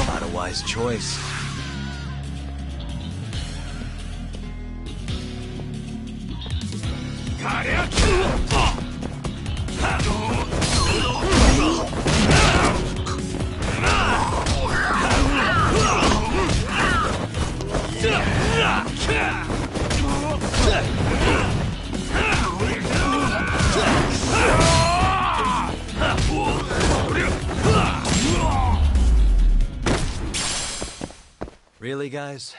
Not a wise choice. Really, guys?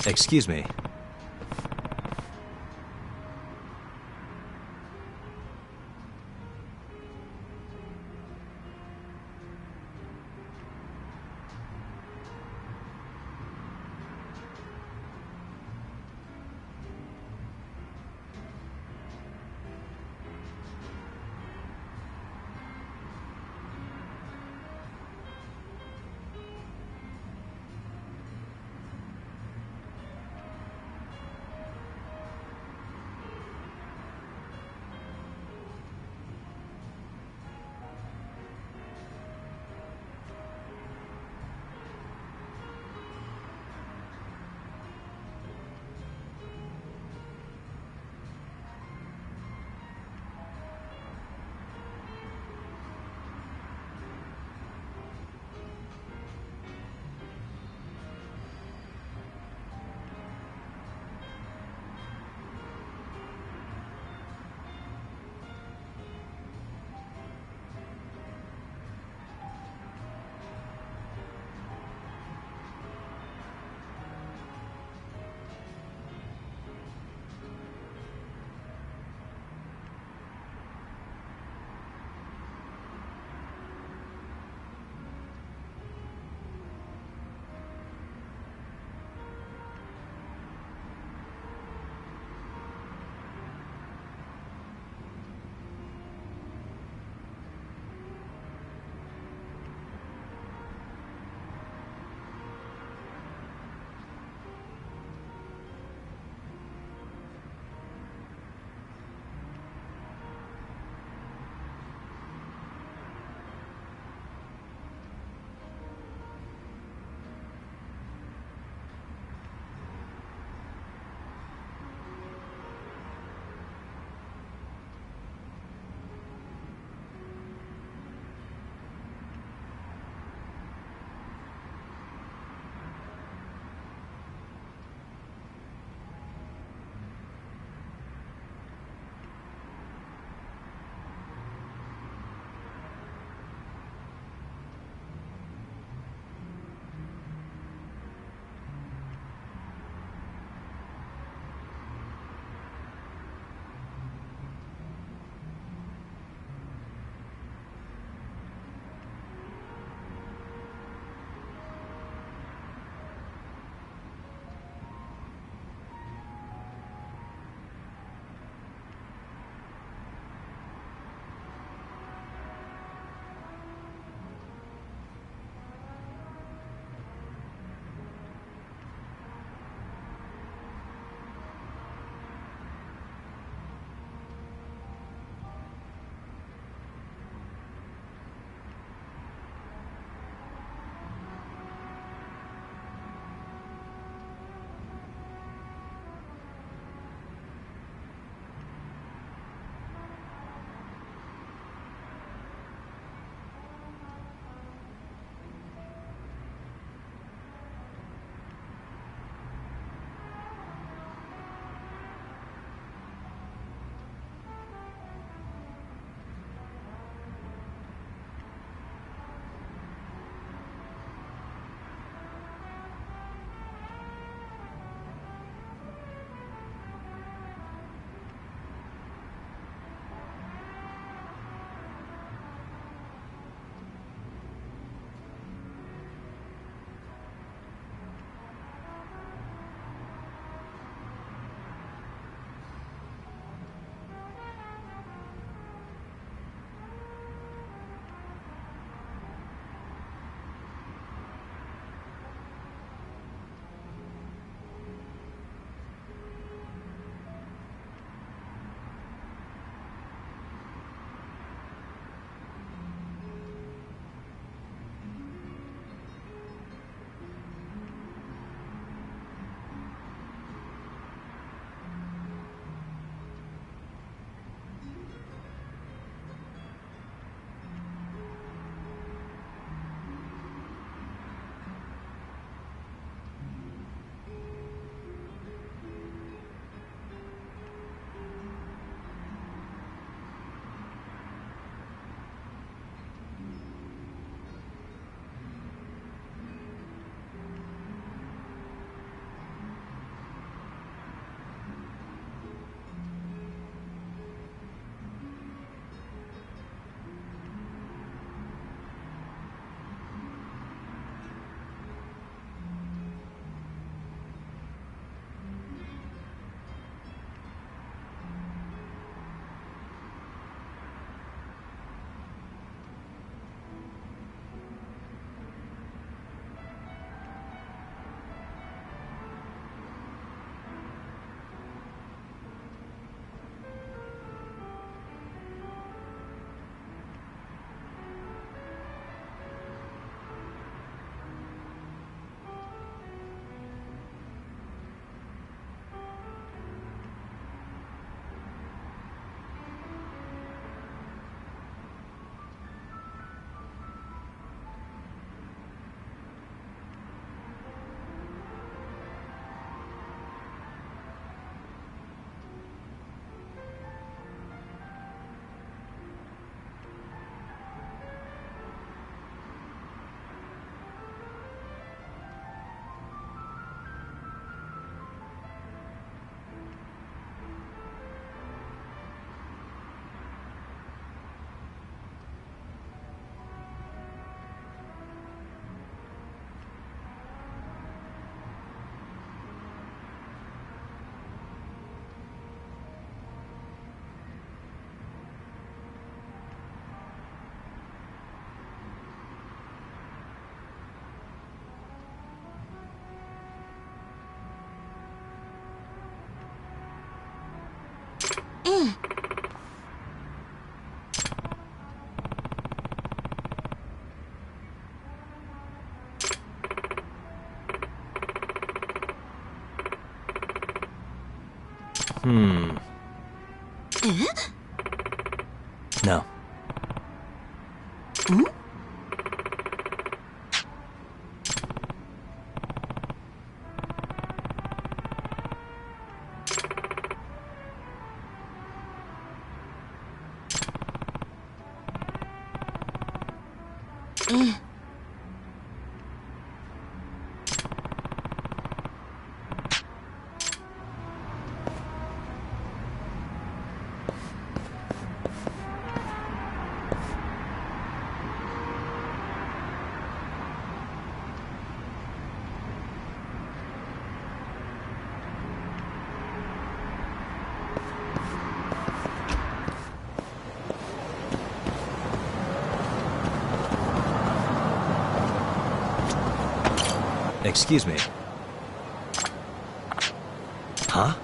Excuse me. No. Excuse me. Huh?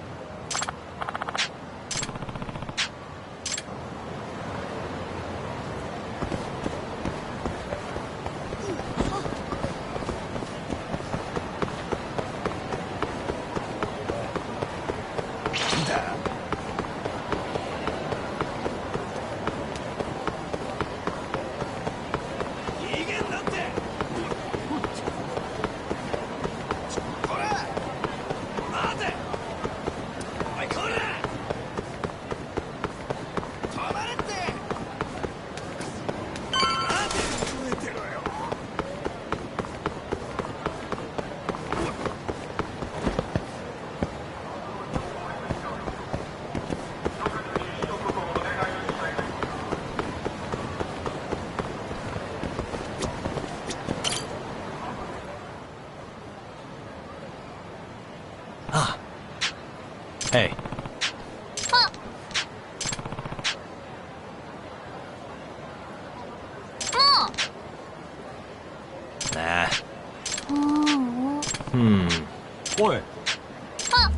Hey. Nah. おい。は？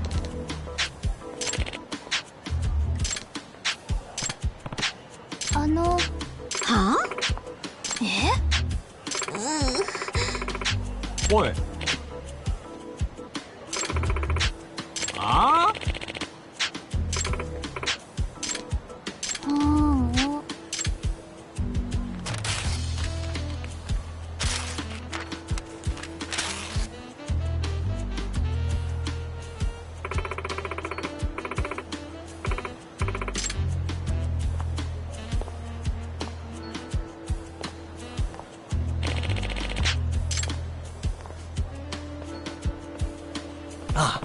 おい。ああ？あ。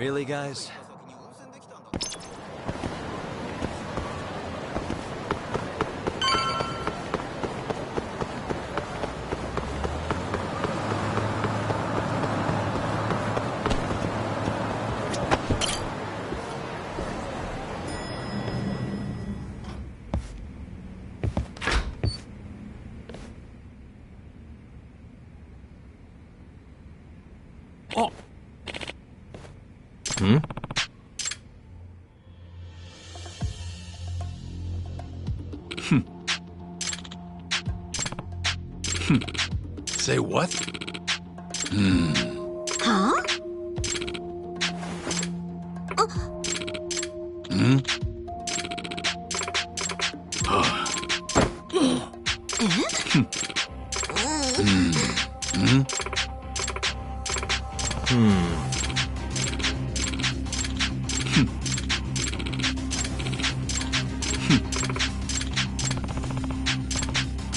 Really, guys? Oh. Hmm? Say what? Huh?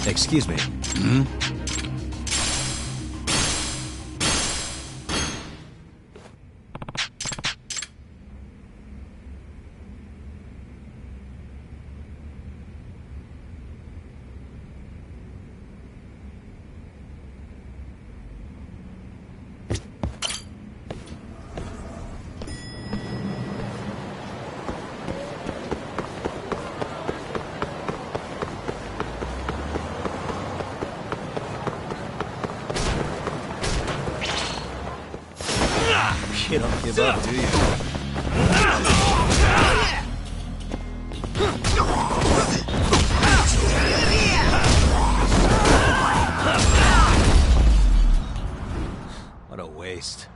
Excuse me. You don't give up, do you? What a waste.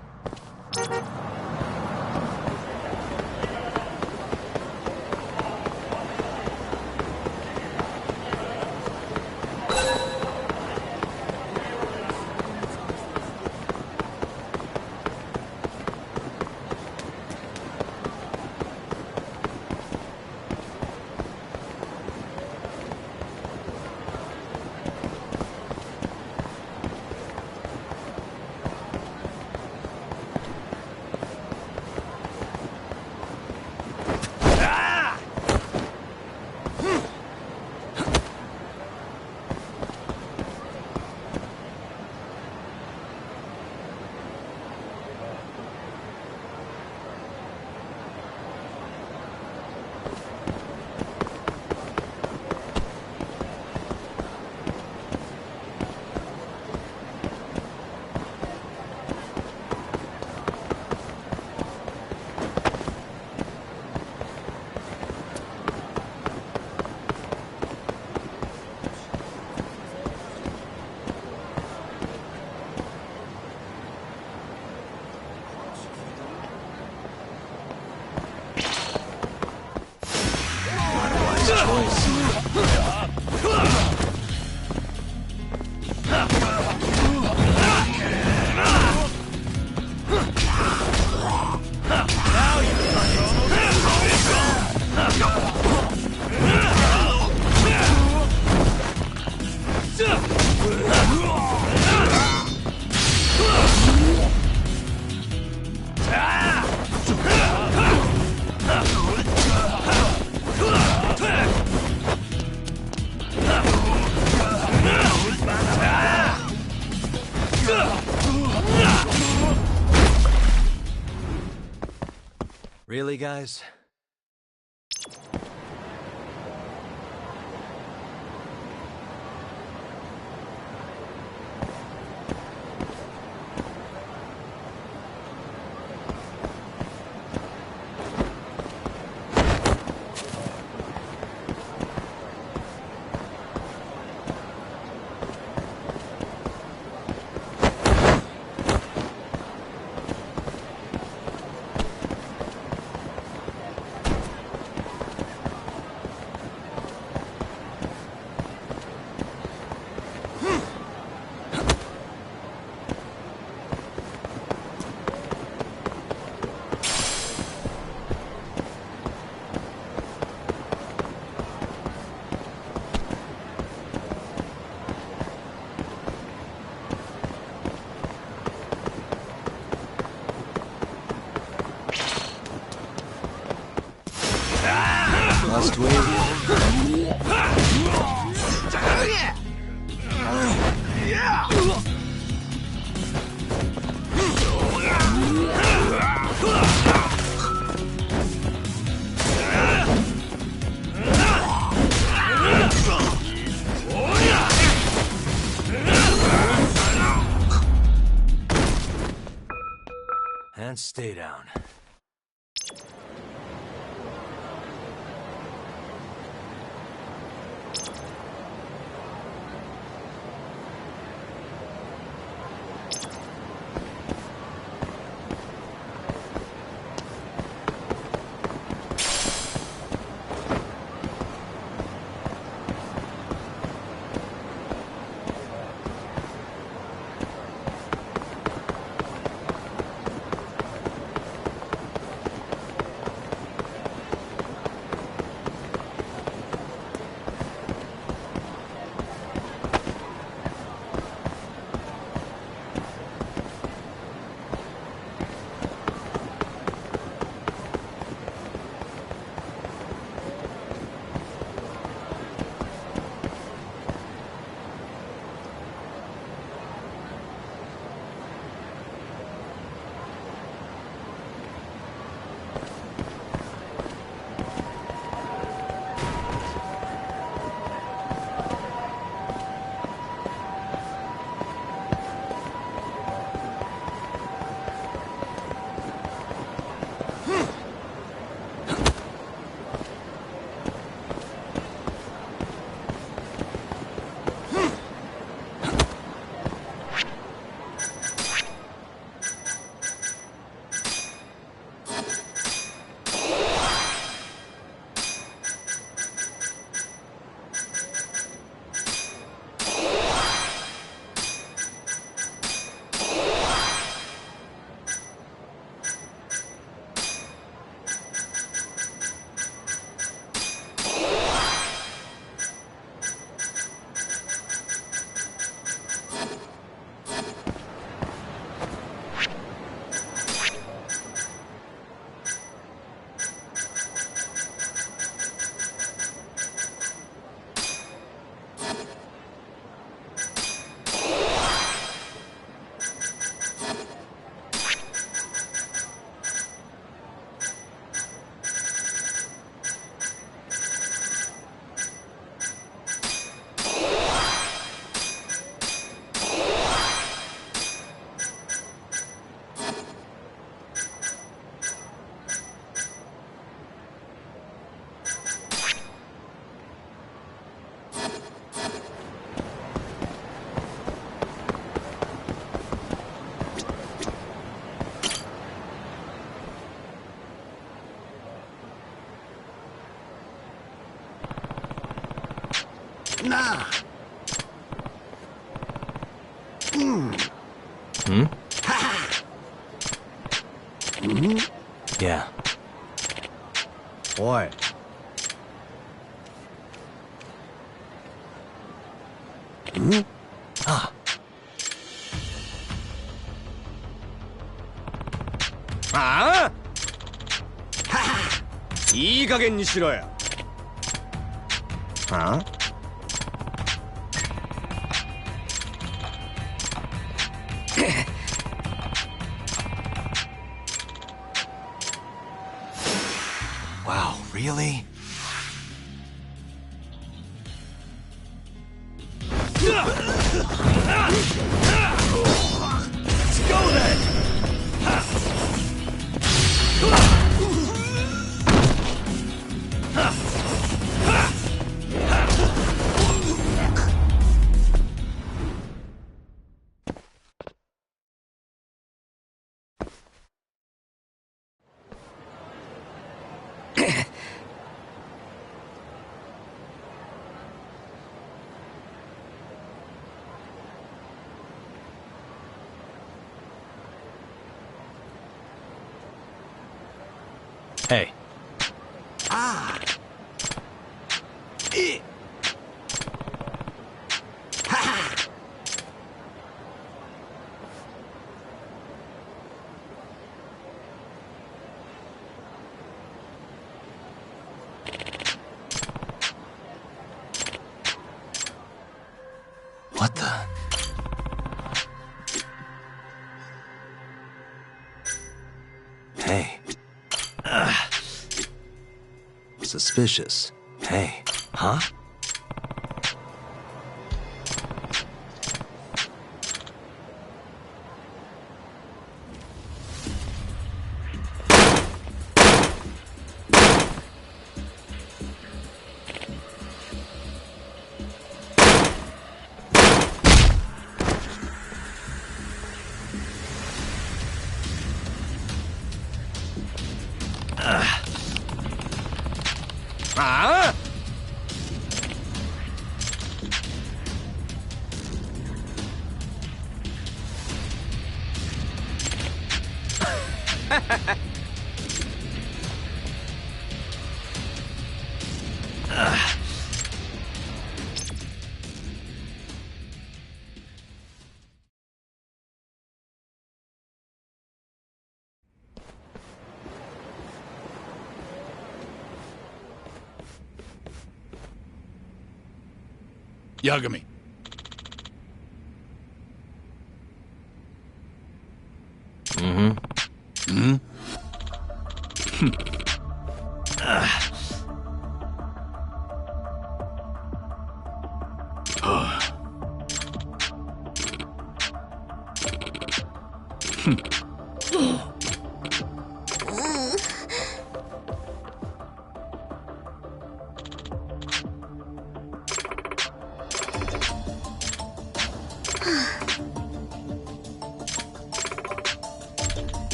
Really, guys? And stay down. Nah. Yeah. Boy. Ah. 아? 이い加減にしろよ。Huh? Wow, really? Let's go then! Hey. Ah. Eh. Ha. What the? Hey. Suspicious. Hey. Huh? ああ Yagami.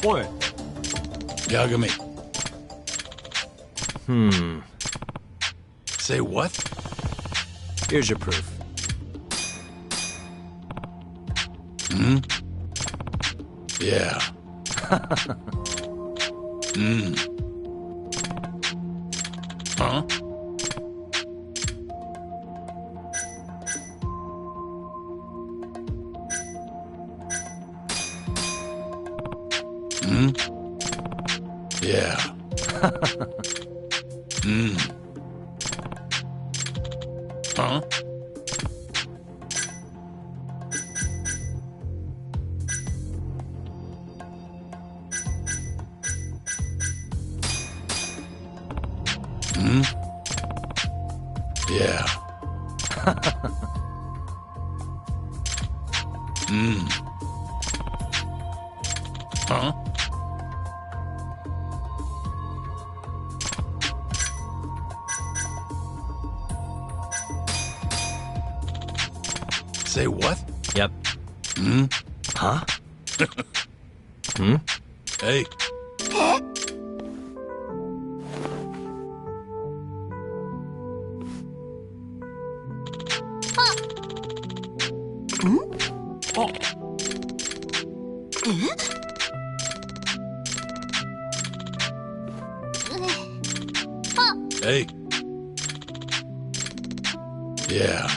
Boy. Yagami. Say what? Here's your proof. Yeah. Huh? Yeah. Huh? Yeah. Huh? Say what? Yep. Huh? Hey. Hey. Yeah.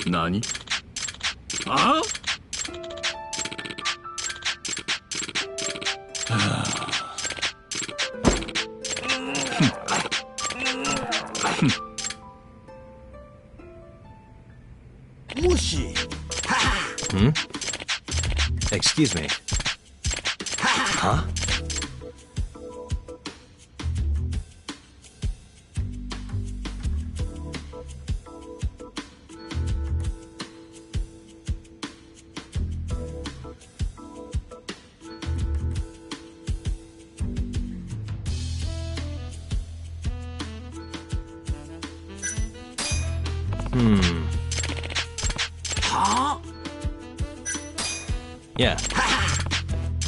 Nani? Huh? Mushi. Excuse me. Huh? Huh? Yeah.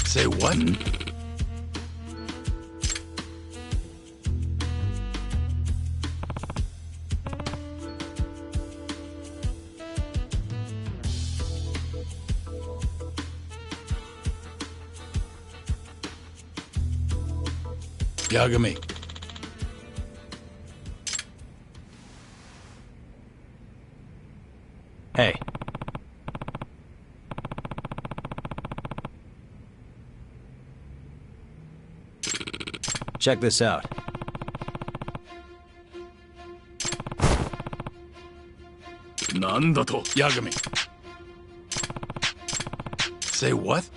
Say what? Yagami. Hey. Check this out. Nandato? Yagami. Say what?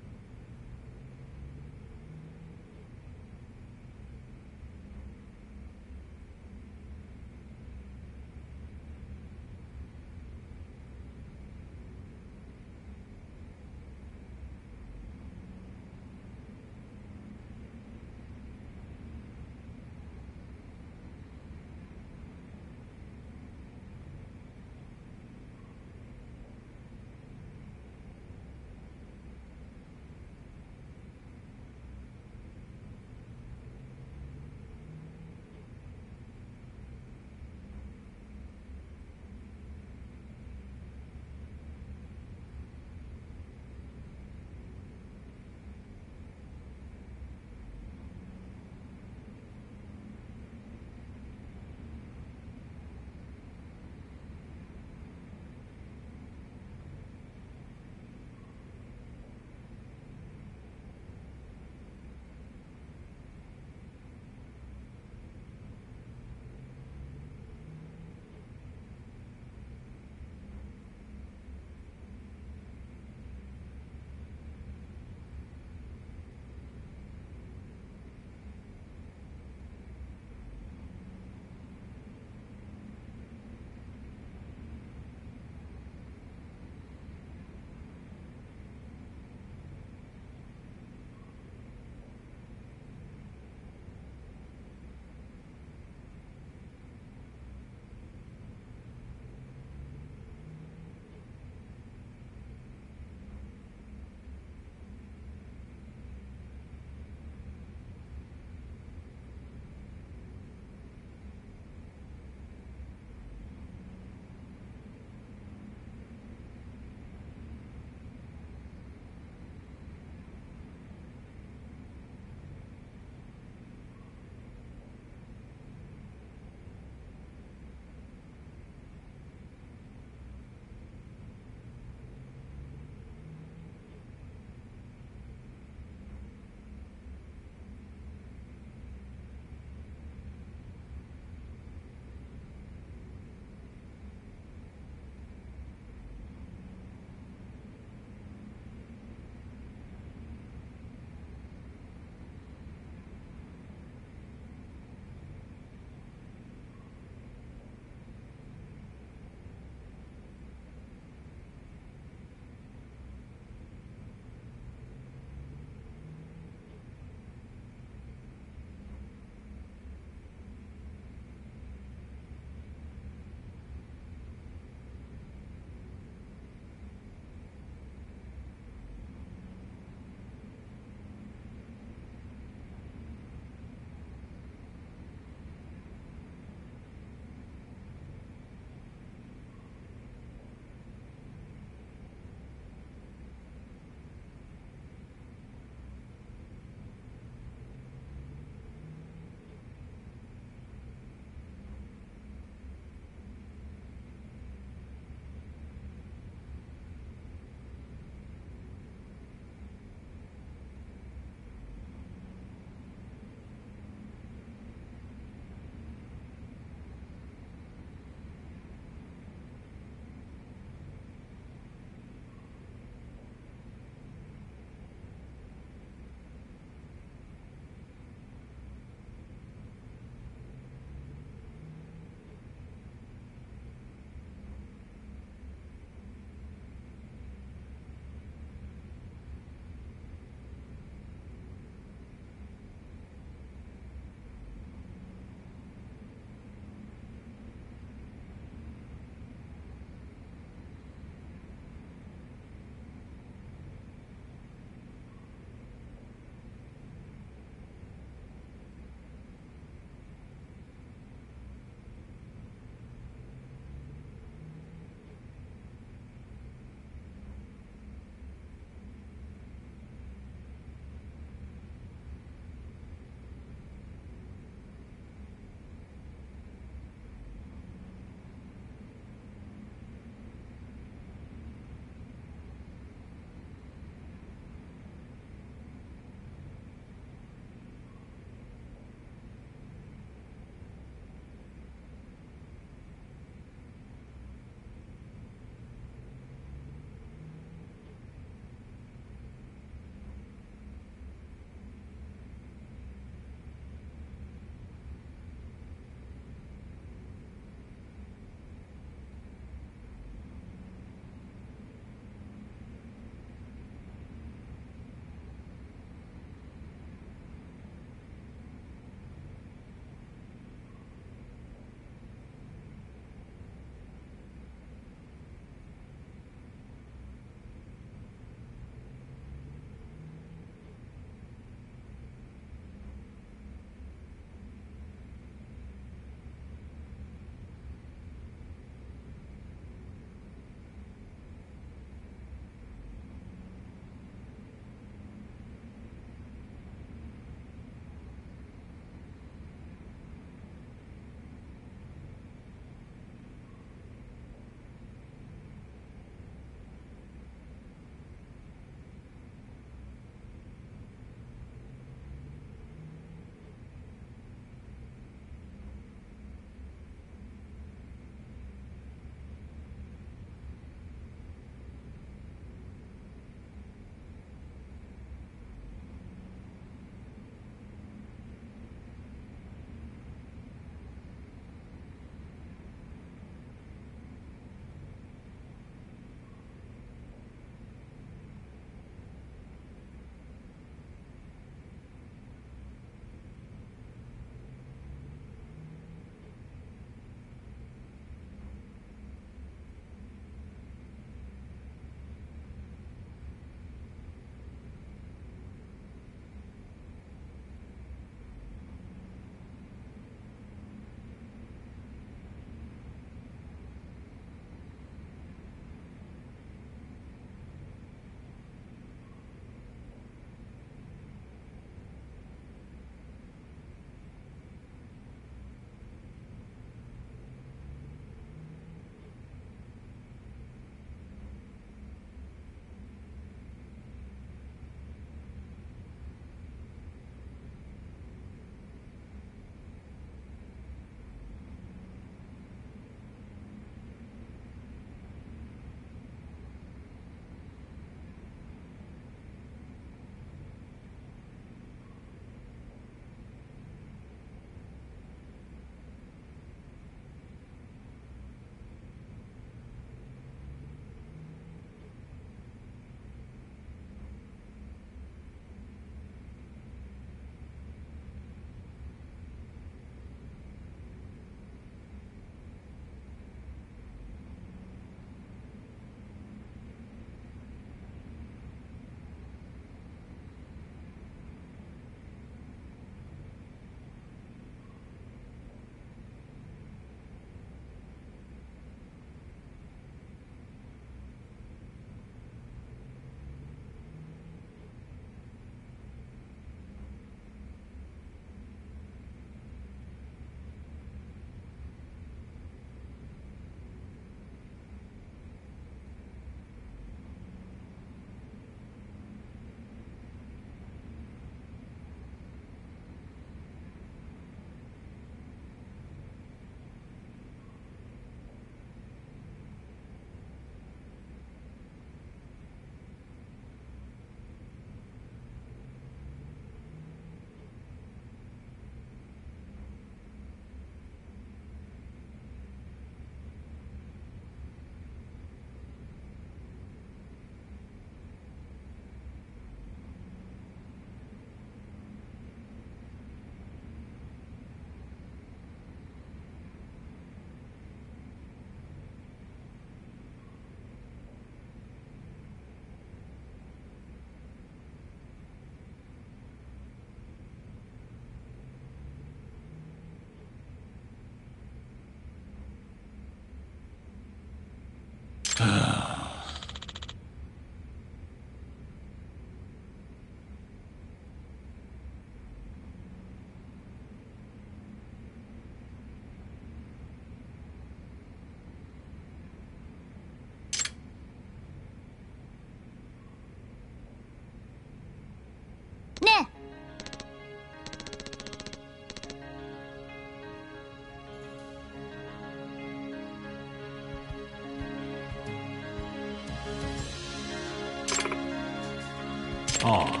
Aw.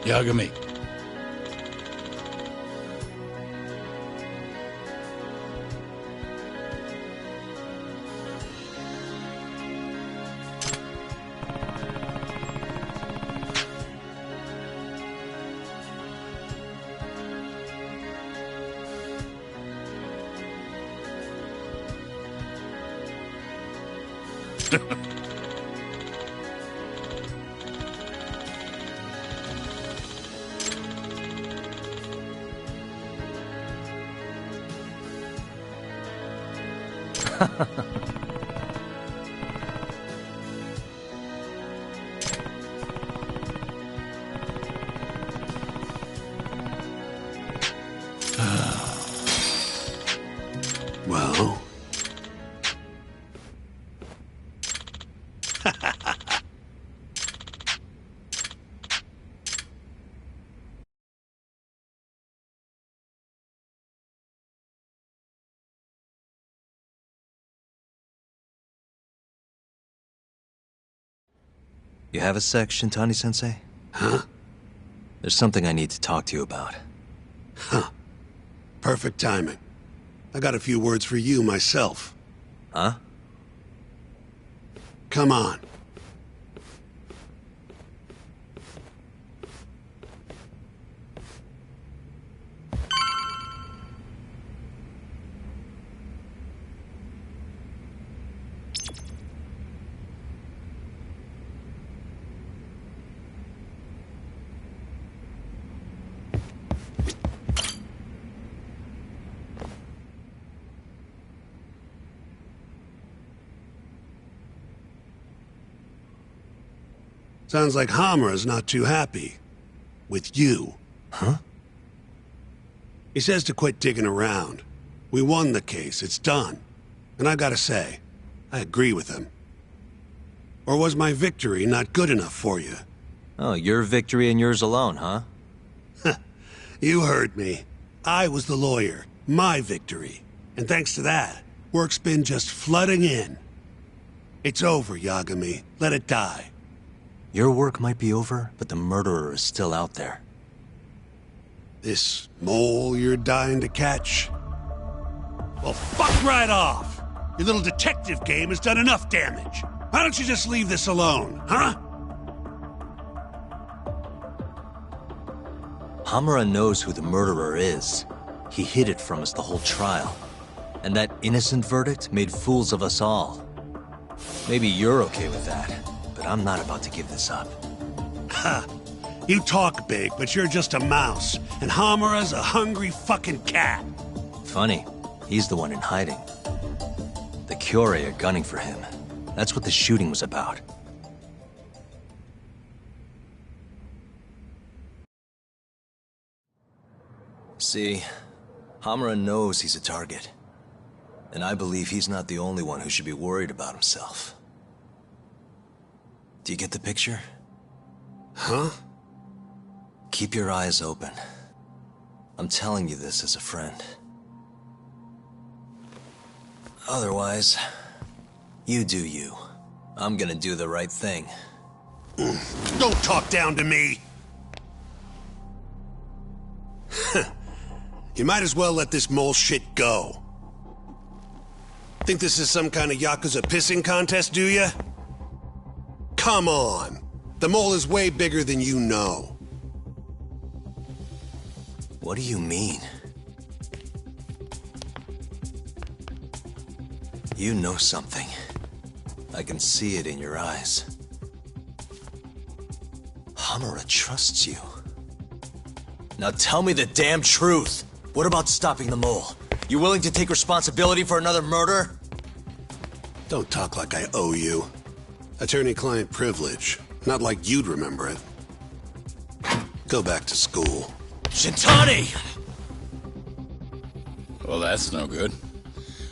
Yagami. Well? You have a sec, Shintani-sensei? Huh? There's something I need to talk to you about. Huh. Perfect timing. I got a few words for you myself. Huh? Come on. Sounds like Hamura's not too happy. With you. Huh? He says to quit digging around. We won the case, it's done. And I gotta say, I agree with him. Or was my victory not good enough for you? Oh, your victory and yours alone, huh? You heard me. I was the lawyer. My victory. And thanks to that, work's been just flooding in. It's over, Yagami. Let it die. Your work might be over, but the murderer is still out there. This mole you're dying to catch? Well, fuck right off! Your little detective game has done enough damage. Why don't you just leave this alone, huh? Hamura knows who the murderer is. He hid it from us the whole trial. And that innocent verdict made fools of us all. Maybe you're okay with that, but I'm not about to give this up. Ha! You talk big, but you're just a mouse, and Hamura's a hungry fucking cat. Funny, he's the one in hiding. The Kyorei are gunning for him. That's what the shooting was about. See, Hamura knows he's a target. And I believe he's not the only one who should be worried about himself. Do you get the picture? Huh? Keep your eyes open. I'm telling you this as a friend. Otherwise, you do you. I'm gonna do the right thing. Don't talk down to me! You might as well let this mole shit go. Think this is some kind of Yakuza pissing contest, do ya? Come on! The mole is way bigger than you know. What do you mean? You know something. I can see it in your eyes. Hamura trusts you. Now tell me the damn truth. What about stopping the mole? You willing to take responsibility for another murder? Don't talk like I owe you. Attorney-client privilege. Not like you'd remember it. Go back to school. Shintani! Well, that's no good.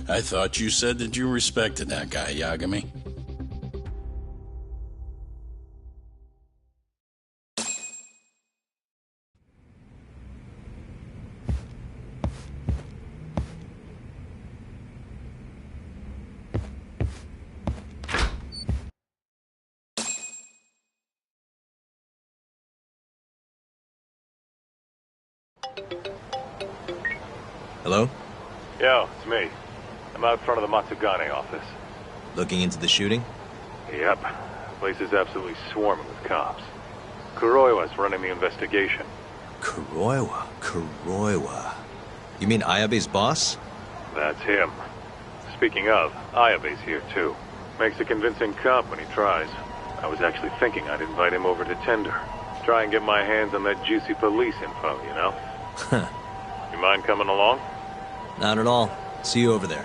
I thought you said that you respected that guy, Yagami. Hello? Yo, it's me. I'm out front of the Matsugane office. Looking into the shooting? Yep. Place is absolutely swarming with cops. Kuroiwa's running the investigation. Kuroiwa. You mean Ayabe's boss? That's him. Speaking of, Ayabe's here too. Makes a convincing cop when he tries. I was actually thinking I'd invite him over to Tender. Try and get my hands on that juicy police info, you know? You mind coming along? Not at all. See you over there.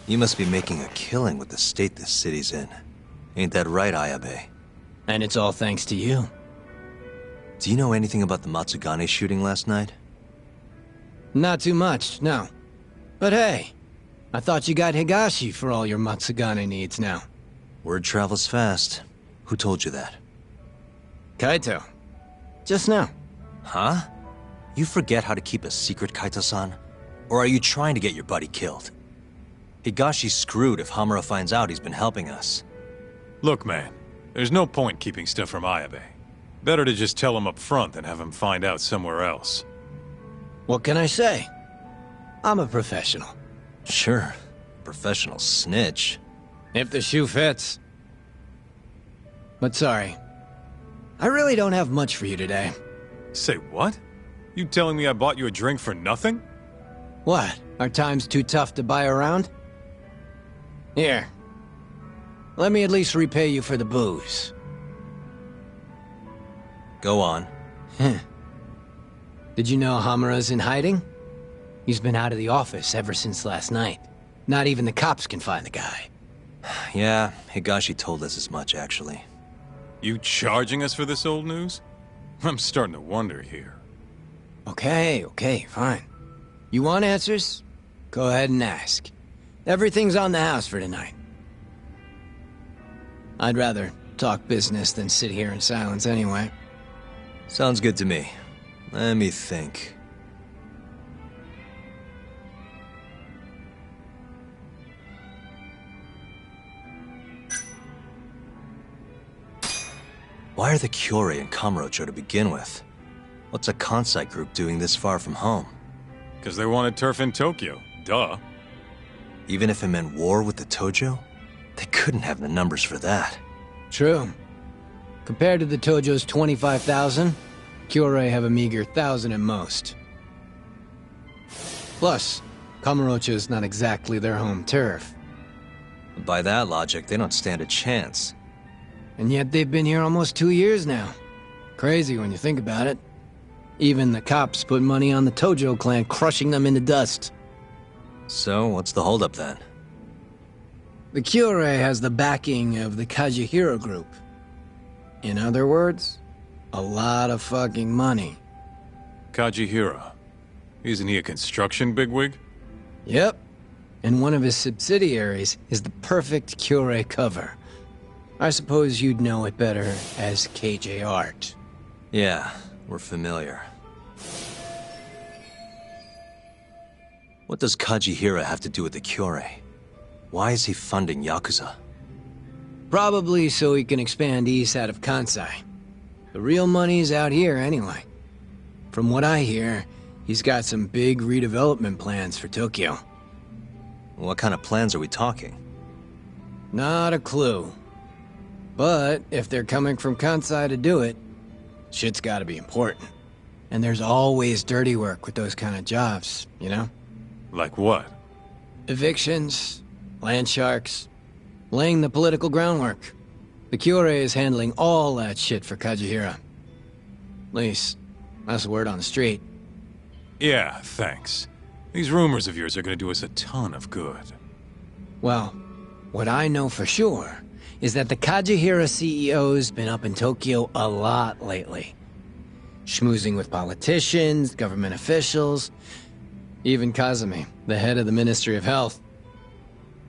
You must be making a killing with the state this city's in. Ain't that right, Ayabe? And it's all thanks to you. Do you know anything about the Matsugane shooting last night? Not too much, no. But hey, I thought you got Higashi for all your Matsugane needs now. Word travels fast. Who told you that? Kaito. Just now. Huh? You forget how to keep a secret, Kaito-san? Or are you trying to get your buddy killed? Higashi's screwed if Hamura finds out he's been helping us. Look, man, there's no point keeping stuff from Ayabe. Better to just tell him up front than have him find out somewhere else. What can I say? I'm a professional. Sure. Professional snitch. If the shoe fits. But sorry. I really don't have much for you today. Say what? You telling me I bought you a drink for nothing? What? Are times too tough to buy around? Here. Let me at least repay you for the booze. Go on. Did you know Hamura's in hiding? He's been out of the office ever since last night. Not even the cops can find the guy. Yeah, Higashi told us as much, actually. You charging us for this old news? I'm starting to wonder here. Okay, fine. You want answers? Go ahead and ask. Everything's on the house for tonight. I'd rather talk business than sit here in silence anyway. Sounds good to me. Let me think. Why are the Kyorei in Kamurocho to begin with? What's a Kansai group doing this far from home? Because they wanted turf in Tokyo. Duh. Even if it meant war with the Tojo? They couldn't have the numbers for that. True. Compared to the Tojo's 25,000, Kyorei have a meager 1,000 at most. Plus, Kamurocho's not exactly their home turf. By that logic, they don't stand a chance. And yet they've been here almost 2 years now. Crazy when you think about it. Even the cops put money on the Tojo clan crushing them into dust. So, what's the holdup then? The Kyorei has the backing of the Kajihiro group. In other words, a lot of fucking money. Kajihira. Isn't he a construction bigwig? Yep. And one of his subsidiaries is the perfect Kyorei cover. I suppose you'd know it better as KJ Art. Yeah, we're familiar. What does Kajihira have to do with the Kyorei? Why is he funding Yakuza? Probably so he can expand east out of Kansai. The real money's out here anyway. From what I hear, he's got some big redevelopment plans for Tokyo. What kind of plans are we talking? Not a clue. But if they're coming from Kansai to do it, shit's gotta be important. And there's always dirty work with those kind of jobs, you know? Like what? Evictions, land sharks, laying the political groundwork. The Cure is handling all that shit for Kajihira. At least, that's the word on the street. Yeah, thanks. These rumors of yours are gonna do us a ton of good. Well, what I know for sure is that the Kajihira CEO's been up in Tokyo a lot lately. Schmoozing with politicians, government officials, even Kazumi, the head of the Ministry of Health.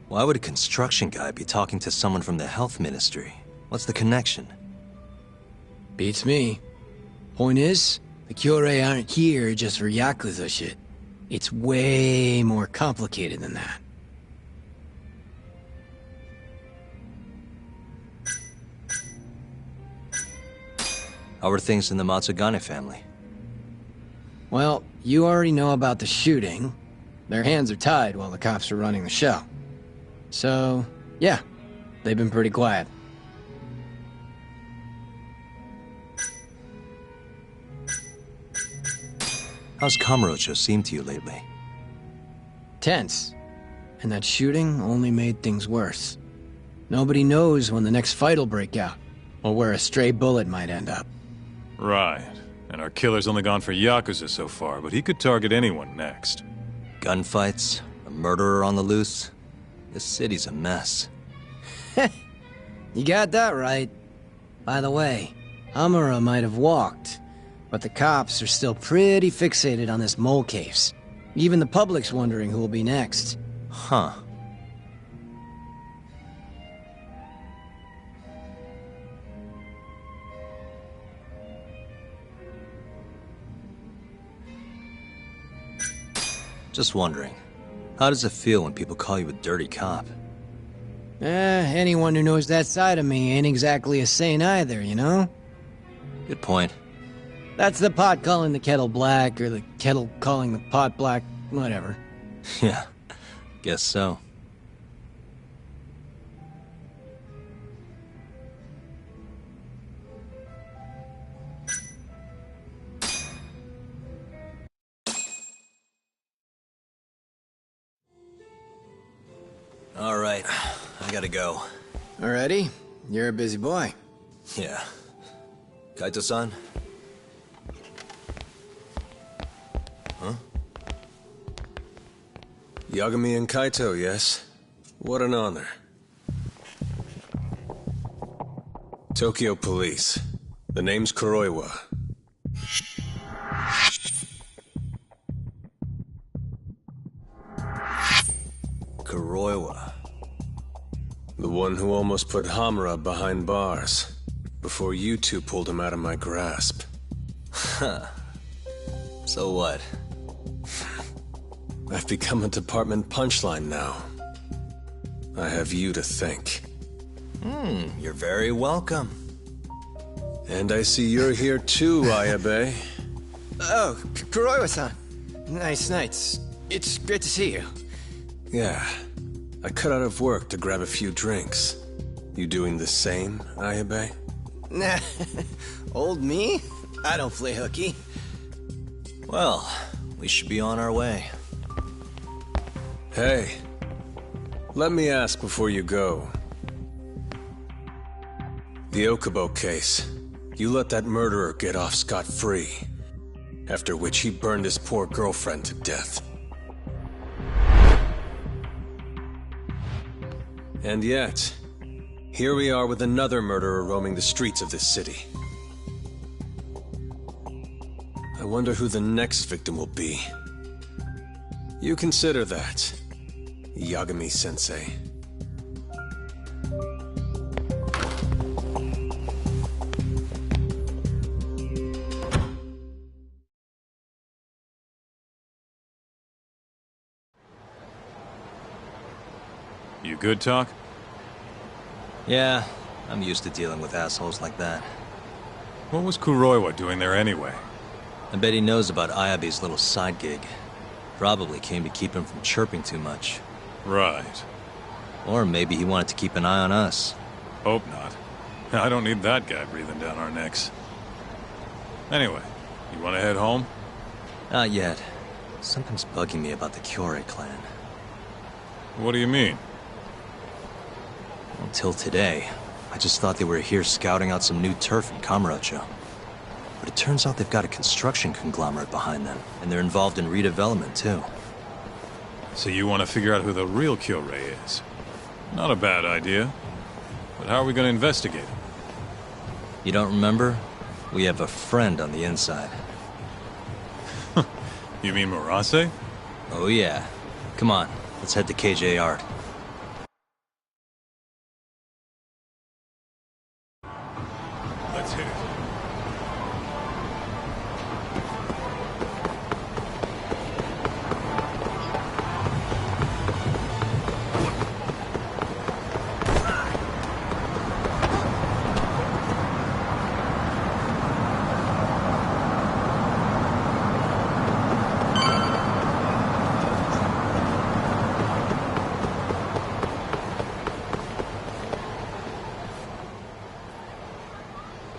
Why would a construction guy be talking to someone from the health ministry? What's the connection? Beats me. Point is, the Cure aren't here just for Yakuza shit. It's way more complicated than that. How are things in the Matsugane family? Well, you already know about the shooting. Their hands are tied while the cops are running the show. So, yeah, they've been pretty quiet. How's Kamurocho seem to you lately? Tense. And that shooting only made things worse. Nobody knows when the next fight'll break out, or where a stray bullet might end up. Right. And our killer's only gone for Yakuza so far, but he could target anyone next. Gunfights? A murderer on the loose? This city's a mess. You got that right. By the way, Amura might have walked, but the cops are still pretty fixated on this mole case. Even the public's wondering who'll be next. Huh. Just wondering, how does it feel when people call you a dirty cop? Anyone who knows that side of me ain't exactly a saint either, you know? Good point. That's the pot calling the kettle black, or the kettle calling the pot black, whatever. Yeah, guess so. All right, I gotta go. Already? You're a busy boy. Yeah. Kaito-san? Huh? Yagami and Kaito, yes? What an honor. Tokyo Police. The name's Kuroiwa. Kuroiwa. The one who almost put Hamura behind bars, before you two pulled him out of my grasp. Huh. So what? I've become a department punchline now. I have you to thank. You're very welcome. And I see you're here too, Ayabe. Oh, Kuroiwa-san. Nice nights. It's great to see you. Yeah. I cut out of work to grab a few drinks. You doing the same, Ayabe? Nah, old me? I don't play hooky. Well, we should be on our way. Hey, let me ask before you go. The Okubo case. You let that murderer get off scot-free. After which he burned his poor girlfriend to death. And yet, here we are with another murderer roaming the streets of this city. I wonder who the next victim will be. You consider that, Yagami-sensei. You good, Talk? Yeah, I'm used to dealing with assholes like that. What was Kuroiwa doing there anyway? I bet he knows about Ayabe's little side gig. Probably came to keep him from chirping too much. Right. Or maybe he wanted to keep an eye on us. Hope not. I don't need that guy breathing down our necks. Anyway, You want to head home? Not yet. Something's bugging me about the Kyorei clan. What do you mean? Until today, I just thought they were here scouting out some new turf in Kamurocho. But it turns out they've got a construction conglomerate behind them, and they're involved in redevelopment too. So you want to figure out who the real Kyorei is? Not a bad idea. But how are we going to investigate it? You don't remember? We have a friend on the inside. You mean Murase? Oh yeah. Come on, let's head to KJ Art. Let's hit it.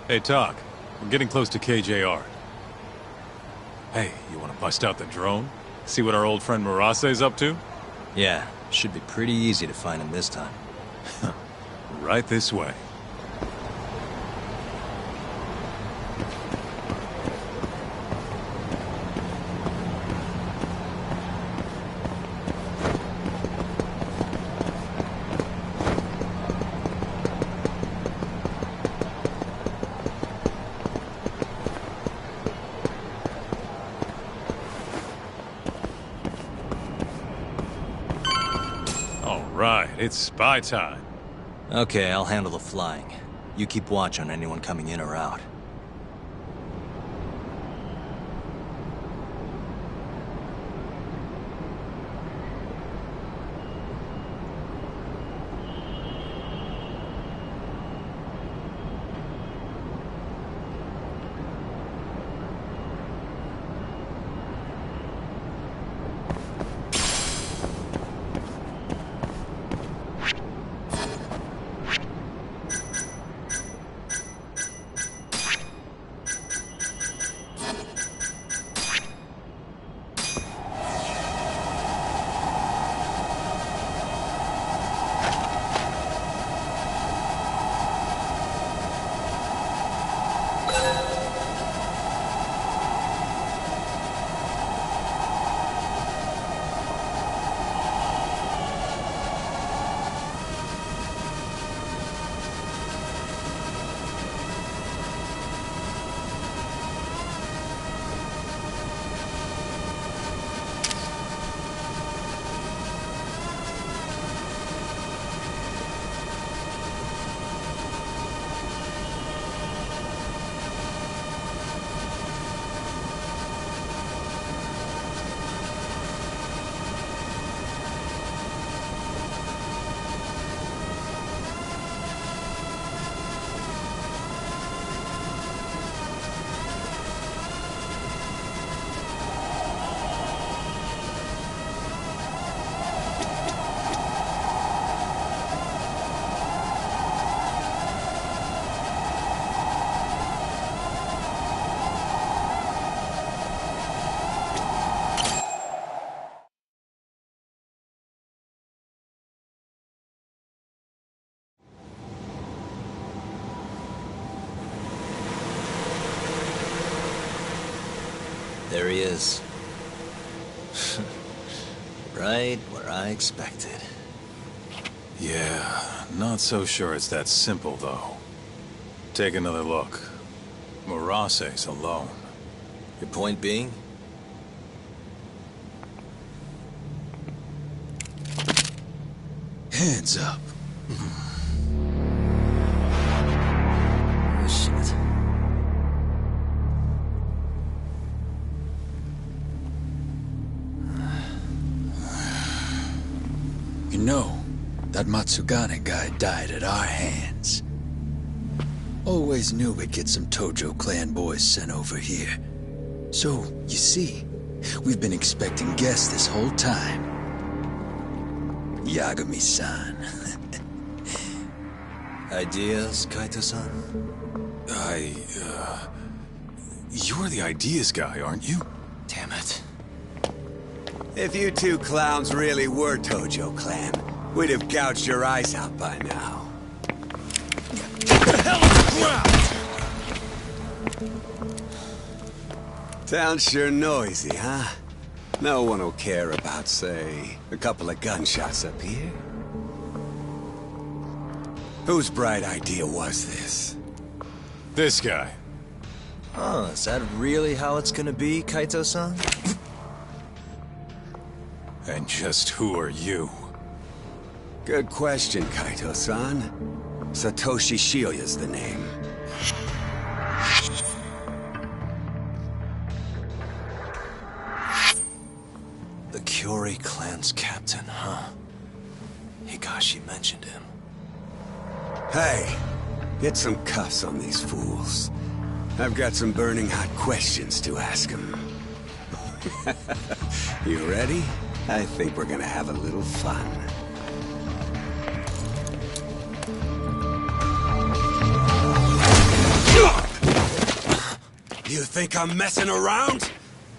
Hey, Talk. We're getting close to KJR. Hey, you want to bust out the drone? See what our old friend Murase's up to? Yeah, should be pretty easy to find him this time. Right this way. Right, it's spy time. Okay, I'll handle the flying. You keep watch on anyone coming in or out. There he is. Right where I expected. Yeah, not so sure it's that simple, though. Take another look. Murase's alone. Your point being? Hands up. Oh, shit. You know, that Matsugane guy died at our hands. Always knew we'd get some Tojo clan boys sent over here. So, you see, we've been expecting guests this whole time. Yagami-san. Ideas, Kaito-san? You're the ideas guy, aren't you? Damn it. If you two clowns really were Tojo Clan, we'd have gouged your eyes out by now. Get the hell on the ground! Town's sure noisy, huh? No one will care about, say, a couple of gunshots up here. Whose bright idea was this? This guy. Oh, is that really how it's gonna be, Kaito-san? And just who are you? Good question, Kaito-san. Satoshi Shioya's the name. The Kyori clan's captain, huh? Higashi mentioned him. Hey, get some cuffs on these fools. I've got some burning hot questions to ask them. You ready? I think we're gonna have a little fun. You think I'm messing around?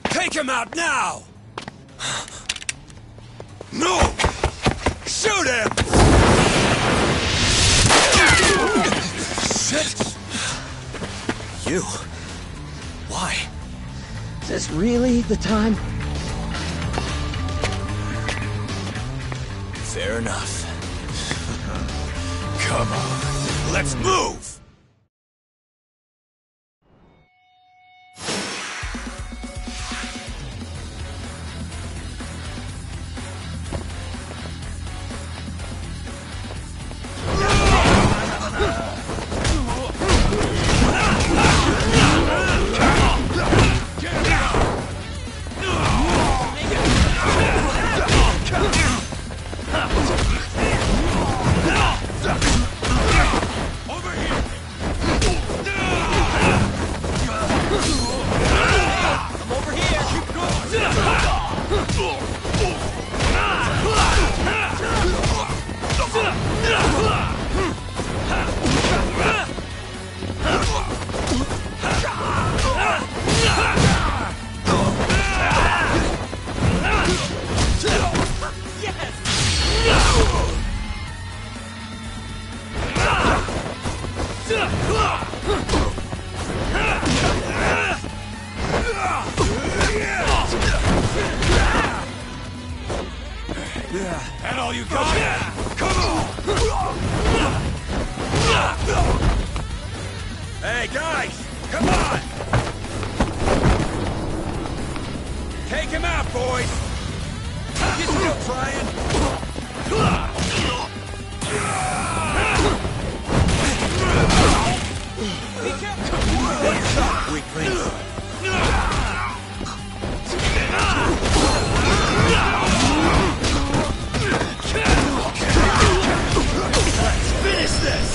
Take him out now! No! Shoot him! Shit! You? Why? Is this really the time? Fair enough. Come on. Let's move! That all you got? Come on! Hey, guys! Come on! Take him out, boys! You still trying? Be careful! Weak link. Finish this!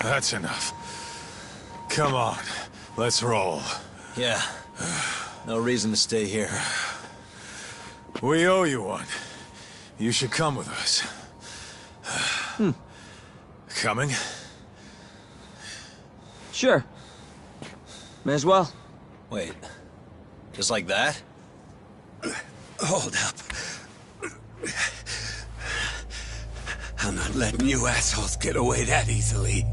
That's enough. Come on, let's roll. Yeah. No reason to stay here. We owe you one. You should come with us. Coming? Sure. May as well. Wait. Just like that? Hold up. I'm not letting you assholes get away that easily.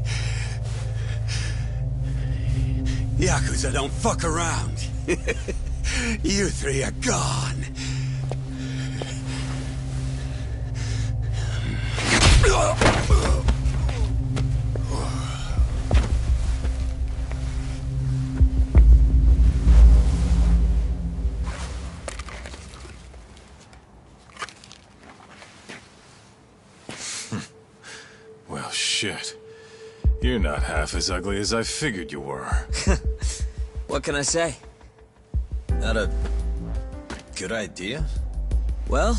Yakuza don't fuck around. You three are gone. Well, shit. You're not half as ugly as I figured you were. What can I say? Not a good idea? Well,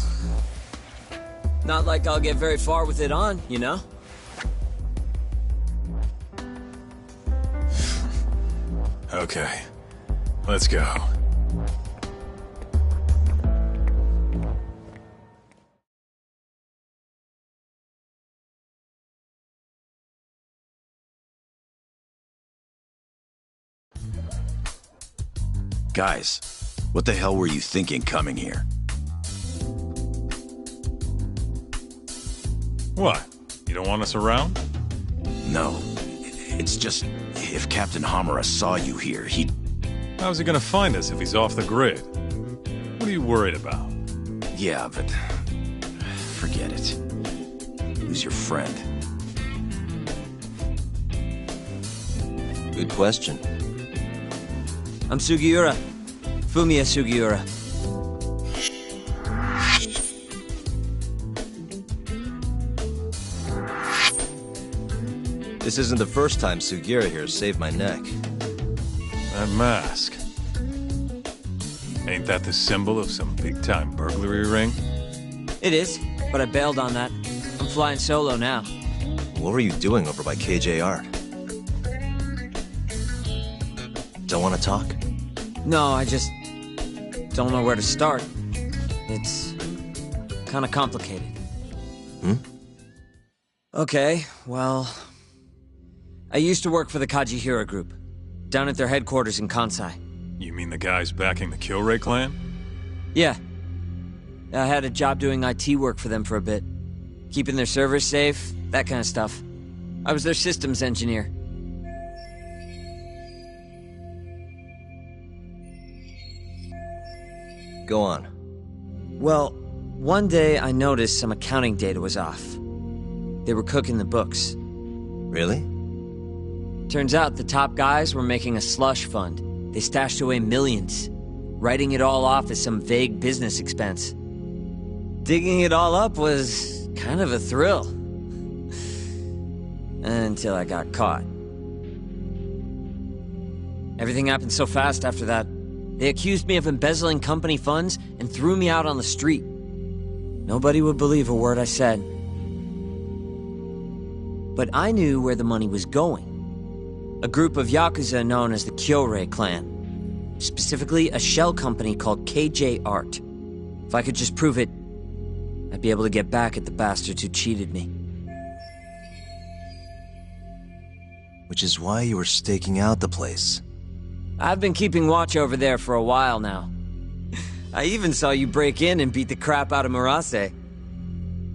not like I'll get very far with it on, you know? Okay, let's go. Guys, what the hell were you thinking coming here? What? You don't want us around? No. It's just, if Captain Hamura saw you here, he'd... How's he gonna find us if he's off the grid? What are you worried about? Yeah, but... forget it. Who's your friend? Good question. I'm Sugiura. Fumiya Sugiura. This isn't the first time Sugiura here saved my neck. That mask. Ain't that the symbol of some big-time burglary ring? It is, but I bailed on that. I'm flying solo now. What were you doing over by KJ Art? Don't want to talk? No, I just don't know where to start. It's kind of complicated. Okay, well... I used to work for the Kajihira Group, down at their headquarters in Kansai. You mean the guys backing the Killray clan? Yeah. I had a job doing IT work for them for a bit. Keeping their servers safe, that kind of stuff. I was their systems engineer. Go on. Well, one day I noticed some accounting data was off. They were cooking the books. Really? Turns out the top guys were making a slush fund. They stashed away millions, writing it all off as some vague business expense. Digging it all up was kind of a thrill. Until I got caught. Everything happened so fast after that. They accused me of embezzling company funds and threw me out on the street. Nobody would believe a word I said. But I knew where the money was going. A group of Yakuza known as the Killray clan. Specifically, a shell company called KJ Art. If I could just prove it, I'd be able to get back at the bastards who cheated me. Which is why you were staking out the place. I've been keeping watch over there for a while now. I even saw you break in and beat the crap out of Murase.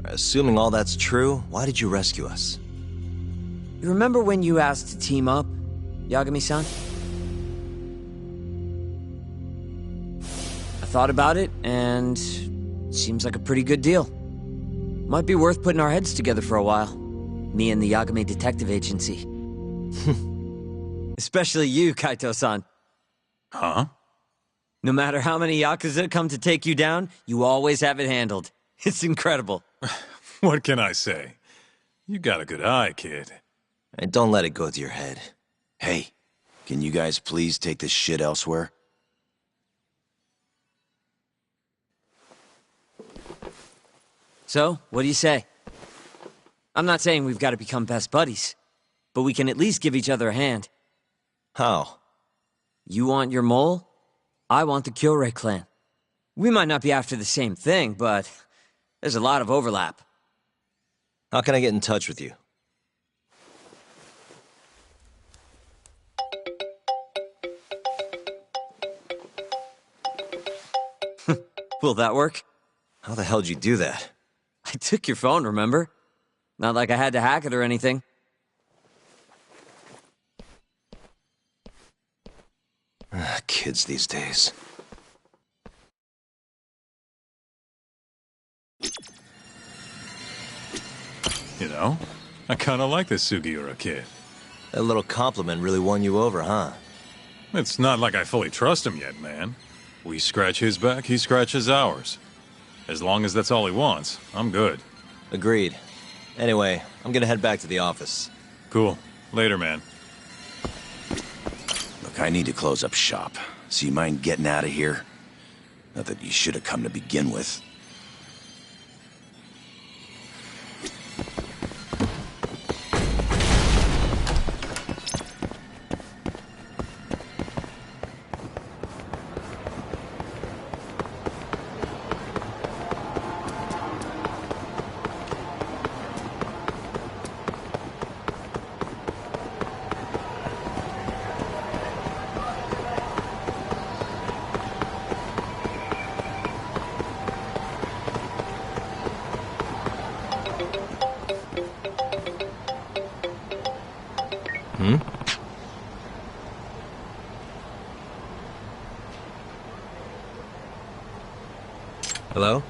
Assuming all that's true, why did you rescue us? You remember when you asked to team up, Yagami-san? I thought about it, and it seems like a pretty good deal. Might be worth putting our heads together for a while. Me and the Yagami Detective Agency. Especially you, Kaito-san. Huh? No matter how many Yakuza come to take you down, you always have it handled. It's incredible. What can I say? You got a good eye, kid. And don't let it go to your head. Hey, can you guys please take this shit elsewhere? So, what do you say? I'm not saying we've got to become best buddies, but we can at least give each other a hand. How? You want your mole? I want the Killray clan. We might not be after the same thing, but there's a lot of overlap. How can I get in touch with you? Will that work? How the hell did you do that? I took your phone, remember? Not like I had to hack it or anything. Kids these days. You know, I kinda like this Sugiura kid. That little compliment really won you over, huh? It's not like I fully trust him yet, man. We scratch his back, he scratches ours. As long as that's all he wants, I'm good. Agreed. Anyway, I'm gonna head back to the office. Cool. Later, man. Look, I need to close up shop. So you mind getting out of here? Not that you should have come to begin with. Hello?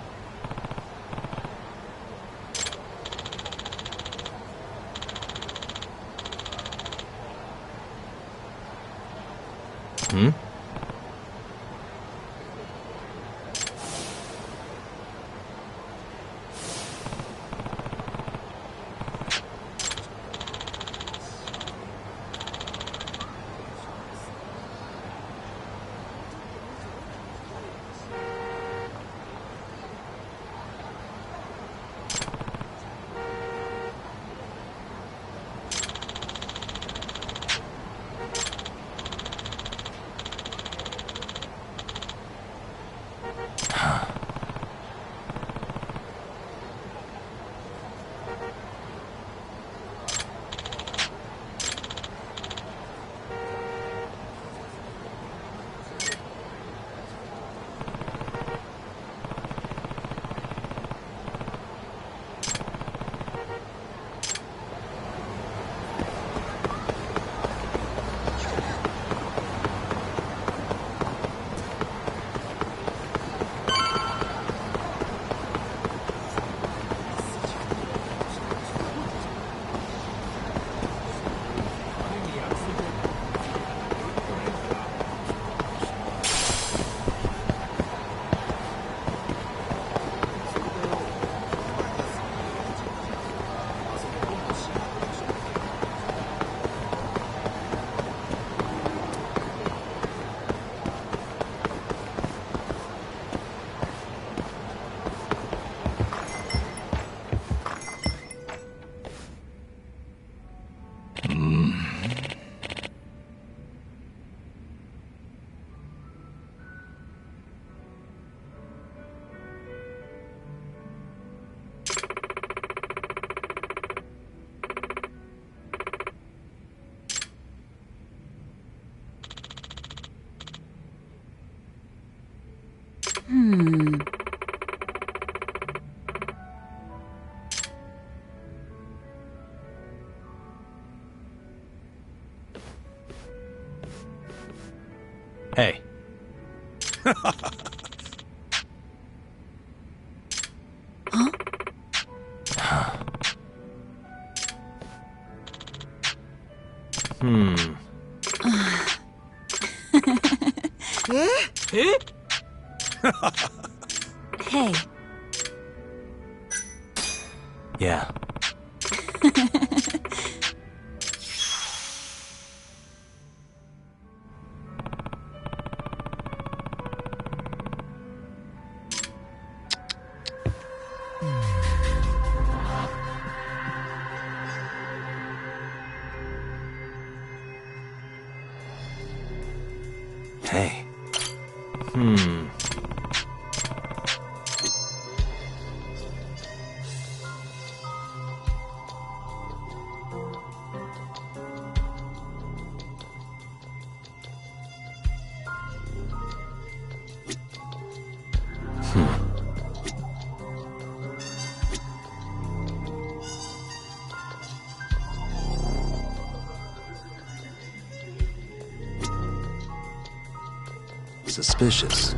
Hmm? Hey. Hey. Yeah. Hey. suspicious.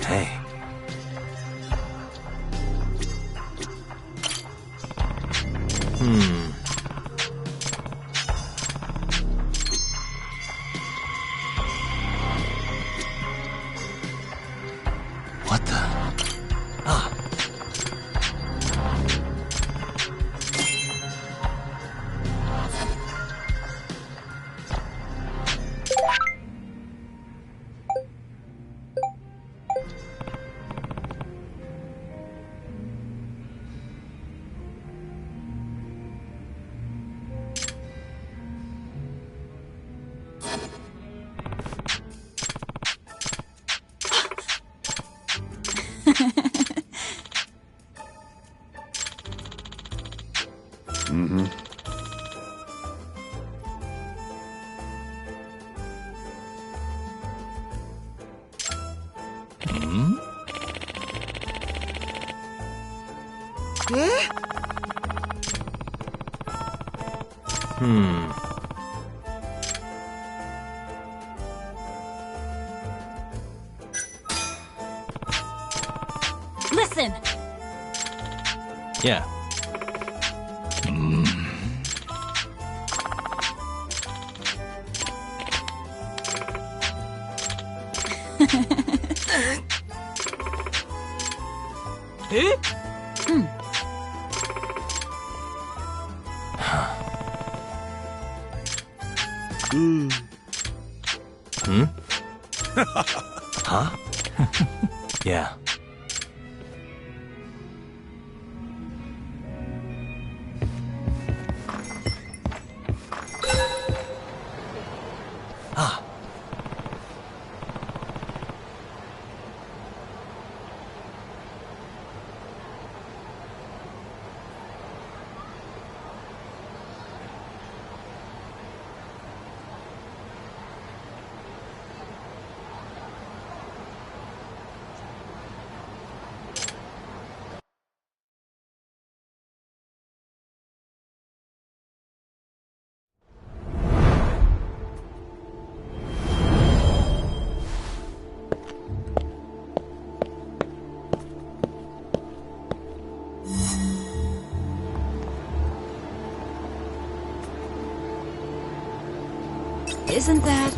Hey. What the? Ah. Listen! Yeah. Huh? Yeah. Ah. Isn't that...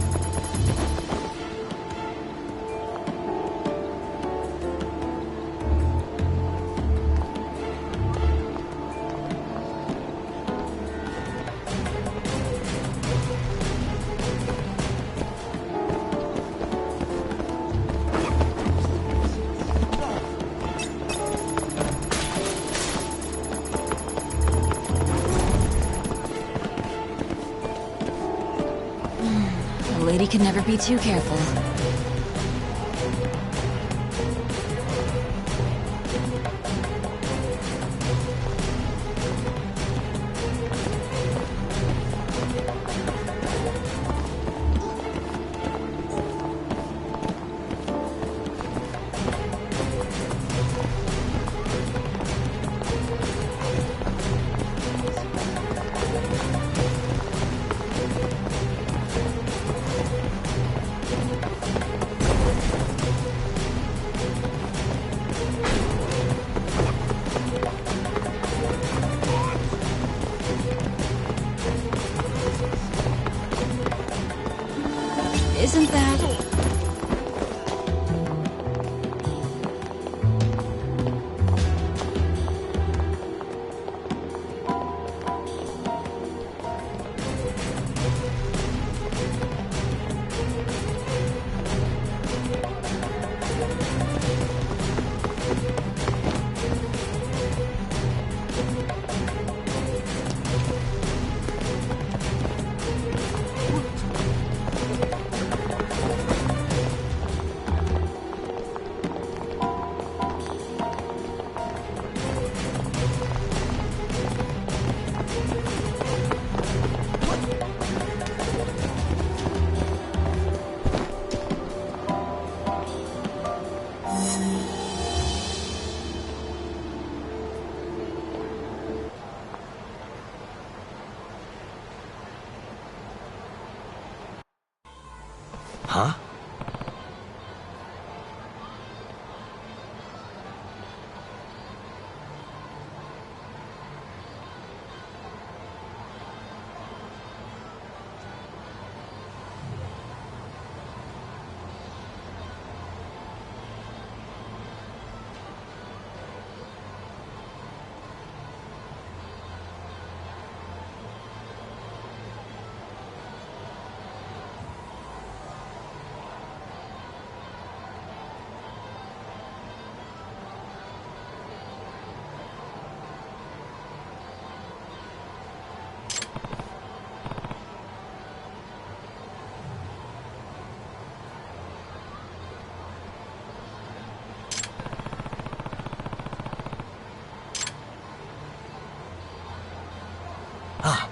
A lady can never be too careful. Isn't that... Huh? Ah.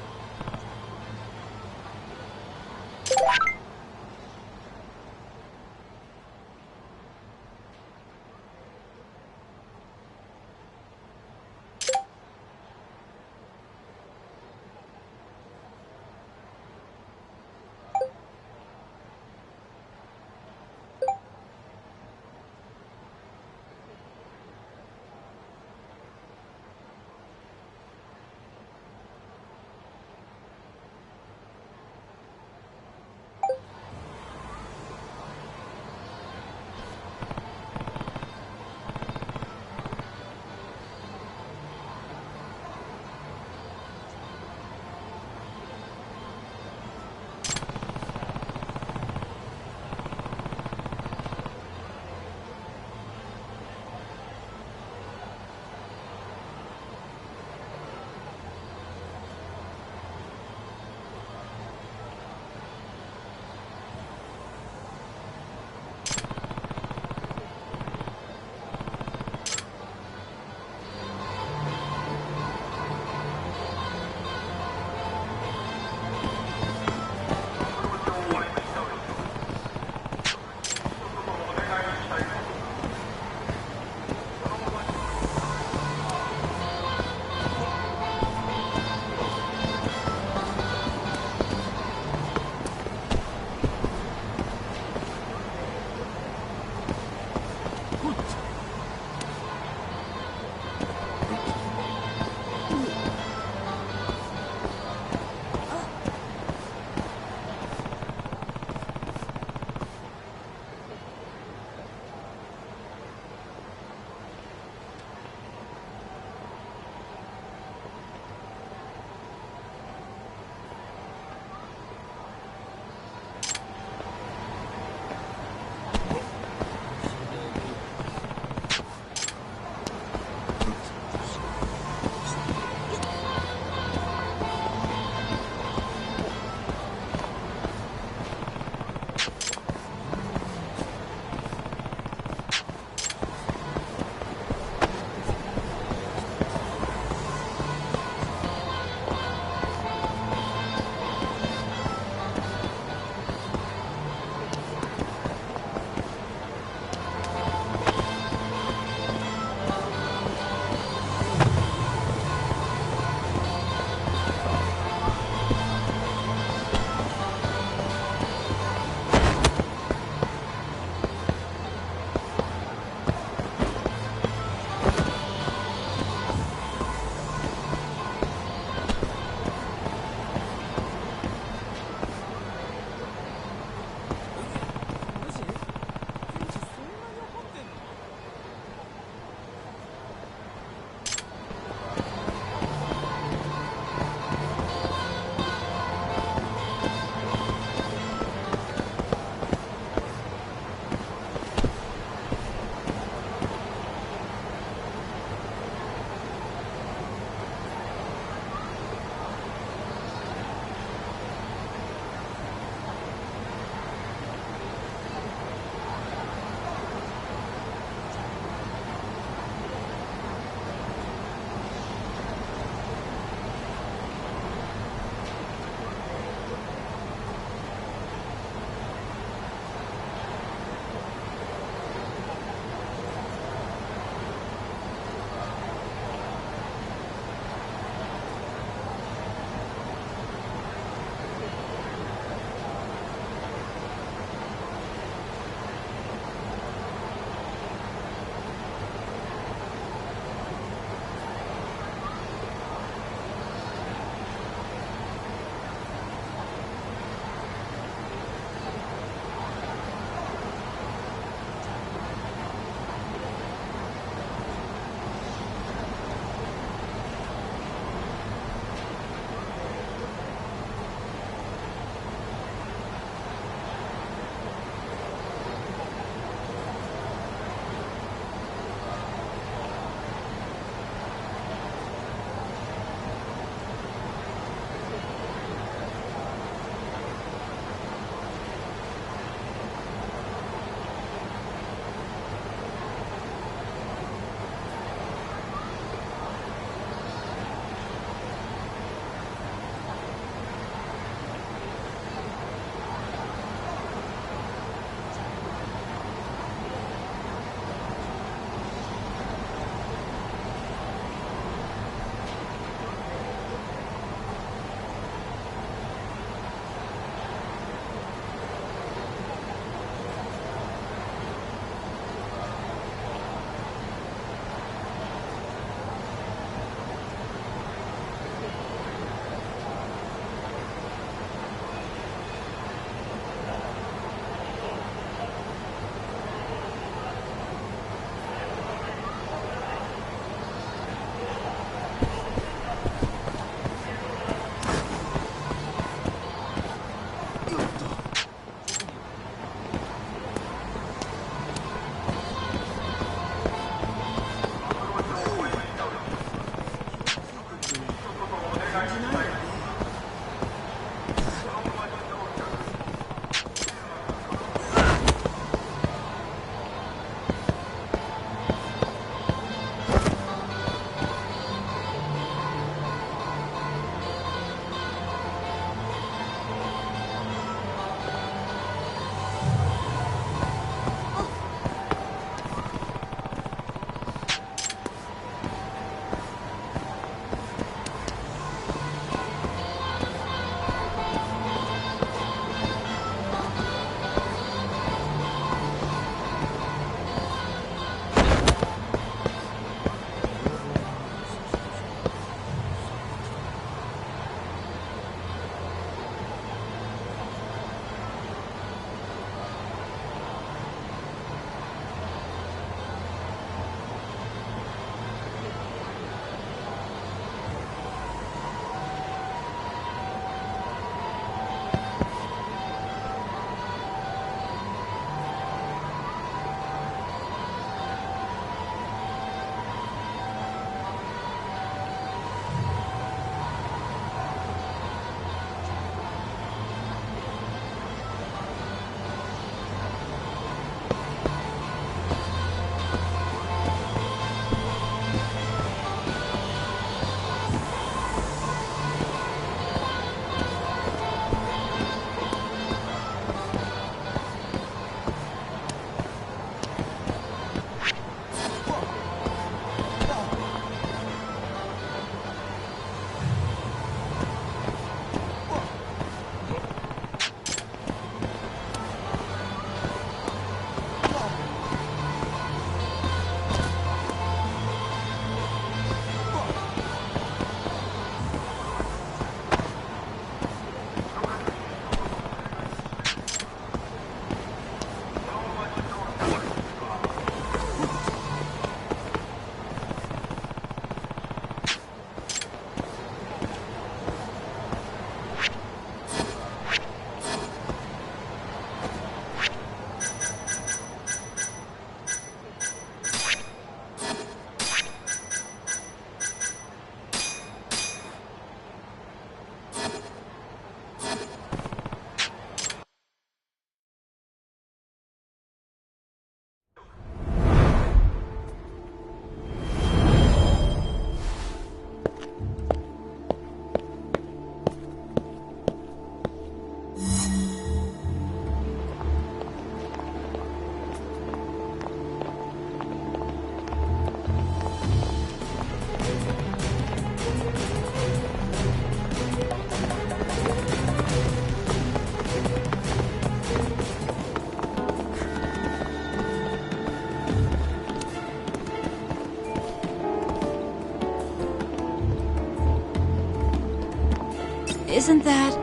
Isn't that...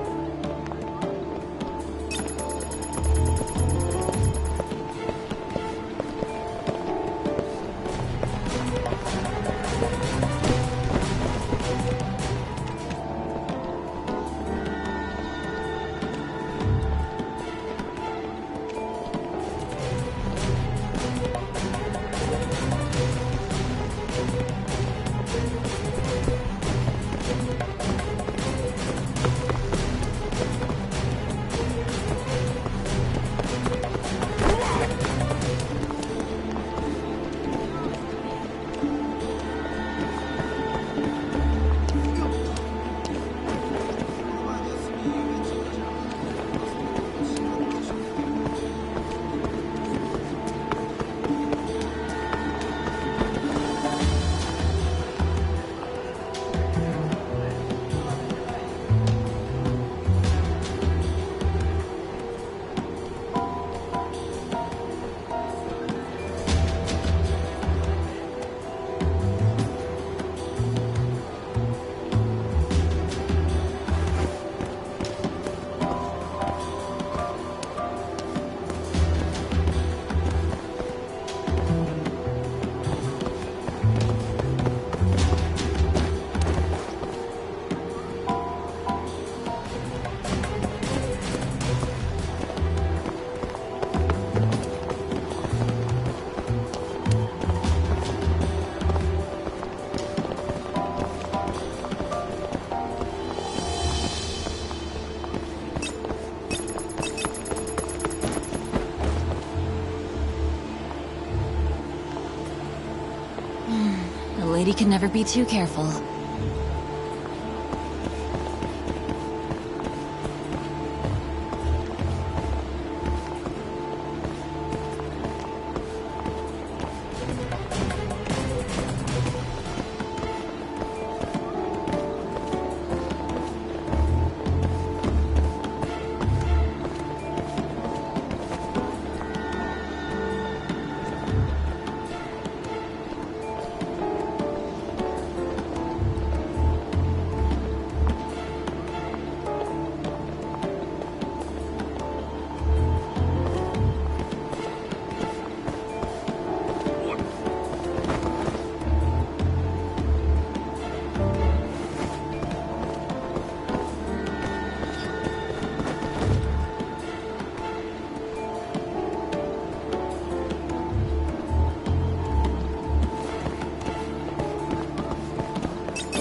A lady can never be too careful.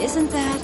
Isn't that...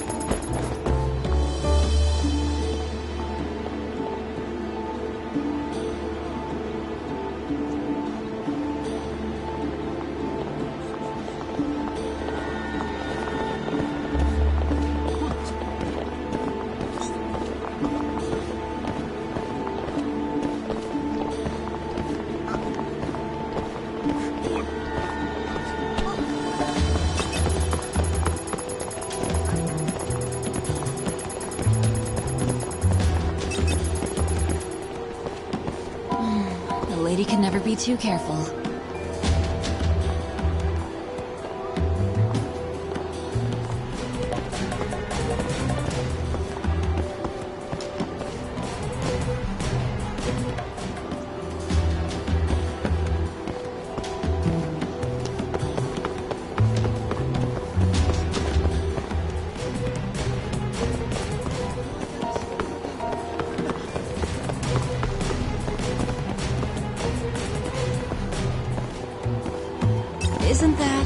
A lady can never be too careful. Isn't that...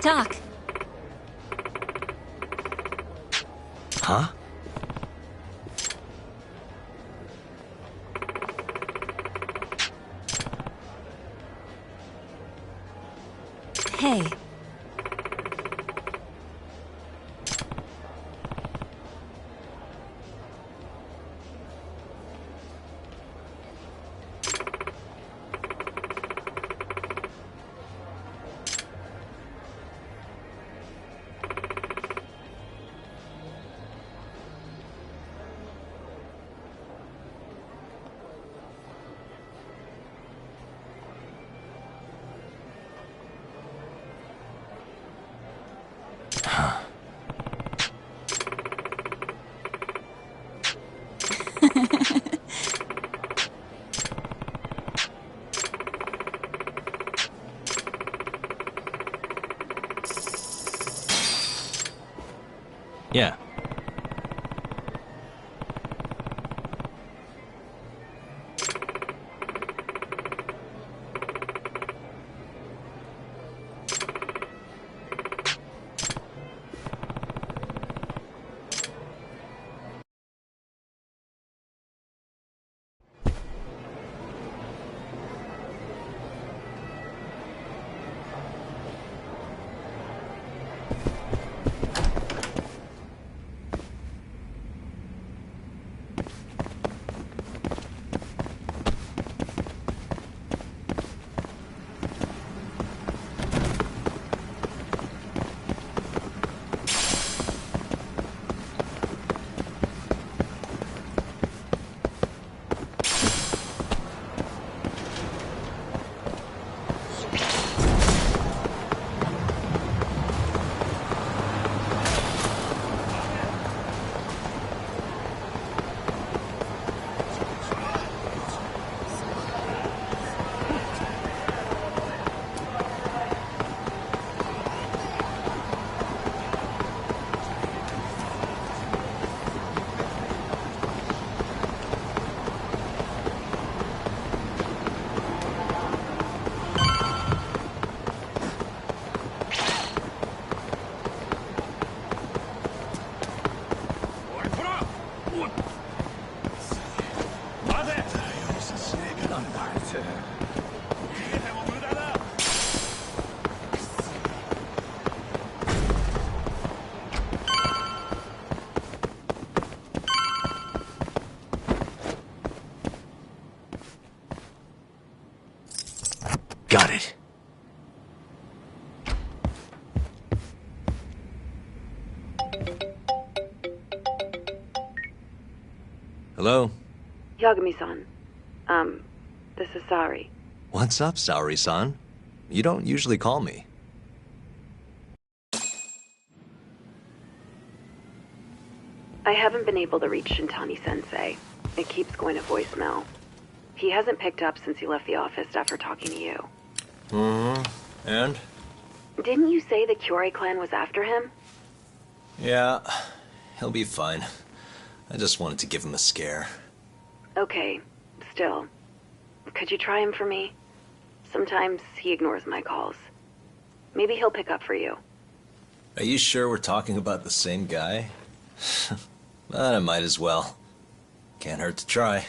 Doc. Huh? Hey. Yeah. Got it. Hello? Yagami-san. This is Sari. What's up, Saori-san? You don't usually call me. I haven't been able to reach Shintani-sensei. It keeps going to voicemail. He hasn't picked up since he left the office after talking to you. Mm-hmm. And? Didn't you say the Kyorei clan was after him? Yeah, he'll be fine. I just wanted to give him a scare. Okay, still. Could you try him for me? Sometimes he ignores my calls. Maybe he'll pick up for you. Are you sure we're talking about the same guy? But I might as well. Can't hurt to try.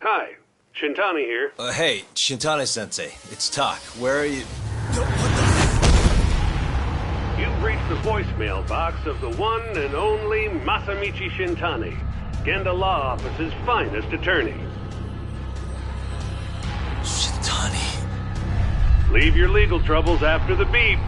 Hi, Shintani here. Hey, Shintani-sensei, it's Tak. Where are you? You've reached the voicemail box of the one and only Masamichi Shintani, Genda Law Office's finest attorney. Shintani. Leave your legal troubles after the beep.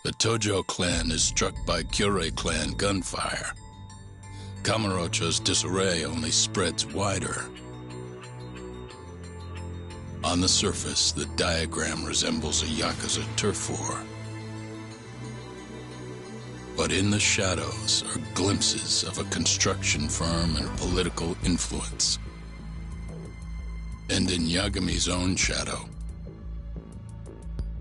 The Tojo clan is struck by Kyorei clan gunfire. Kamurocho's disarray only spreads wider. On the surface, the diagram resembles a Yakuza turf war. But in the shadows are glimpses of a construction firm and political influence. And in Yagami's own shadow,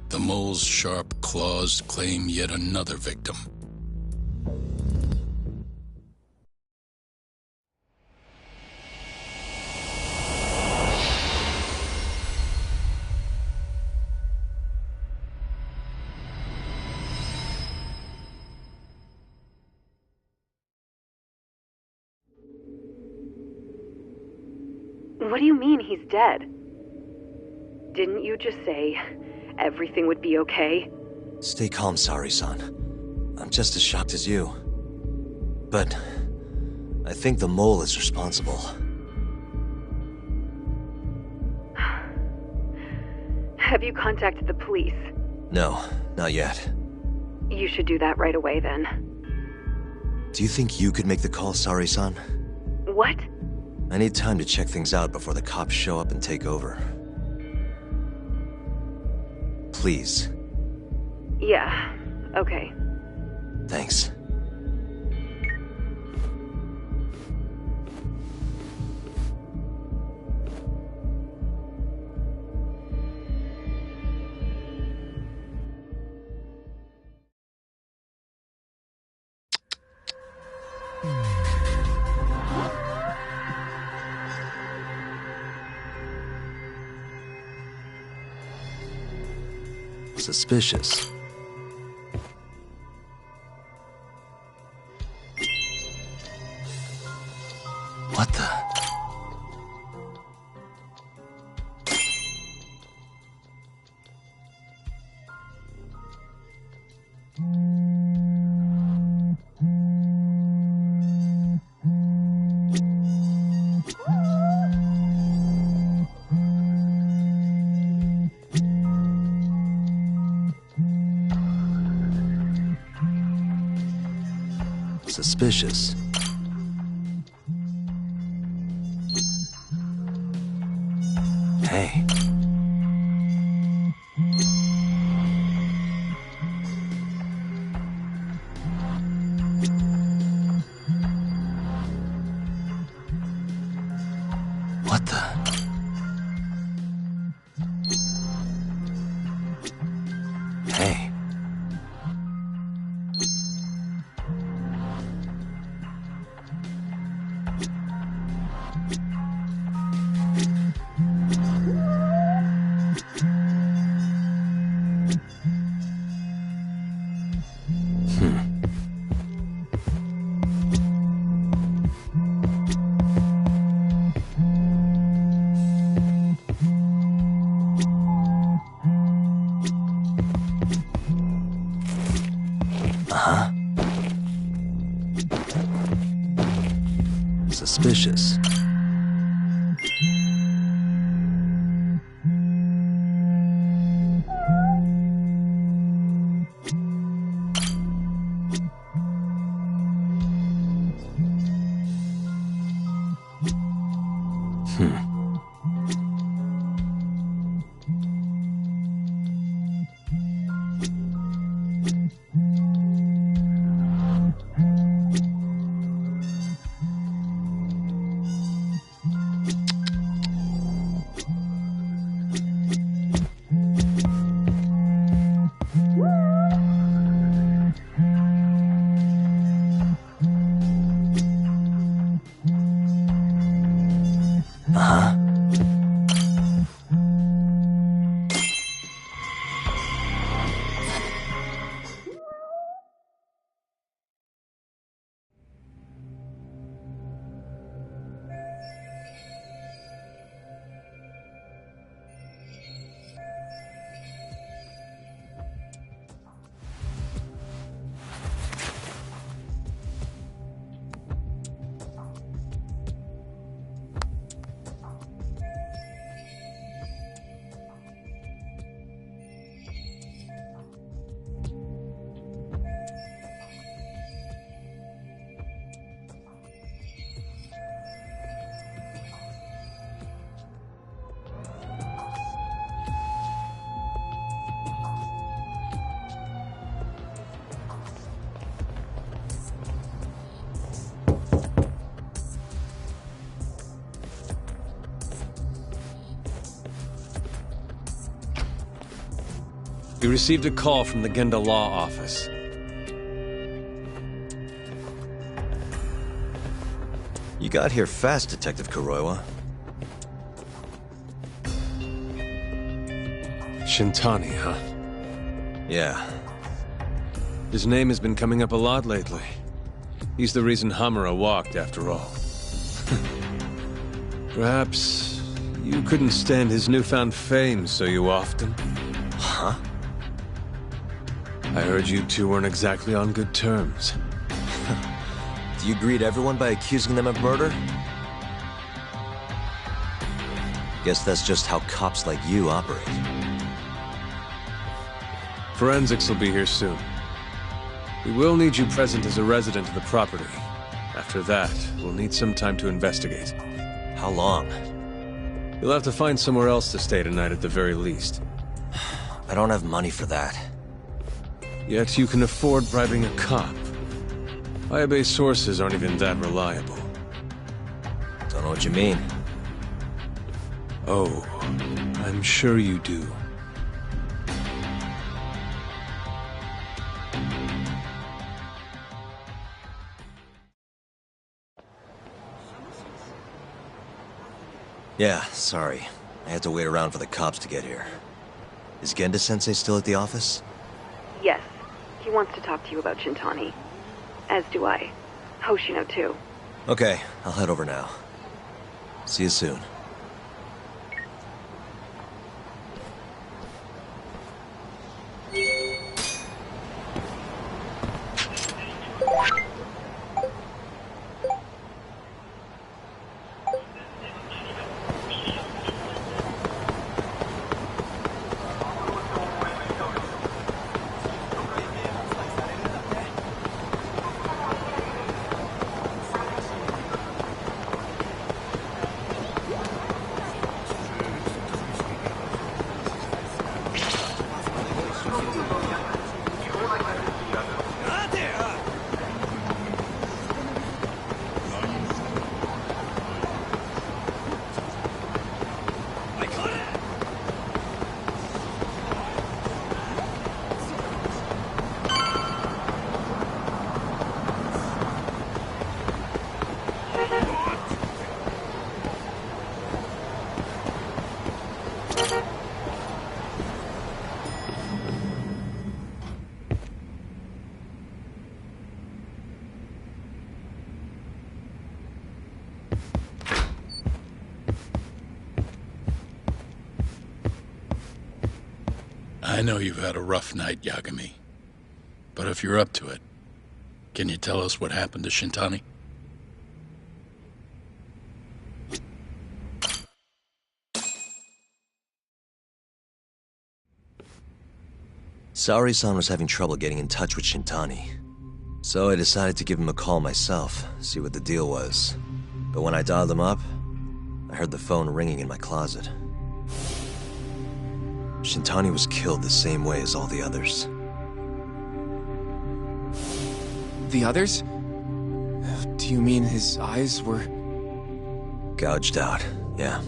the mole's sharp claws claim yet another victim. What do you mean he's dead? Didn't you just say everything would be okay? Stay calm, Sari-san. I'm just as shocked as you. But I think the mole is responsible. Have you contacted the police? No, not yet. You should do that right away then. Do you think you could make the call, Sari-san? What? I need time to check things out before the cops show up and take over. Please. Yeah, okay. Thanks. Suspicious. What the? Suspicious. Hey. What the? Hey. Suspicious. We received a call from the Genda Law Office. You got here fast, Detective Kuroiwa. Shintani, huh? Yeah. His name has been coming up a lot lately. He's the reason Hamura walked, after all. Perhaps you couldn't stand his newfound fame, so you often... Huh? I heard you two weren't exactly on good terms. Do you greet everyone by accusing them of murder? Guess that's just how cops like you operate. Forensics will be here soon. We will need you present as a resident of the property. After that, we'll need some time to investigate. How long? You'll have to find somewhere else to stay tonight at the very least. I don't have money for that. Yet you can afford bribing a cop. Ayabe's sources aren't even that reliable. Don't know what you mean. Oh, I'm sure you do. Yeah, sorry. I had to wait around for the cops to get here. Is Genda-sensei still at the office? Yes. He wants to talk to you about Shintani. As do I. Hoshino, too. Okay, I'll head over now. See you soon. I know you've had a rough night, Yagami. But if you're up to it, can you tell us what happened to Shintani? Saori-san was having trouble getting in touch with Shintani. So I decided to give him a call myself, see what the deal was. But when I dialed him up, I heard the phone ringing in my closet. Shintani was killed the same way as all the others. The others? Do you mean his eyes were... Gouged out, yeah.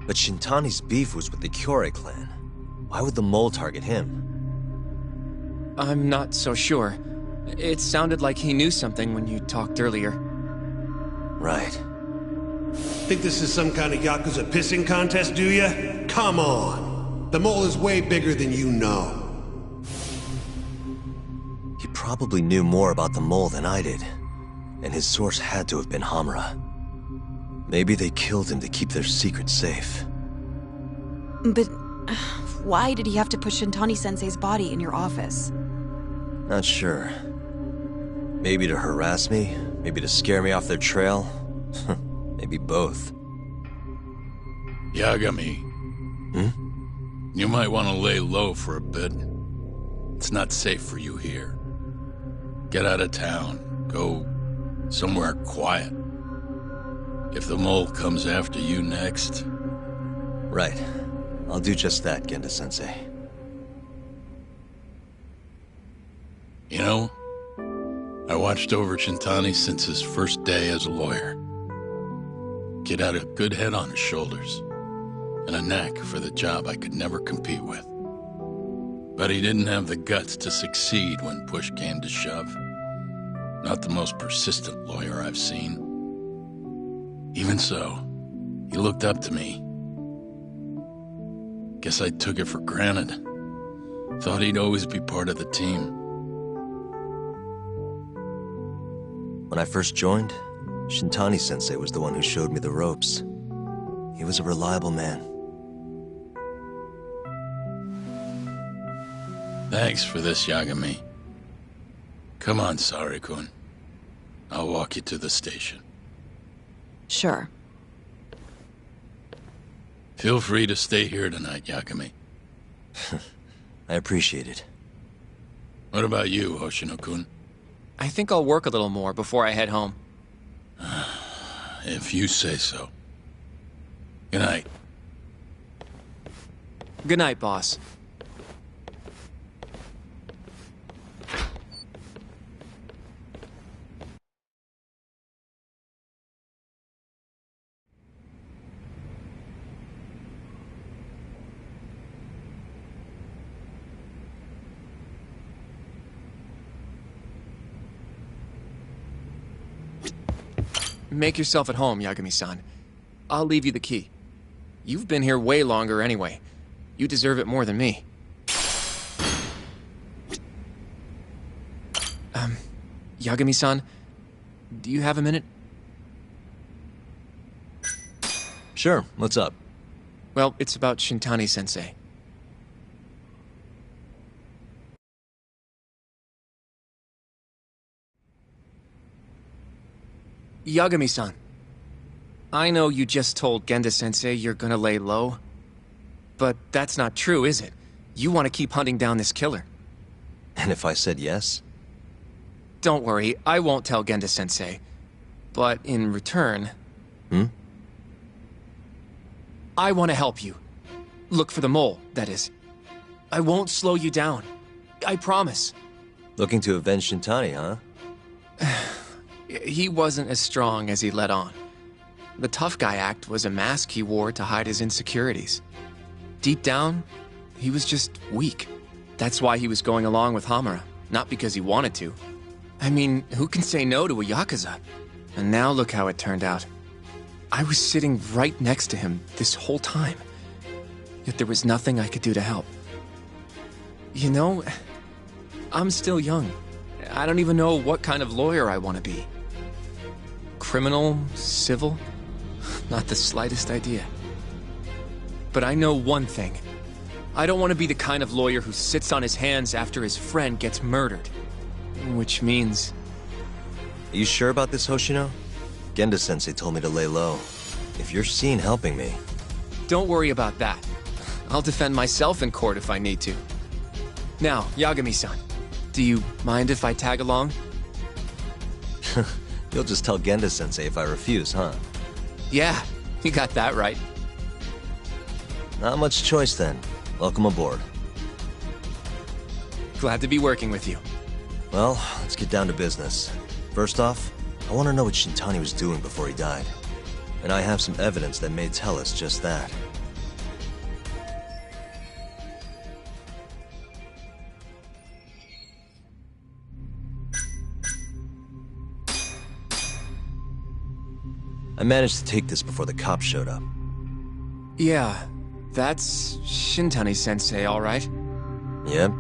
But Shintani's beef was with the Kyorei clan. Why would the mole target him? I'm not so sure. It sounded like he knew something when you talked earlier. Right. Think this is some kind of Yakuza pissing contest, do ya? Come on! The mole is way bigger than you know. He probably knew more about the mole than I did. And his source had to have been Hamura. Maybe they killed him to keep their secret safe. But why did he have to put Shintani-sensei's body in your office? Not sure. Maybe to harass me, maybe to scare me off their trail. Maybe both. Yagami. You might want to lay low for a bit. It's not safe for you here. Get out of town. Go somewhere quiet. If the mole comes after you next... Right. I'll do just that, Genda-sensei. You know, I watched over Shintani since his first day as a lawyer. Kid had a good head on his shoulders. and a knack for the job I could never compete with. But he didn't have the guts to succeed when push came to shove. Not the most persistent lawyer I've seen. Even so, he looked up to me. Guess I took it for granted. Thought he'd always be part of the team. When I first joined, Shintani-sensei was the one who showed me the ropes. He was a reliable man. Thanks for this, Yagami. Come on, Sari-kun. I'll walk you to the station. Sure. Feel free to stay here tonight, Yagami. I appreciate it. What about you, Hoshino-kun? I think I'll work a little more before I head home. If you say so. Good night. Good night, boss. Make yourself at home, Yagami-san. I'll leave you the key. You've been here way longer anyway. You deserve it more than me. Yagami-san, do you have a minute? Sure, what's up? Well, it's about Shintani-sensei. Yagami-san, I know you just told Genda-sensei you're gonna lay low, but that's not true, is it? You want to keep hunting down this killer. And if I said yes? Don't worry, I won't tell Genda-sensei. But in return... I want to help you. Look for the mole, that is. I won't slow you down. I promise. Looking to avenge Shintani, huh? He wasn't as strong as he let on. The tough guy act was a mask he wore to hide his insecurities. Deep down, he was just weak. That's why he was going along with Hamura, not because he wanted to. I mean, who can say no to a Yakuza? And now look how it turned out. I was sitting right next to him this whole time. Yet there was nothing I could do to help. You know, I'm still young. I don't even know what kind of lawyer I want to be. Criminal? Civil? Not the slightest idea. But I know one thing. I don't want to be the kind of lawyer who sits on his hands after his friend gets murdered. Which means... Are you sure about this, Hoshino? Genda-sensei told me to lay low. If you're seen helping me... Don't worry about that. I'll defend myself in court if I need to. Now, Yagami-san, do you mind if I tag along? You'll just tell Genda-sensei if I refuse, huh? Yeah, you got that right. Not much choice then. Welcome aboard. Glad to be working with you. Well, let's get down to business. First off, I want to know what Shintani was doing before he died. And I have some evidence that may tell us just that. I managed to take this before the cops showed up. Yeah, that's Shintani-sensei, all right? Yep.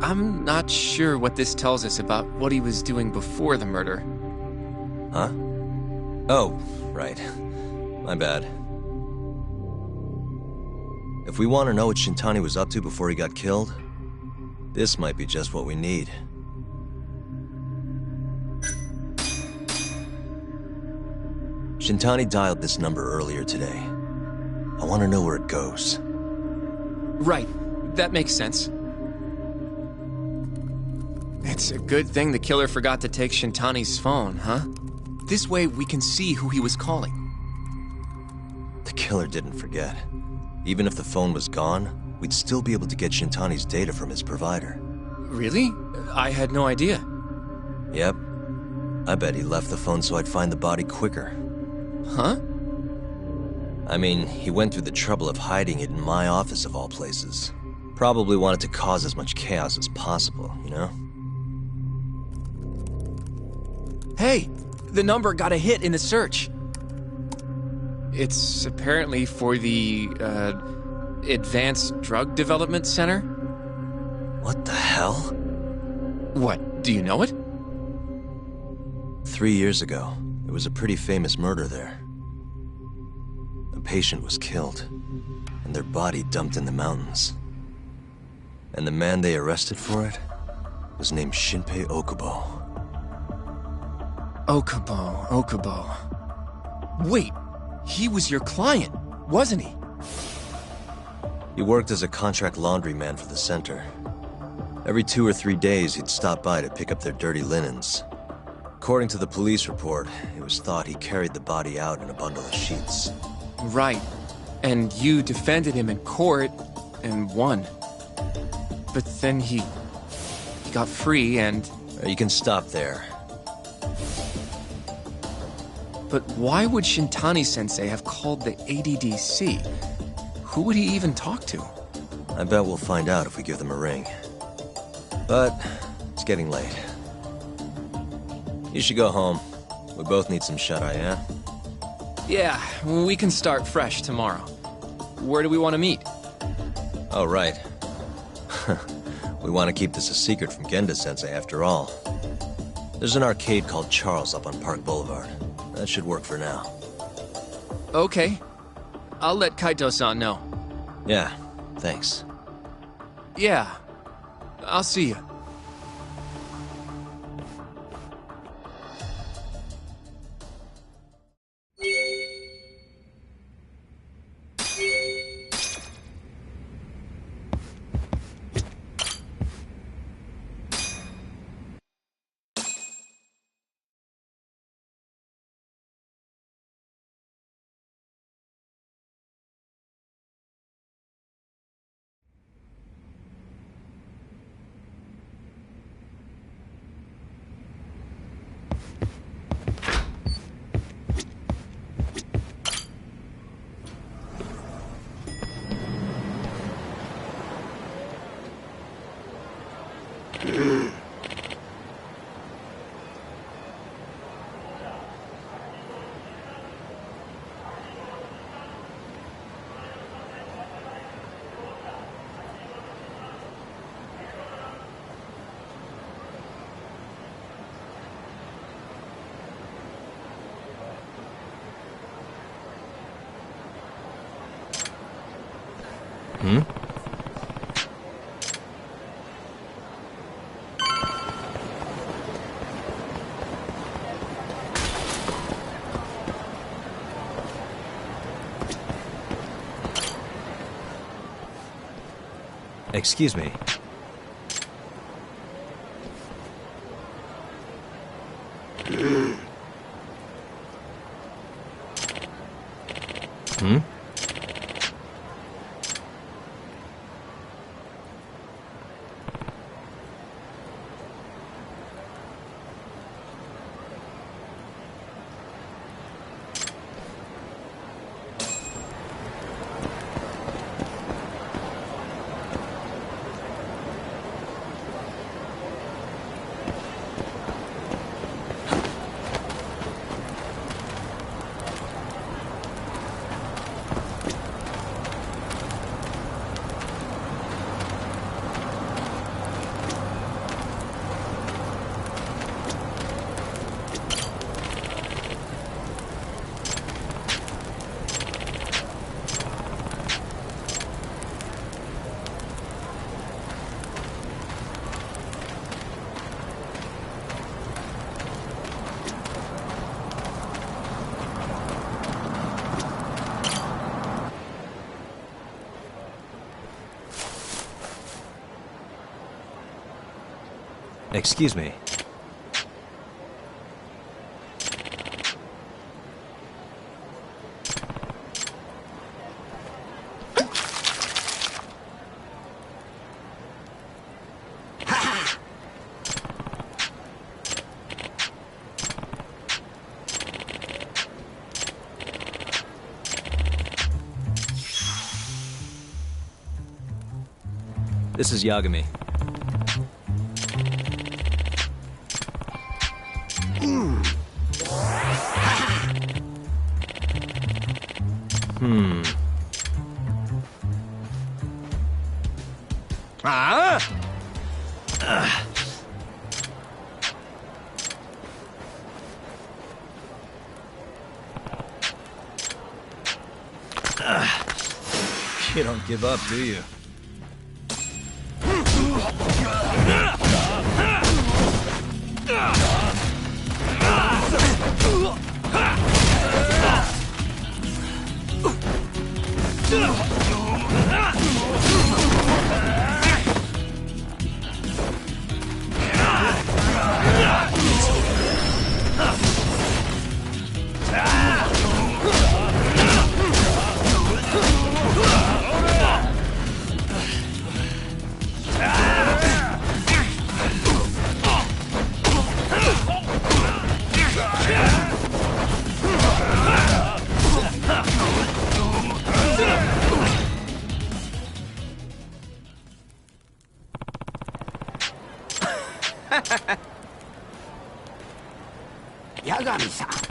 I'm not sure what this tells us about what he was doing before the murder. Huh? Oh, right. My bad. If we want to know what Shintani was up to before he got killed, this might be just what we need. Shintani dialed this number earlier today. I want to know where it goes. Right. That makes sense. It's a good thing the killer forgot to take Shintani's phone, huh? This way we can see who he was calling. The killer didn't forget. Even if the phone was gone, we'd still be able to get Shintani's data from his provider. Really? I had no idea. Yep. I bet he left the phone so I'd find the body quicker. Huh? I mean, he went through the trouble of hiding it in my office of all places. Probably wanted to cause as much chaos as possible, you know? Hey, the number got a hit in the search. It's apparently for the, Advanced Drug Development Center? What the hell? What, do you know it? 3 years ago, there was a pretty famous murder there. A patient was killed, and their body dumped in the mountains. And the man they arrested for it was named Shinpei Okubo. Okubo. Wait, he was your client, wasn't he? He worked as a contract laundryman for the center. Every 2 or 3 days, he'd stop by to pick up their dirty linens. According to the police report, it was thought he carried the body out in a bundle of sheets. Right. And you defended him in court and won. But then he got free and... You can stop there. But why would Shintani-sensei have called the ADDC? Who would he even talk to? I bet we'll find out if we give them a ring. But it's getting late. You should go home. We both need some shut-eye, yeah? Yeah, we can start fresh tomorrow. Where do we want to meet? Oh, right. We want to keep this a secret from Genda-sensei after all. There's an arcade called Charles up on Park Boulevard. That should work for now. Okay. I'll let Kaito-san know. Yeah, thanks. Yeah. I'll see you. Hmm? Excuse me. Hmm? Excuse me. This is Yagami. You don't give up, do you? Yagami-san.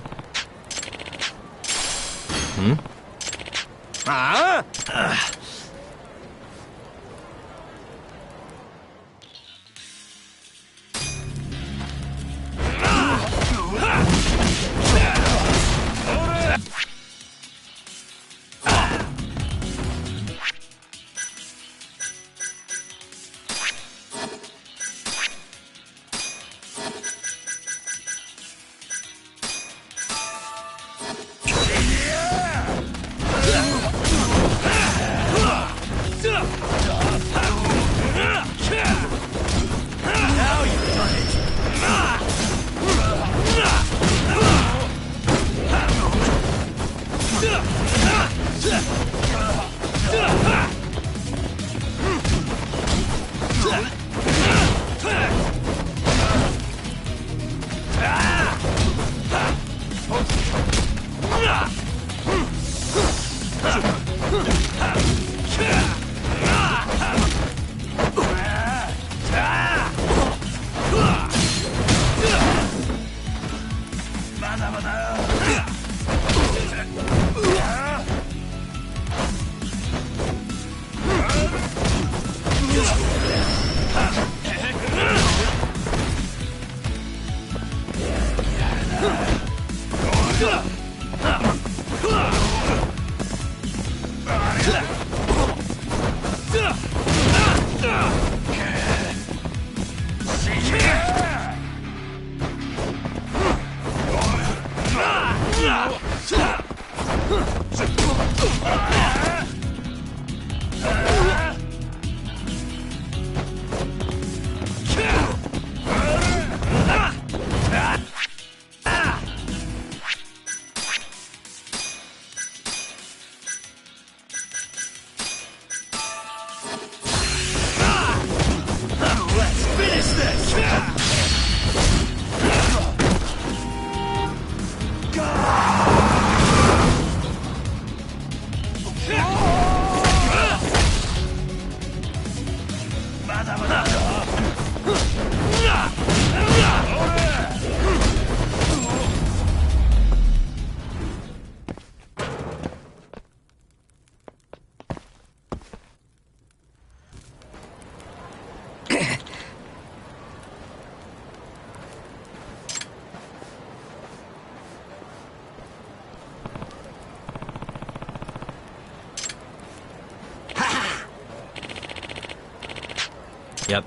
Yep.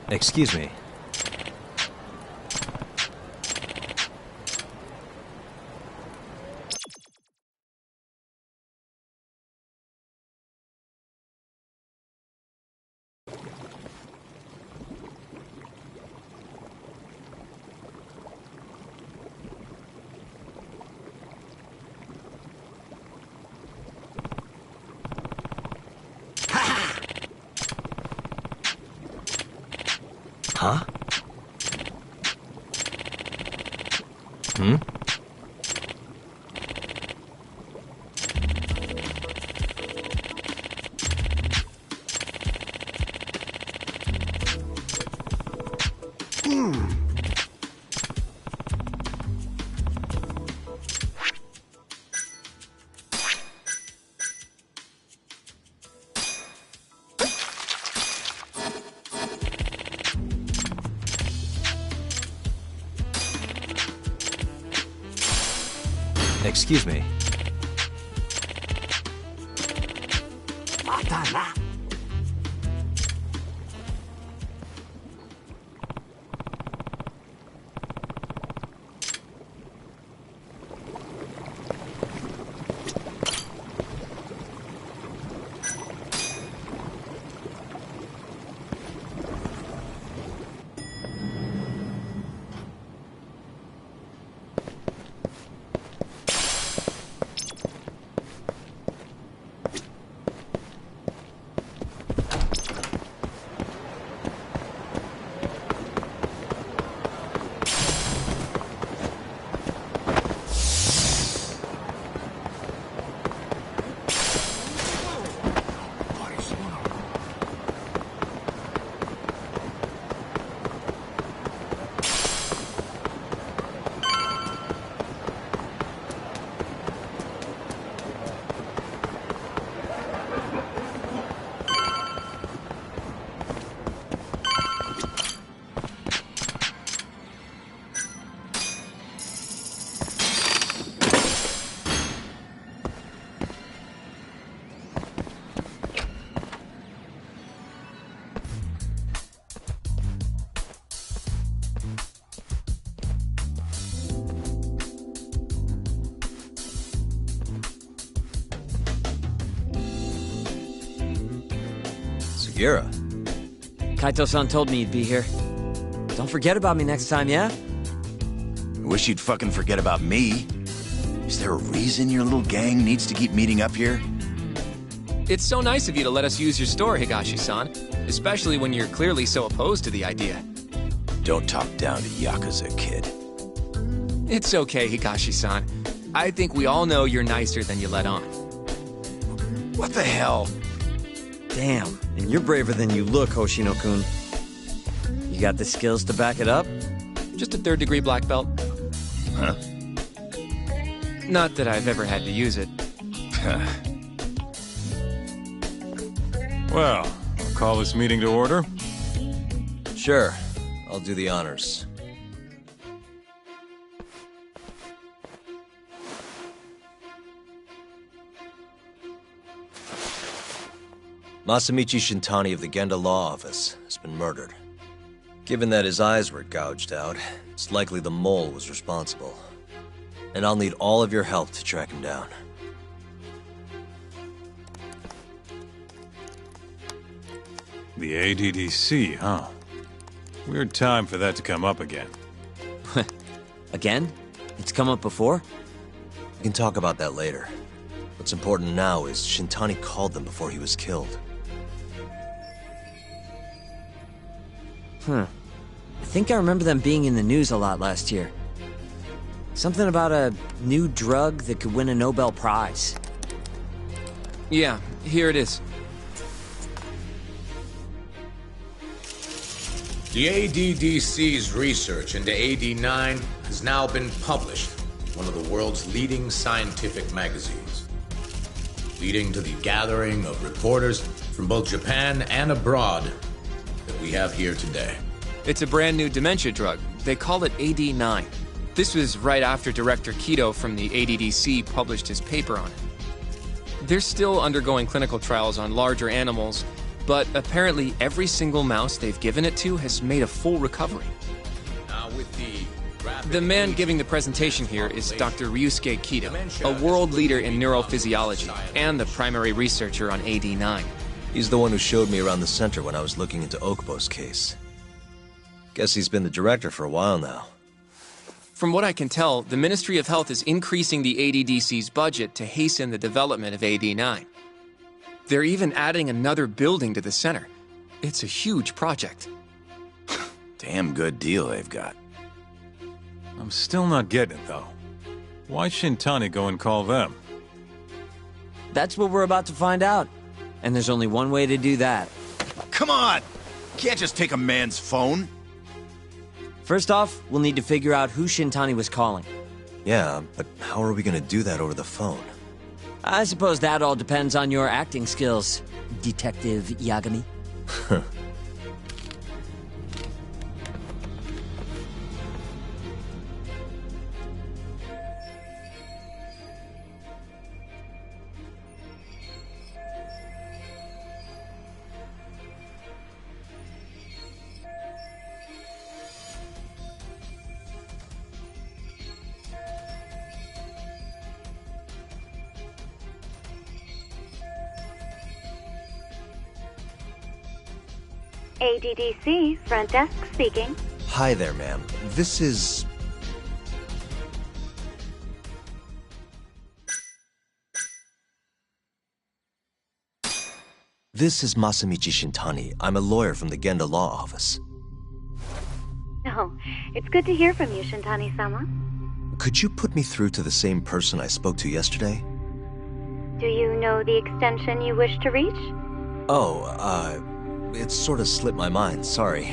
Excuse me. Hmm? Excuse me. Sugiura. Kaito-san told me you'd be here. Don't forget about me next time, yeah? I wish you'd fucking forget about me. Is there a reason your little gang needs to keep meeting up here? It's so nice of you to let us use your store, Higashi-san. Especially when you're clearly so opposed to the idea. Don't talk down to Yakuza, kid. It's okay, Higashi-san. I think we all know you're nicer than you let on. What the hell? Damn, and you're braver than you look, Hoshino-kun. You got the skills to back it up? Just a third-degree black belt. Huh? Not that I've ever had to use it. Well, I'll call this meeting to order. Sure, I'll do the honors. Masamichi Shintani of the Genda Law Office has been murdered. Given that his eyes were gouged out, it's likely the mole was responsible. And I'll need all of your help to track him down. The ADDC, huh? Weird time for that to come up again. Again? It's come up before? We can talk about that later. What's important now is Shintani called them before he was killed. I think I remember them being in the news a lot last year. Something about a new drug that could win a Nobel Prize. Yeah, here it is. The ADDC's research into AD9 has now been published in one of the world's leading scientific magazines, leading to the gathering of reporters from both Japan and abroad that we have here today. It's a brand new dementia drug. They call it AD9. This was right after Director Kido from the ADDC published his paper on it. They're still undergoing clinical trials on larger animals, but apparently every single mouse they've given it to has made a full recovery. Now with the man giving the presentation here is Dr. Ryusuke Kido, a world leader in neurophysiology and the primary researcher on AD9. He's the one who showed me around the center when I was looking into Okubo's case. Guess he's been the director for a while now. From what I can tell, the Ministry of Health is increasing the ADDC's budget to hasten the development of AD9. They're even adding another building to the center. It's a huge project. Damn good deal they've got. I'm still not getting it, though. Why Shintani go and call them? That's what we're about to find out. And there's only one way to do that. Come on! Can't just take a man's phone. First off, we'll need to figure out who Shintani was calling. Yeah, but how are we gonna do that over the phone? I suppose that all depends on your acting skills, Detective Yagami. ADDC, front desk speaking. Hi there, ma'am. This is... This is Masamichi Shintani. I'm a lawyer from the Genda Law Office. Oh, it's good to hear from you, Shintani-sama. Could you put me through to the same person I spoke to yesterday? Do you know the extension you wish to reach? It sort of slipped my mind, sorry.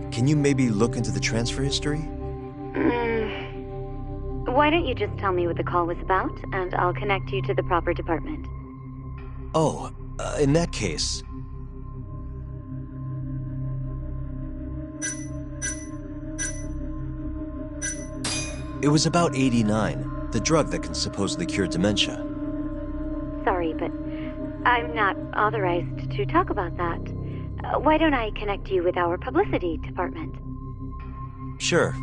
Can you maybe look into the transfer history? Why don't you just tell me what the call was about, and I'll connect you to the proper department. Oh, in that case... It was about 89, the drug that can supposedly cure dementia. Sorry, but I'm not authorized to talk about that. Why don't I connect you with our publicity department? Sure.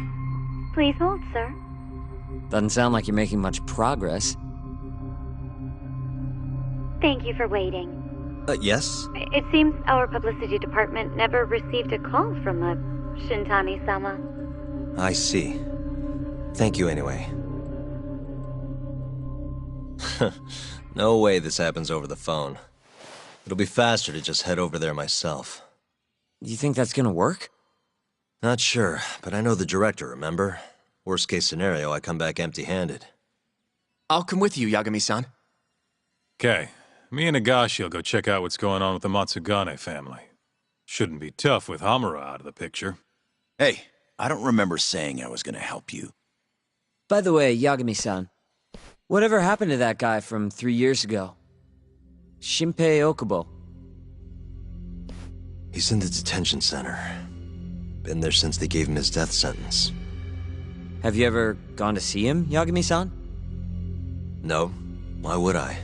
Please hold, sir. Doesn't sound like you're making much progress. Thank you for waiting. Yes? It seems our publicity department never received a call from a Shintani-sama. I see. Thank you anyway. No way this happens over the phone. It'll be faster to just head over there myself. You think that's gonna work? Not sure, but I know the director, remember? Worst case scenario, I come back empty-handed. I'll come with you, Yagami-san. Okay, me and Nagashio'll go check out what's going on with the Matsugane family. Shouldn't be tough with Hamura out of the picture. Hey, I don't remember saying I was gonna help you. By the way, Yagami-san, whatever happened to that guy from 3 years ago? Shinpei Okubo. He's in the detention center. Been there since they gave him his death sentence. Have you ever gone to see him, Yagami-san? No. Why would I?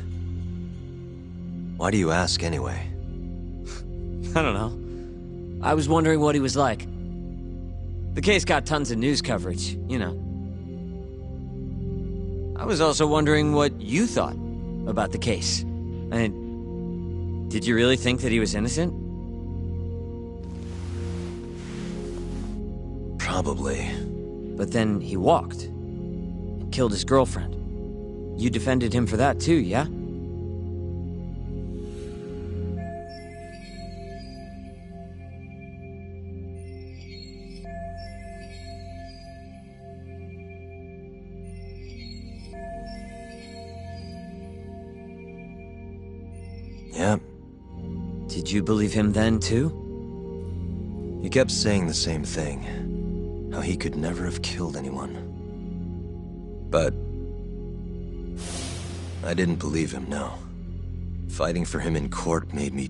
Why do you ask anyway? I don't know. I was wondering what he was like. The case got tons of news coverage, you know. I was also wondering what you thought about the case. Did you really think that he was innocent? Probably. But then he walked and killed his girlfriend. You defended him for that too, yeah? Yep. Did you believe him then too? He kept saying the same thing. How he could never have killed anyone. But... I didn't believe him, no. Fighting for him in court made me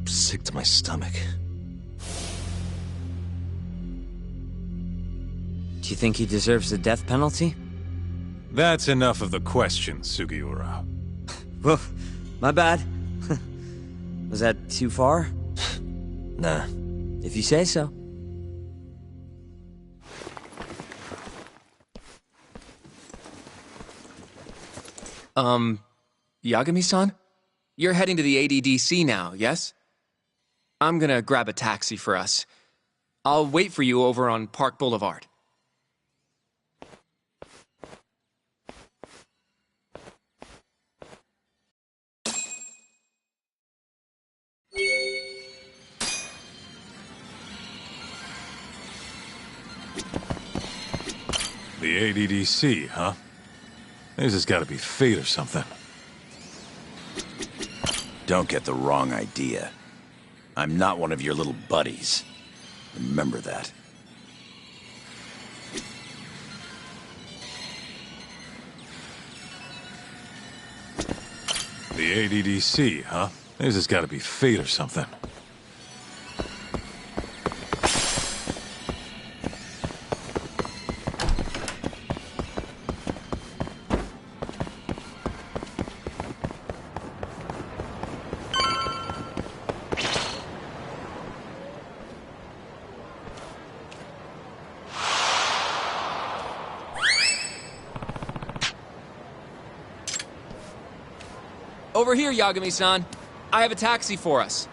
sick to my stomach. Do you think he deserves the death penalty? That's enough of the questions, Sugiura. Well, my bad. Was that too far? Nah. If you say so. Yagami-san? You're heading to the ADDC now, yes? I'm gonna grab a taxi for us. I'll wait for you over on Park Boulevard. The ADDC, huh? This has got to be fate or something. Don't get the wrong idea. I'm not one of your little buddies. Remember that. The ADDC, huh? This has got to be fate or something. Over here, Yagami-san. I have a taxi for us.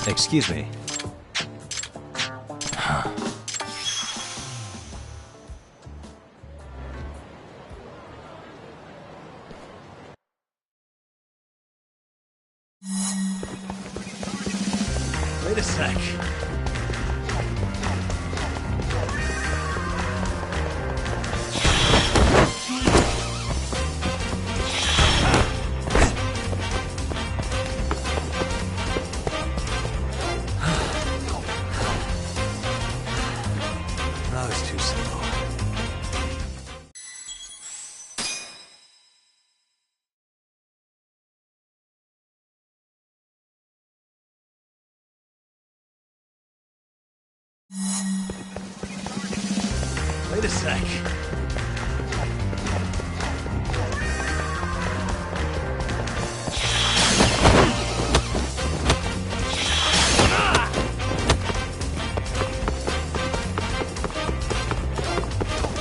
Excuse me. Wait a sec. That was too slow. Wait a sec.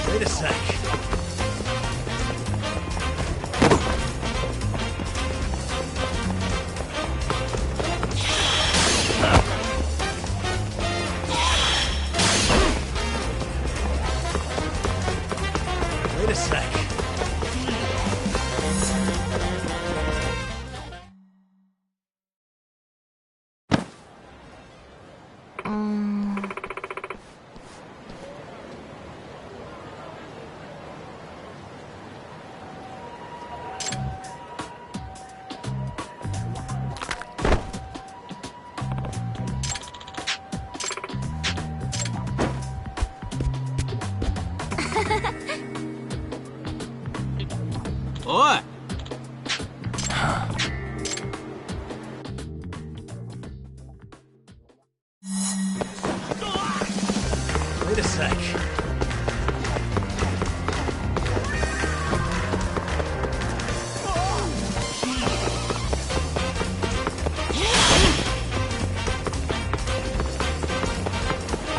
Wait a sec. Wait a sec. Oi! Wait a sec.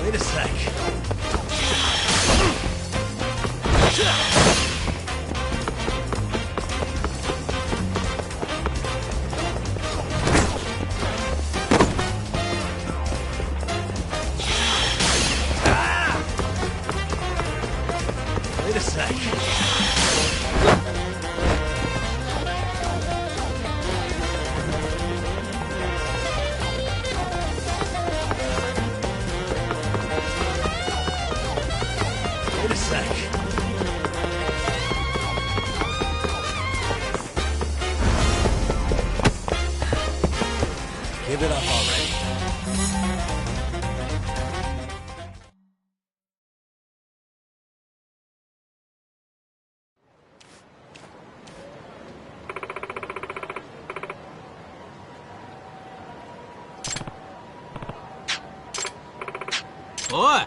Wait a sec. Wait a sec. Wait a sec. Give it up already. Oi!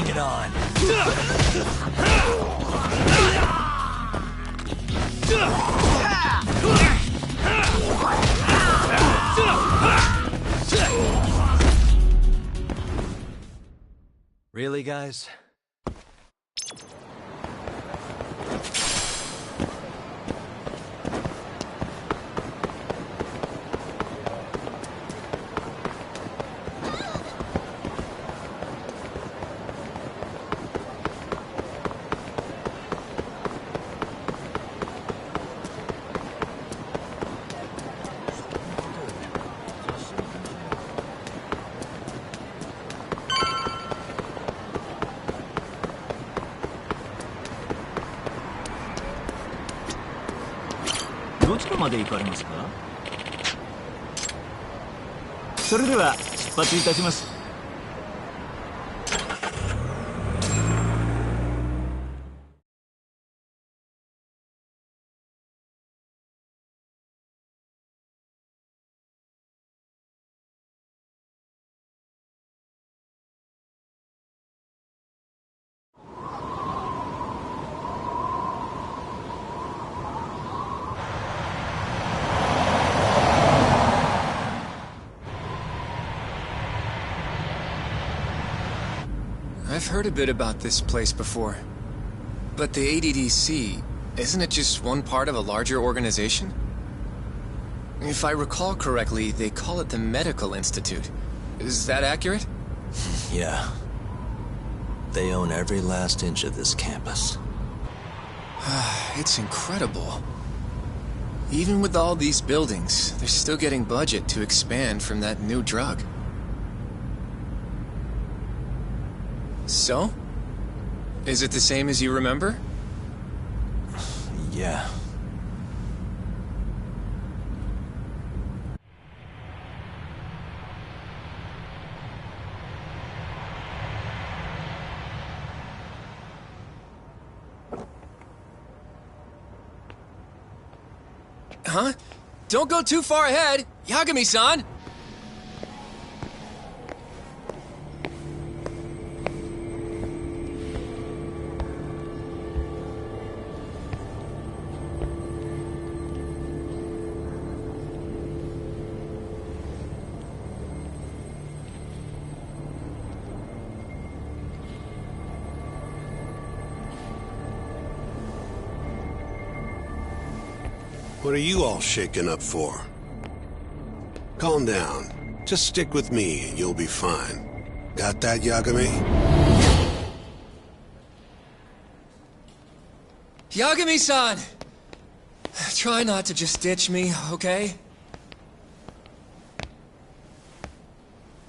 Bring it on. Really, guys?どちらまで行かれますか？それでは出発いたします。I've heard a bit about this place before. But the ADDC, isn't it just one part of a larger organization? If I recall correctly, they call it the Medical Institute. Is that accurate? Yeah. They own every last inch of this campus. It's incredible. Even with all these buildings, they're still getting budget to expand from that new drug. So? Is it the same as you remember? Yeah. Huh? Don't go too far ahead! Yagami-san! What are you all shaken up for? Calm down. Just stick with me and you'll be fine. Got that, Yagami? Yagami-san! Try not to just ditch me, okay?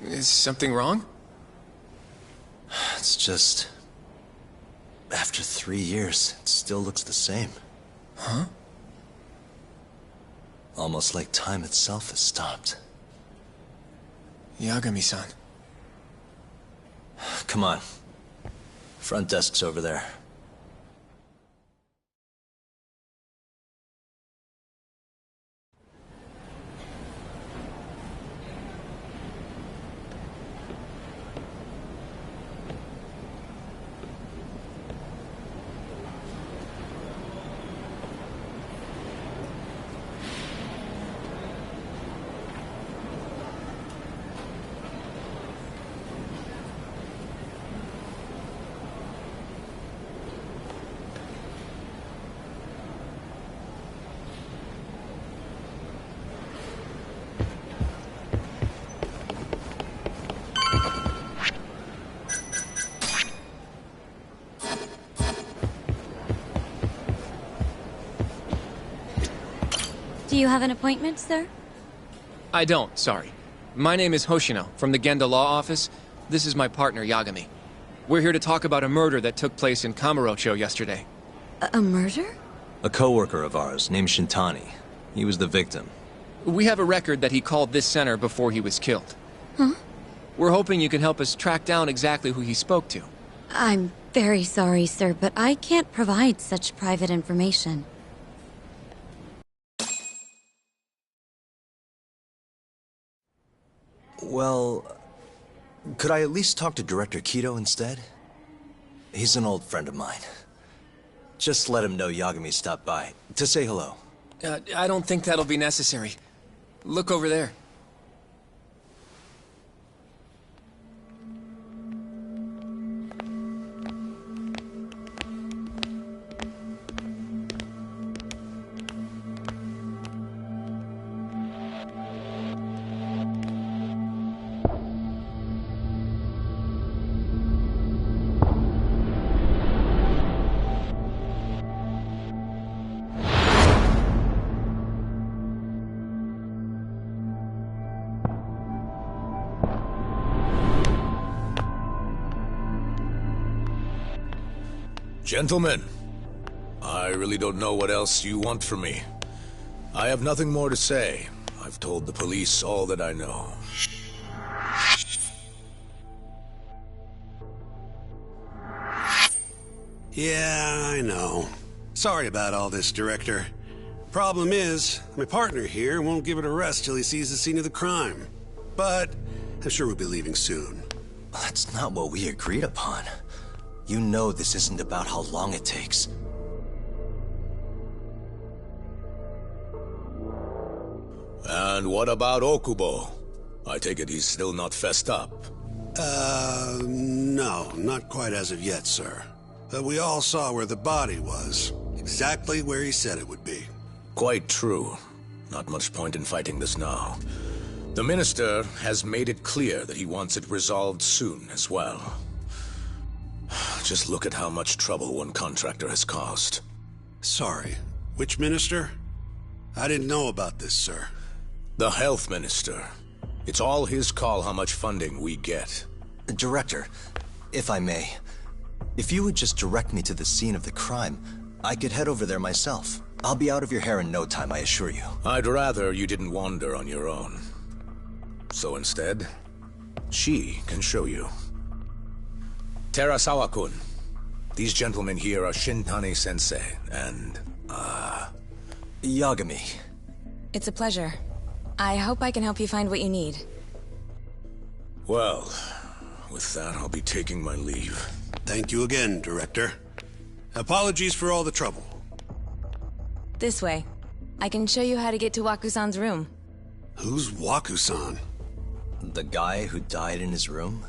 Is something wrong? It's just... After 3 years, it still looks the same. Huh? Almost like time itself has stopped. Yagami-san. Come on. Front desk's over there. Do you have an appointment, sir? I don't, sorry. My name is Hoshino, from the Genda Law Office. This is my partner, Yagami. We're here to talk about a murder that took place in Kamurocho yesterday. A murder? A coworker of ours, named Shintani. He was the victim. We have a record that he called this center before he was killed. Huh? We're hoping you can help us track down exactly who he spoke to. I'm very sorry, sir, but I can't provide such private information. Well, could I at least talk to Director Kido instead? He's an old friend of mine. Just let him know Yagami stopped by, to say hello. I don't think that'll be necessary. Look over there. Gentlemen, I really don't know what else you want from me. I have nothing more to say. I've told the police all that I know. Yeah, I know. Sorry about all this, Director. Problem is, my partner here won't give it a rest till he sees the scene of the crime. But I'm sure we'll be leaving soon. That's not what we agreed upon. You know this isn't about how long it takes. And what about Okubo? I take it he's still not fessed up. No, not quite as of yet, sir. But we all saw where the body was. Exactly where he said it would be. Quite true. Not much point in fighting this now. The Minister has made it clear that he wants it resolved soon as well. Just look at how much trouble one contractor has caused. Sorry, which minister? I didn't know about this, sir. The Health Minister. It's all his call how much funding we get. Director, if I may, if you would just direct me to the scene of the crime, I could head over there myself. I'll be out of your hair in no time, I assure you. I'd rather you didn't wander on your own. So instead, she can show you. Terasawa-kun, these gentlemen here are Shintani-sensei and, Yagami. It's a pleasure. I hope I can help you find what you need. Well, with that, I'll be taking my leave. Thank you again, Director. Apologies for all the trouble. This way. I can show you how to get to Waku-san's room. Who's Waku-san? The guy who died in his room?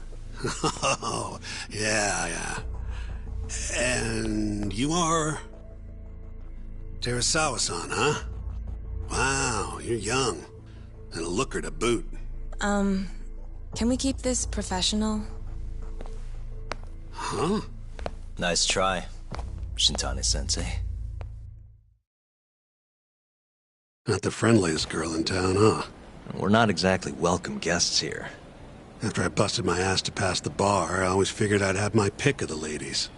Oh, yeah. And you are... Terasawa-san, huh? Wow, you're young. And a looker to boot. Can we keep this professional? Huh? Nice try, Shintani-sensei. Not the friendliest girl in town, huh? We're not exactly welcome guests here. After I busted my ass to pass the bar, I always figured I'd have my pick of the ladies.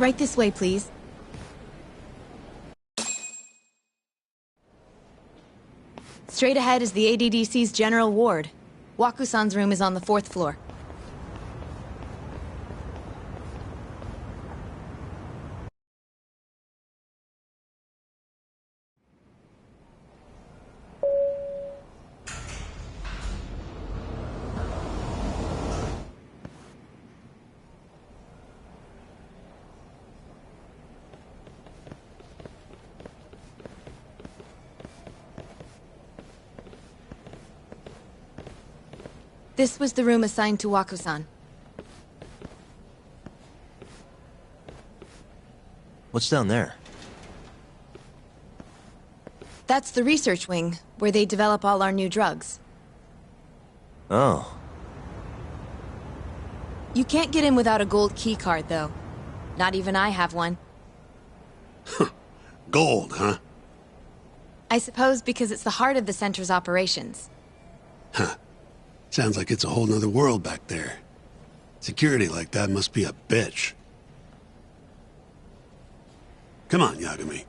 Right this way, please. Straight ahead is the ADDC's general ward. Waku-san's room is on the 4th floor. This was the room assigned to Waku-san. What's down there? That's the research wing, where they develop all our new drugs. Oh. You can't get in without a gold key card, though. Not even I have one. Gold, huh? I suppose because it's the heart of the center's operations. Huh. Sounds like it's a whole nother world back there. Security like that must be a bitch. Come on, Yagami.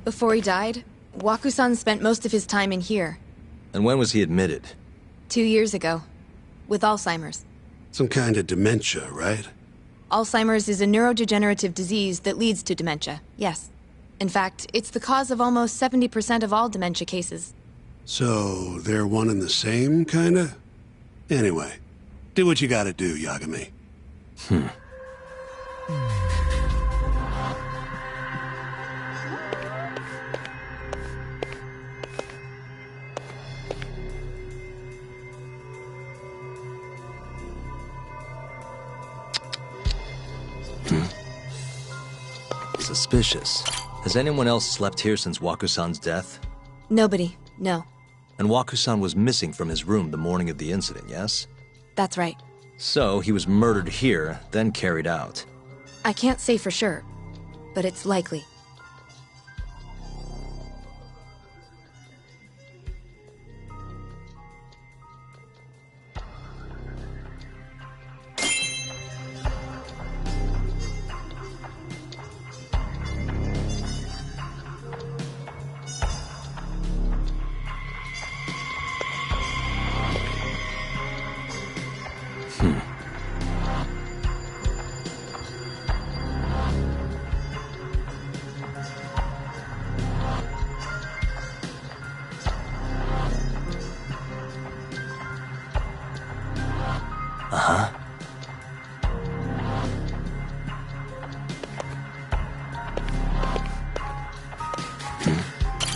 Before he died, Waku-san spent most of his time in here. And when was he admitted? 2 years ago. With Alzheimer's. Some kind of dementia, right? Alzheimer's is a neurodegenerative disease that leads to dementia, yes. In fact, it's the cause of almost 70% of all dementia cases. So, they're one and the same, kinda? Anyway, do what you gotta do, Yagami. Suspicious. Has anyone else slept here since Waku-san's death? Nobody, no. And Waku-san was missing from his room the morning of the incident, yes? That's right. So, he was murdered here, then carried out. I can't say for sure, but it's likely.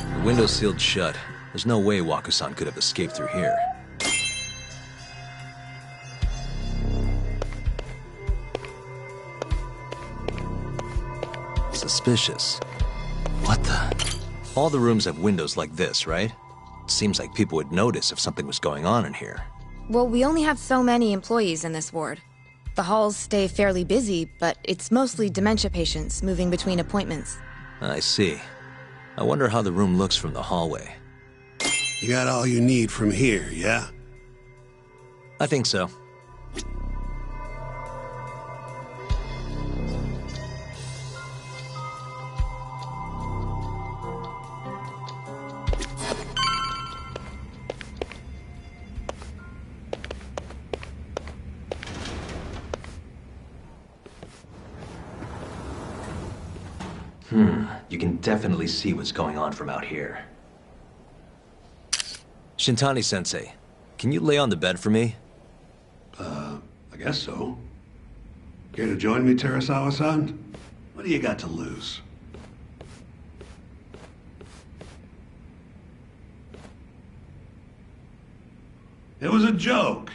The window's sealed shut. There's no way Waku-san could have escaped through here. Suspicious. What the? All the rooms have windows like this, right? Seems like people would notice if something was going on in here. Well, we only have so many employees in this ward. The halls stay fairly busy, but it's mostly dementia patients moving between appointments. I see. I wonder how the room looks from the hallway. You got all you need from here, yeah? I think so. You can definitely see what's going on from out here. Shintani-sensei, can you lay on the bed for me? I guess so. Care to join me, Terasawa-san? What do you got to lose? It was a joke.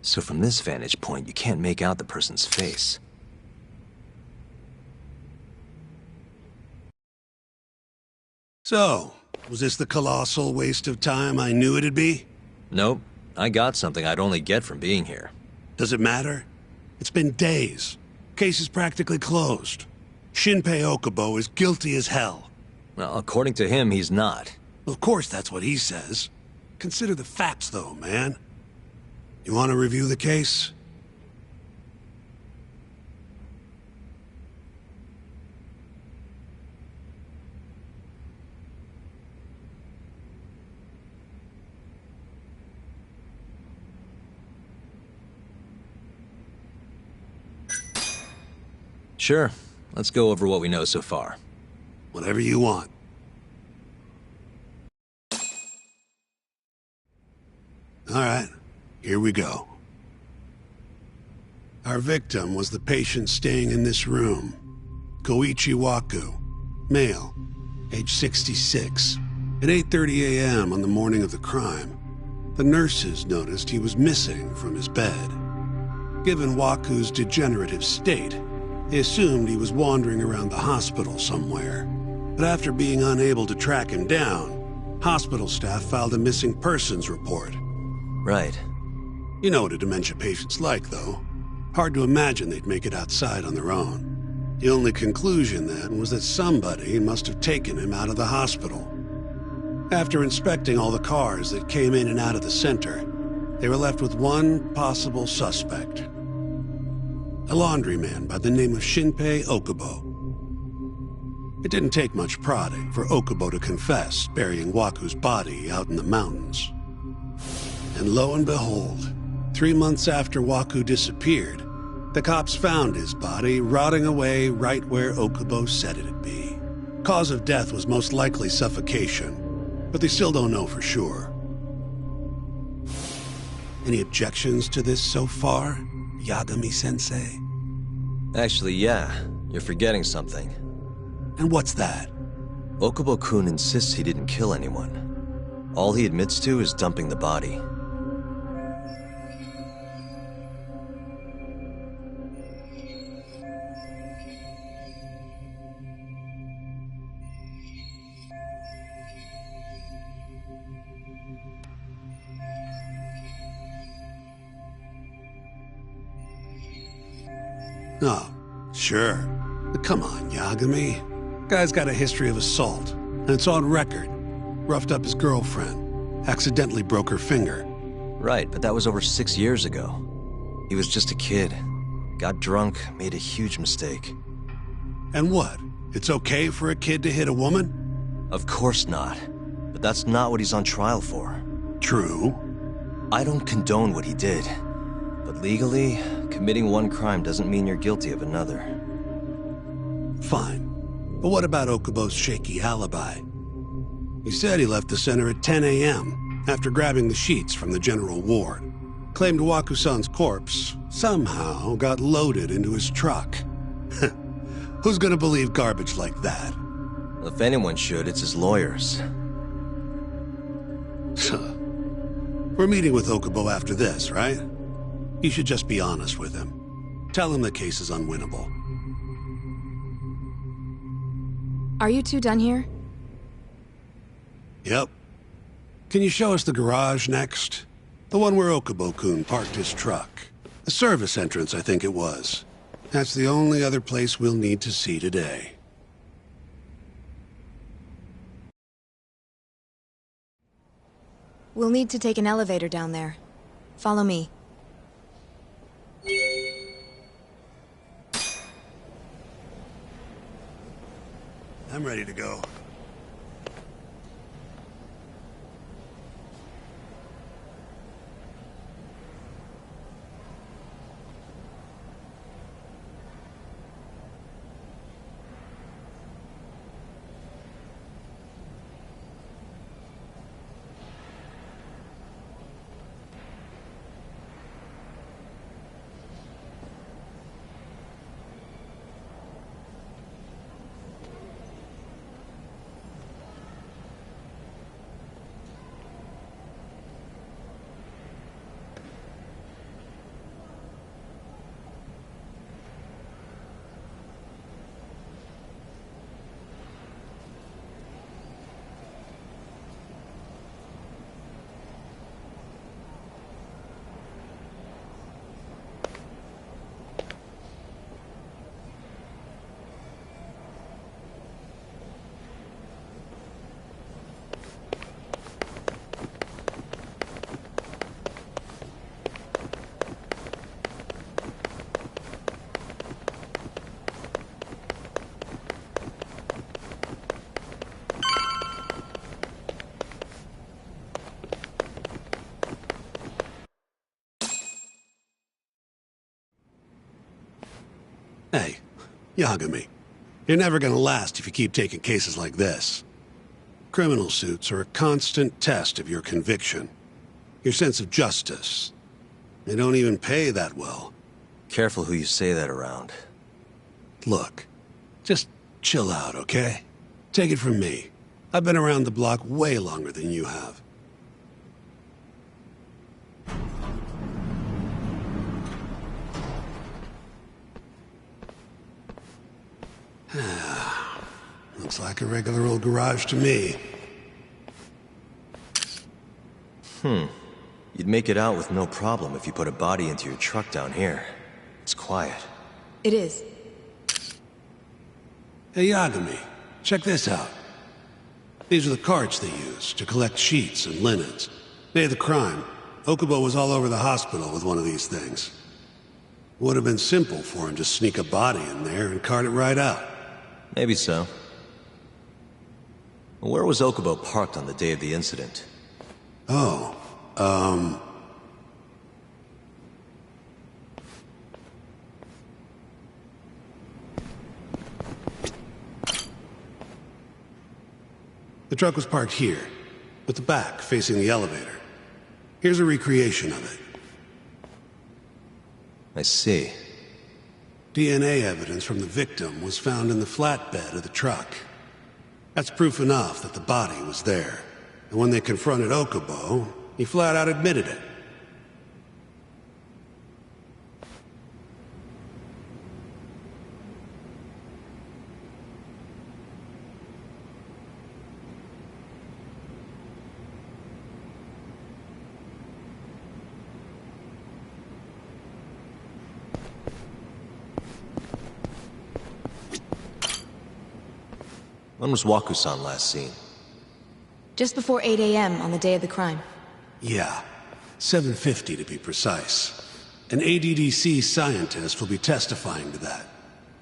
So from this vantage point, you can't make out the person's face. So, was this the colossal waste of time I knew it'd be? Nope. I got something I'd only get from being here. Does it matter? It's been days. Case is practically closed. Shinpei Okubo is guilty as hell. Well, according to him, he's not. Of course that's what he says. Consider the facts, though, man. You want to review the case? Sure. Let's go over what we know so far. Whatever you want. All right, here we go. Our victim was the patient staying in this room. Koichi Waku, male, age 66. At 8:30 a.m. on the morning of the crime, the nurses noticed he was missing from his bed. Given Waku's degenerative state, they assumed he was wandering around the hospital somewhere. But after being unable to track him down, hospital staff filed a missing persons report. Right. You know what a dementia patient's like, though. Hard to imagine they'd make it outside on their own. The only conclusion then was that somebody must have taken him out of the hospital. After inspecting all the cars that came in and out of the center, they were left with one possible suspect. A laundryman by the name of Shinpei Okubo. It didn't take much prodding for Okubo to confess burying Waku's body out in the mountains. And lo and behold, 3 months after Waku disappeared, the cops found his body rotting away right where Okubo said it'd be. Cause of death was most likely suffocation, but they still don't know for sure. Any objections to this so far, Yagami-sensei? Actually, yeah. You're forgetting something. And what's that? Okubo-kun insists he didn't kill anyone. All he admits to is dumping the body. Oh, sure. But come on, Yagami. Guy's got a history of assault, and it's on record. Roughed up his girlfriend, accidentally broke her finger. Right, but that was over 6 years ago. He was just a kid. Got drunk, made a huge mistake. And what? It's okay for a kid to hit a woman? Of course not. But that's not what he's on trial for. True. I don't condone what he did. But legally, committing one crime doesn't mean you're guilty of another. Fine. But what about Okubo's shaky alibi? He said he left the center at 10 a.m. after grabbing the sheets from the general ward. Claimed Waku-san's corpse somehow got loaded into his truck. Who's gonna believe garbage like that? If anyone should, it's his lawyers. We're meeting with Okubo after this, right? You should just be honest with him. Tell him the case is unwinnable. Are you two done here? Yep. Can you show us the garage next? The one where Okubo-kun parked his truck. The service entrance, I think it was. That's the only other place we'll need to see today. We'll need to take an elevator down there. Follow me. I'm ready to go. Hey, Yagami, you're never gonna last if you keep taking cases like this. Criminal suits are a constant test of your conviction, your sense of justice. They don't even pay that well. Careful who you say that around. Look, just chill out, okay? Take it from me. I've been around the block way longer than you have. Looks like a regular old garage to me. You'd make it out with no problem if you put a body into your truck down here. It's quiet. It is. Hey, Yagami, check this out. These are the carts they use to collect sheets and linens. Day of the crime, Okubo was all over the hospital with one of these things. Would have been simple for him to sneak a body in there and cart it right out. Maybe so. Where was Okubo parked on the day of the incident? Oh, the truck was parked here, with the back facing the elevator. Here's a recreation of it. I see. DNA evidence from the victim was found in the flatbed of the truck. That's proof enough that the body was there. And when they confronted Okubo, he flat out admitted it. When was Waku-san last seen? Just before 8 a.m. on the day of the crime. Yeah, 7:50 to be precise. An ADDC scientist will be testifying to that.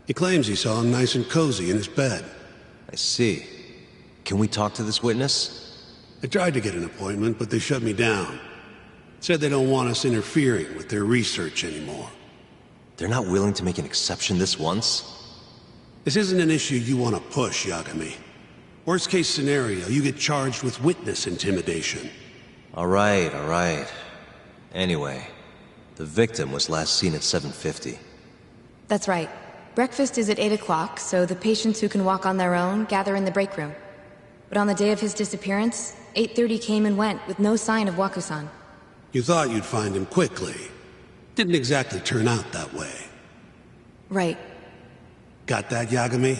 He claims he saw him nice and cozy in his bed. I see. Can we talk to this witness? I tried to get an appointment, but they shut me down. Said they don't want us interfering with their research anymore. They're not willing to make an exception this once? This isn't an issue you want to push, Yagami. Worst case scenario, you get charged with witness intimidation. All right. Anyway, the victim was last seen at 7:50. That's right. Breakfast is at 8 o'clock, so the patients who can walk on their own gather in the break room. But on the day of his disappearance, 8:30 came and went with no sign of Waku-san. You thought you'd find him quickly. Didn't exactly turn out that way. Right. Got that, Yagami?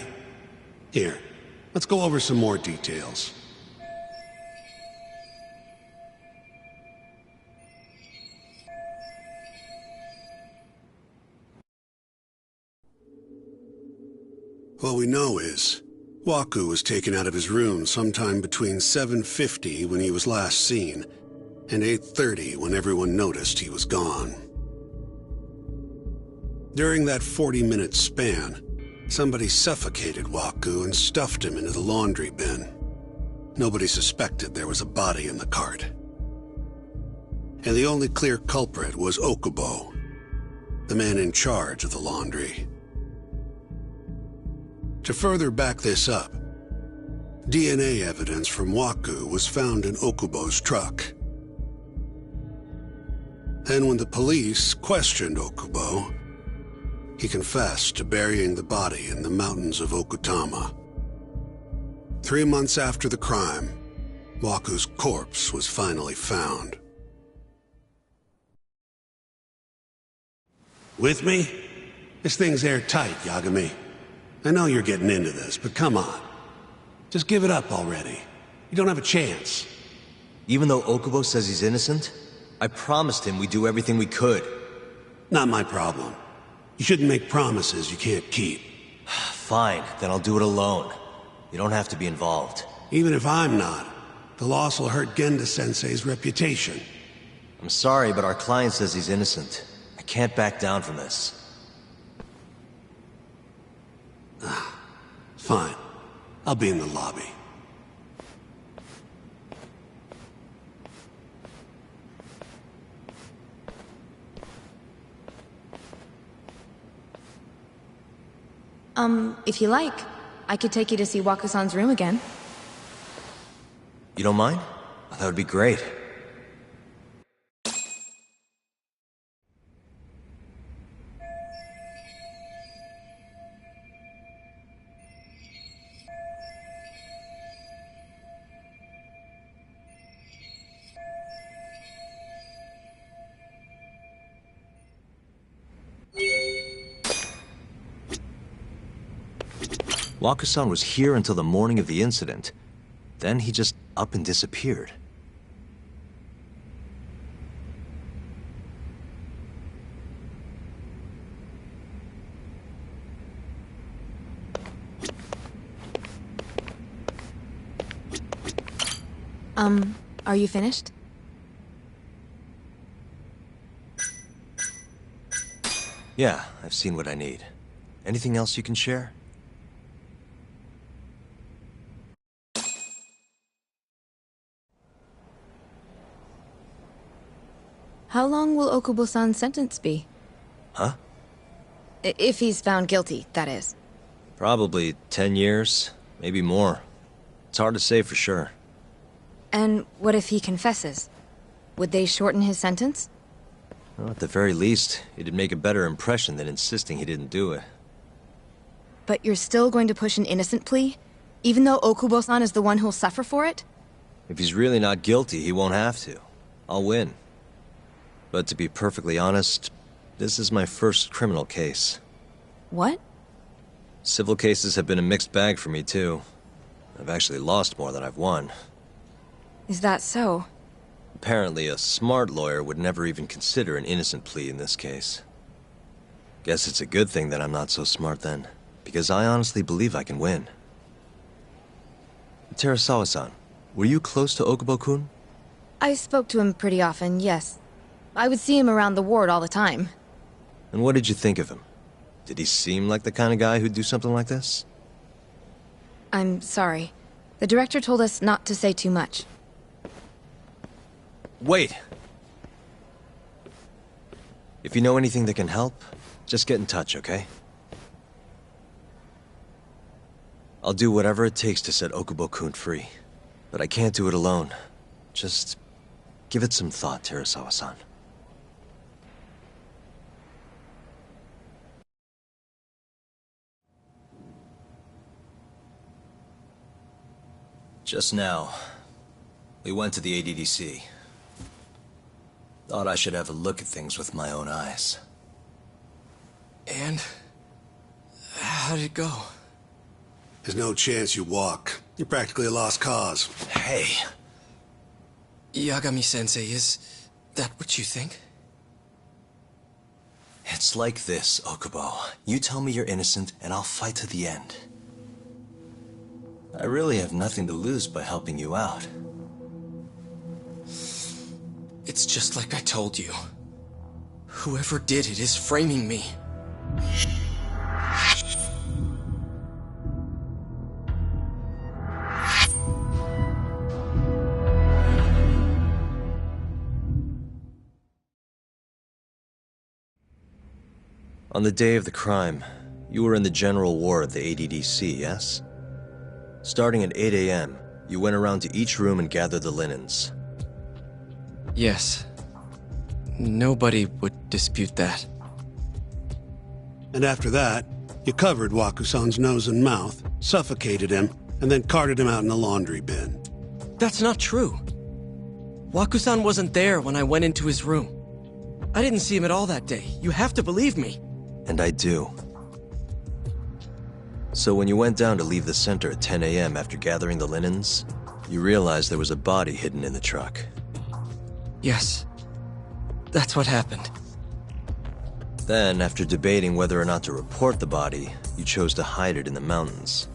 Here, let's go over some more details. What we know is, Waku was taken out of his room sometime between 7:50 when he was last seen, and 8:30 when everyone noticed he was gone. During that 40-minute span, somebody suffocated Waku and stuffed him into the laundry bin. Nobody suspected there was a body in the cart. And the only clear culprit was Okubo, the man in charge of the laundry. To further back this up, DNA evidence from Waku was found in Okubo's truck. Then when the police questioned Okubo, he confessed to burying the body in the mountains of Okutama. 3 months after the crime, Waku's corpse was finally found. With me? This thing's airtight, Yagami. I know you're getting into this, but come on. Just give it up already. You don't have a chance. Even though Okubo says he's innocent, I promised him we'd do everything we could. Not my problem. You shouldn't make promises you can't keep. Fine, then I'll do it alone. You don't have to be involved. Even if I'm not, the loss will hurt Genda-sensei's reputation. I'm sorry, but our client says he's innocent. I can't back down from this. Fine. I'll be in the lobby. If you like, I could take you to see Waku-san's room again. You don't mind? That would be great. Waku-san was here until the morning of the incident. Then he just up and disappeared. Are you finished? Yeah, I've seen what I need. Anything else you can share? How long will Okubo-san's sentence be? Huh? If he's found guilty, that is. Probably 10 years, maybe more. It's hard to say for sure. And what if he confesses? Would they shorten his sentence? Well, at the very least, it'd make a better impression than insisting he didn't do it. But you're still going to push an innocent plea? Even though Okubo-san is the one who'll suffer for it? If he's really not guilty, he won't have to. I'll win. But to be perfectly honest, this is my first criminal case. What? Civil cases have been a mixed bag for me, too. I've actually lost more than I've won. Is that so? Apparently, a smart lawyer would never even consider an innocent plea in this case. Guess it's a good thing that I'm not so smart then, because I honestly believe I can win. Terasawa-san, were you close to Okubo-kun? I spoke to him pretty often, yes. I would see him around the ward all the time. And what did you think of him? Did he seem like the kind of guy who'd do something like this? I'm sorry. The director told us not to say too much. Wait! If you know anything that can help, just get in touch, okay? I'll do whatever it takes to set Okubo-kun free. But I can't do it alone. Just give it some thought, Terasawa-san. Just now, we went to the ADDC. Thought I should have a look at things with my own eyes. And? How did it go? There's no chance you walk. You're practically a lost cause. Hey. Yagami-sensei, is that what you think? It's like this, Okubo. You tell me you're innocent, and I'll fight to the end. I really have nothing to lose by helping you out. It's just like I told you. Whoever did it is framing me. On the day of the crime, you were in the general ward at the ADDC, yes? Starting at 8 a.m., you went around to each room and gathered the linens. Yes. Nobody would dispute that. And after that, you covered Waku-san's nose and mouth, suffocated him, and then carted him out in the laundry bin. That's not true. Waku-san wasn't there when I went into his room. I didn't see him at all that day. You have to believe me. And I do. So when you went down to leave the center at 10 a.m. after gathering the linens, you realized there was a body hidden in the truck. Yes. That's what happened. Then, after debating whether or not to report the body, you chose to hide it in the mountains.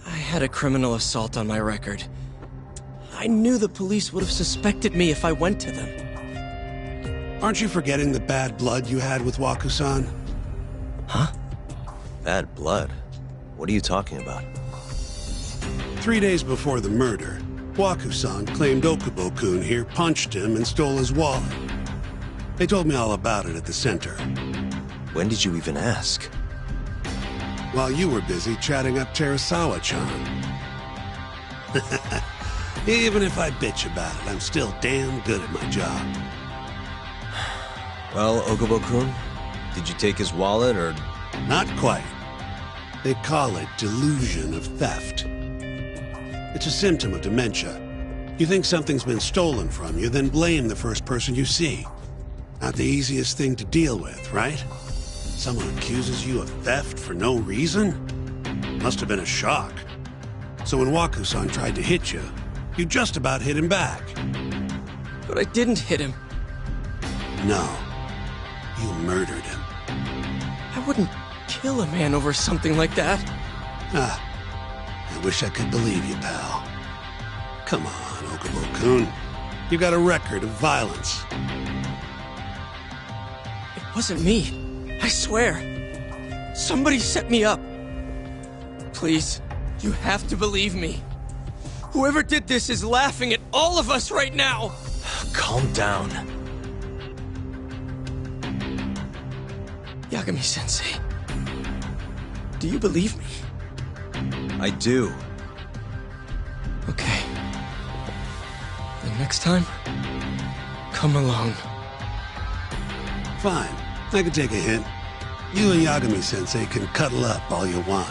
I had a criminal assault on my record. I knew the police would have suspected me if I went to them. Aren't you forgetting the bad blood you had with Waku-san? Huh? Bad blood? What are you talking about? 3 days before the murder, Waku-san claimed Okubo-kun here punched him and stole his wallet. They told me all about it at the center. When did you even ask? While you were busy chatting up Terasawa-chan. Even if I bitch about it, I'm still damn good at my job. Well, Okubo-kun, did you take his wallet, or...? Not quite. They call it delusion of theft. It's a symptom of dementia. You think something's been stolen from you, then blame the first person you see. Not the easiest thing to deal with, right? Someone accuses you of theft for no reason? Must have been a shock. So when Waku-san tried to hit you, you just about hit him back. But I didn't hit him. No. You murdered him. I wouldn't kill a man over something like that. I wish I could believe you, pal. Come on, Okubo-kun. You got a record of violence. It wasn't me. I swear. Somebody set me up. Please, you have to believe me. Whoever did this is laughing at all of us right now. Calm down. Yagami-sensei, do you believe me? I do. Okay. Then next time, come alone. Fine. I can take a hint. You and Yagami-sensei can cuddle up all you want.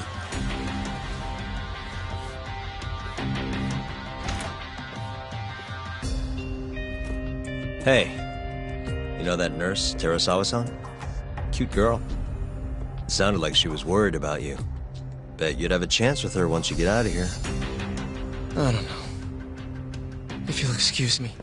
Hey, you know that nurse, Terasawa-san? Cute girl. Sounded like she was worried about you. Bet you'd have a chance with her once you get out of here. I don't know. If you'll excuse me.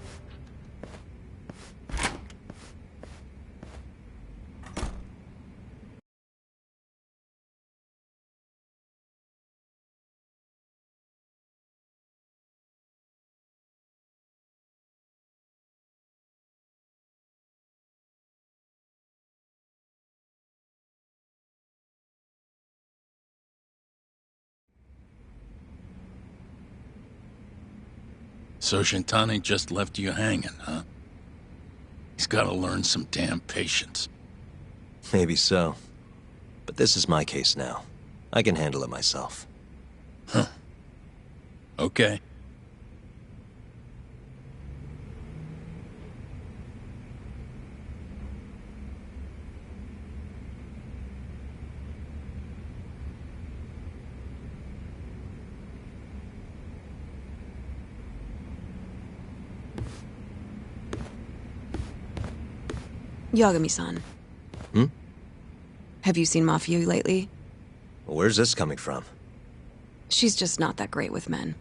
So Shintani just left you hanging, huh? He's gotta learn some damn patience. Maybe so. But this is my case now. I can handle it myself. Huh. Okay. Yagami-san. Hmm? Have you seen Mafia lately? Where's this coming from? She's just not that great with men.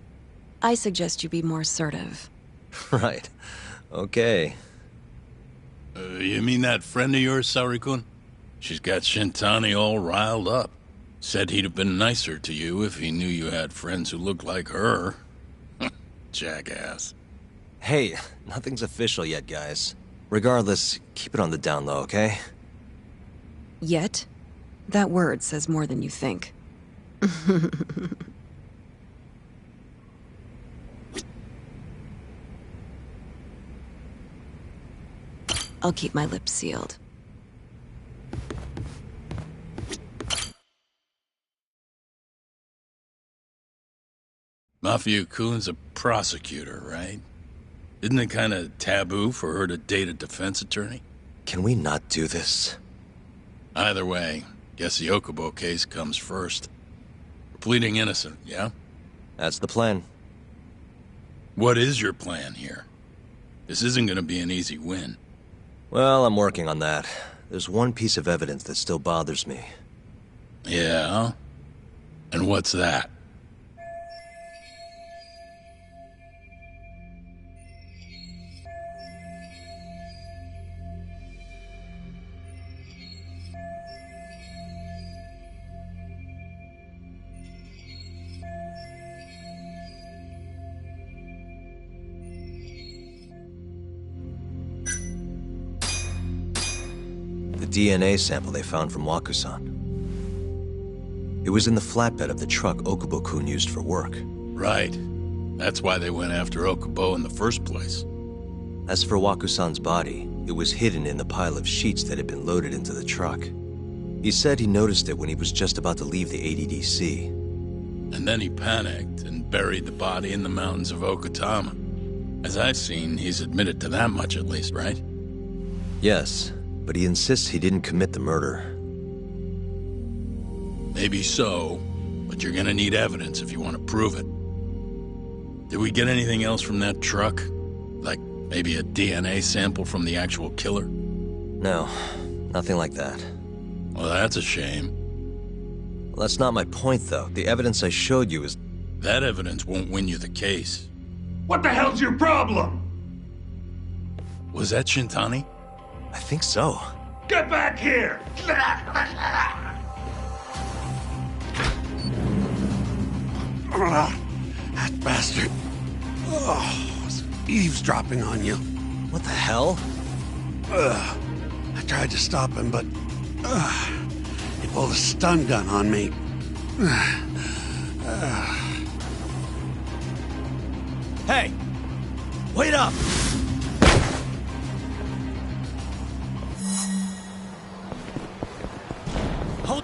I suggest you be more assertive. Right. Okay. You mean that friend of yours, Saori-kun? She's got Shintani all riled up. Said he'd have been nicer to you if he knew you had friends who looked like her. Jackass. Hey, nothing's official yet, guys. Regardless, keep it on the down low, okay? Yet? That word says more than you think. I'll keep my lips sealed. Mafia-kun's a prosecutor, right? Isn't it kind of taboo for her to date a defense attorney? Can we not do this? Either way, guess the Okubo case comes first. We're pleading innocent, yeah? That's the plan. What is your plan here? This isn't gonna be an easy win. Well, I'm working on that. There's one piece of evidence that still bothers me. Yeah? And what's that? DNA sample they found from Waku-san. It was in the flatbed of the truck Okubo-kun used for work. Right. That's why they went after Okubo in the first place. As for Wakusan's body, it was hidden in the pile of sheets that had been loaded into the truck. He said he noticed it when he was just about to leave the ADDC. And then he panicked and buried the body in the mountains of Okutama. As I've seen, he's admitted to that much at least, right? Yes, but he insists he didn't commit the murder. Maybe so, but you're gonna need evidence if you want to prove it. Did we get anything else from that truck? Like maybe a DNA sample from the actual killer? No, nothing like that. Well, that's a shame. Well, that's not my point, though. The evidence I showed you is... That evidence won't win you the case. What the hell's your problem? Was that Shintani? I think so. Get back here! That bastard. Oh, was eavesdropping on you. What the hell? I tried to stop him, but... he pulled a stun gun on me. Hey! Wait up! Hold...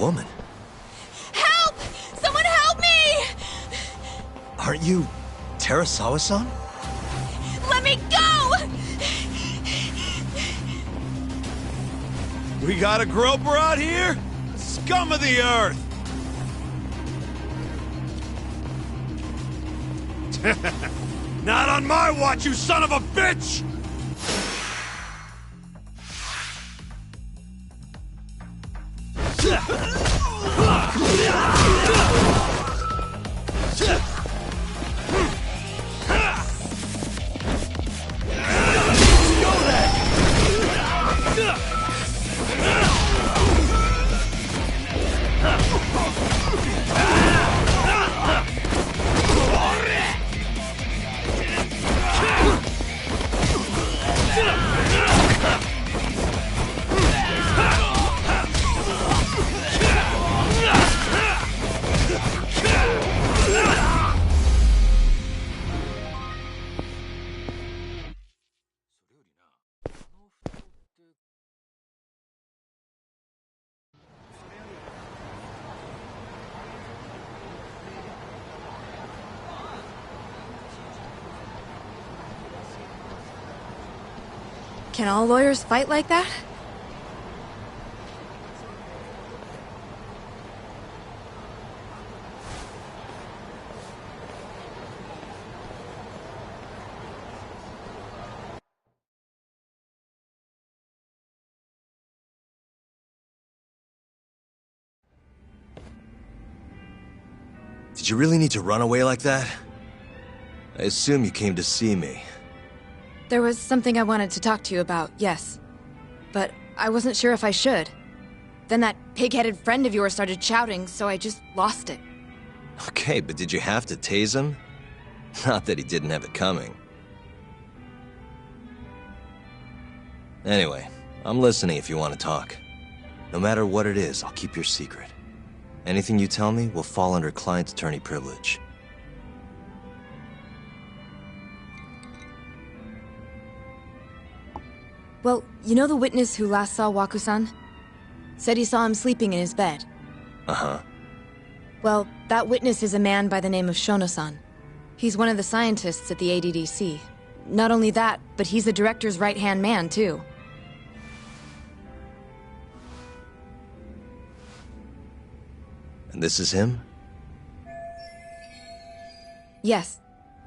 woman. Help! Someone help me! Aren't you Terasawa-san? Let me go! We got a groper out here? Scum of the earth! Not on my watch, you son of a bitch! Can all lawyers fight like that? Did you really need to run away like that? I assume you came to see me. There was something I wanted to talk to you about, yes. But I wasn't sure if I should. Then that pig-headed friend of yours started shouting, so I just lost it. Okay, but did you have to tase him? Not that he didn't have it coming. Anyway, I'm listening if you want to talk. No matter what it is, I'll keep your secret. Anything you tell me will fall under client attorney privilege. Well, you know the witness who last saw Waku-san? Said he saw him sleeping in his bed. Uh-huh. Well, that witness is a man by the name of Shono-san. He's one of the scientists at the ADDC. Not only that, but he's the director's right-hand man, too. And this is him? Yes.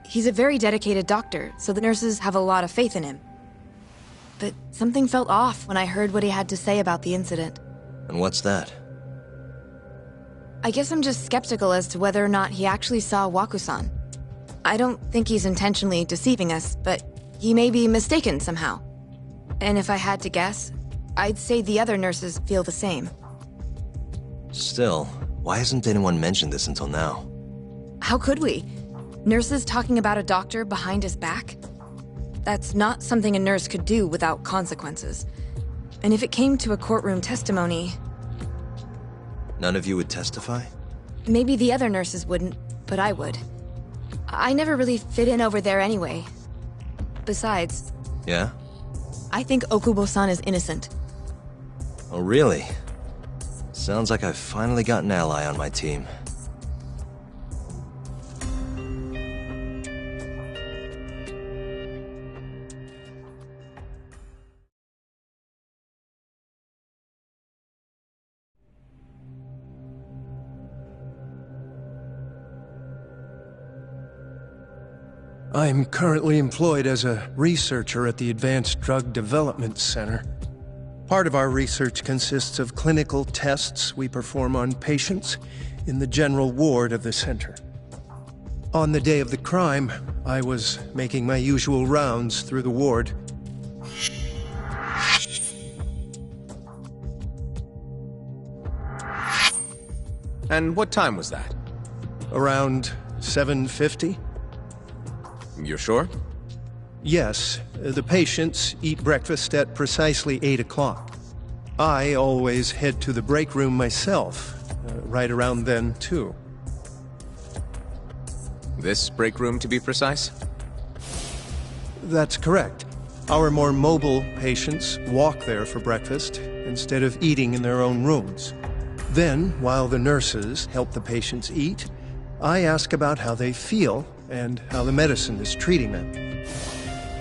He's a very dedicated doctor, so the nurses have a lot of faith in him. But something felt off when I heard what he had to say about the incident. And what's that? I guess I'm just skeptical as to whether or not he actually saw Waku-san. I don't think he's intentionally deceiving us, but he may be mistaken somehow. And if I had to guess, I'd say the other nurses feel the same. Still, why hasn't anyone mentioned this until now? How could we? Nurses talking about a doctor behind his back? That's not something a nurse could do without consequences. And if it came to a courtroom testimony... None of you would testify? Maybe the other nurses wouldn't, but I would. I never really fit in over there anyway. Besides... Yeah? I think Okubo-san is innocent. Oh, really? Sounds like I've finally got an ally on my team. I'm currently employed as a researcher at the Advanced Drug Development Center. Part of our research consists of clinical tests we perform on patients in the general ward of the center. On the day of the crime, I was making my usual rounds through the ward. And what time was that? Around 7:50? You're sure? Yes. The patients eat breakfast at precisely 8 o'clock. I always head to the break room myself, right around then, too. This break room, to be precise? That's correct. Our more mobile patients walk there for breakfast instead of eating in their own rooms. Then, while the nurses help the patients eat, I ask about how they feel and how the medicine is treating them.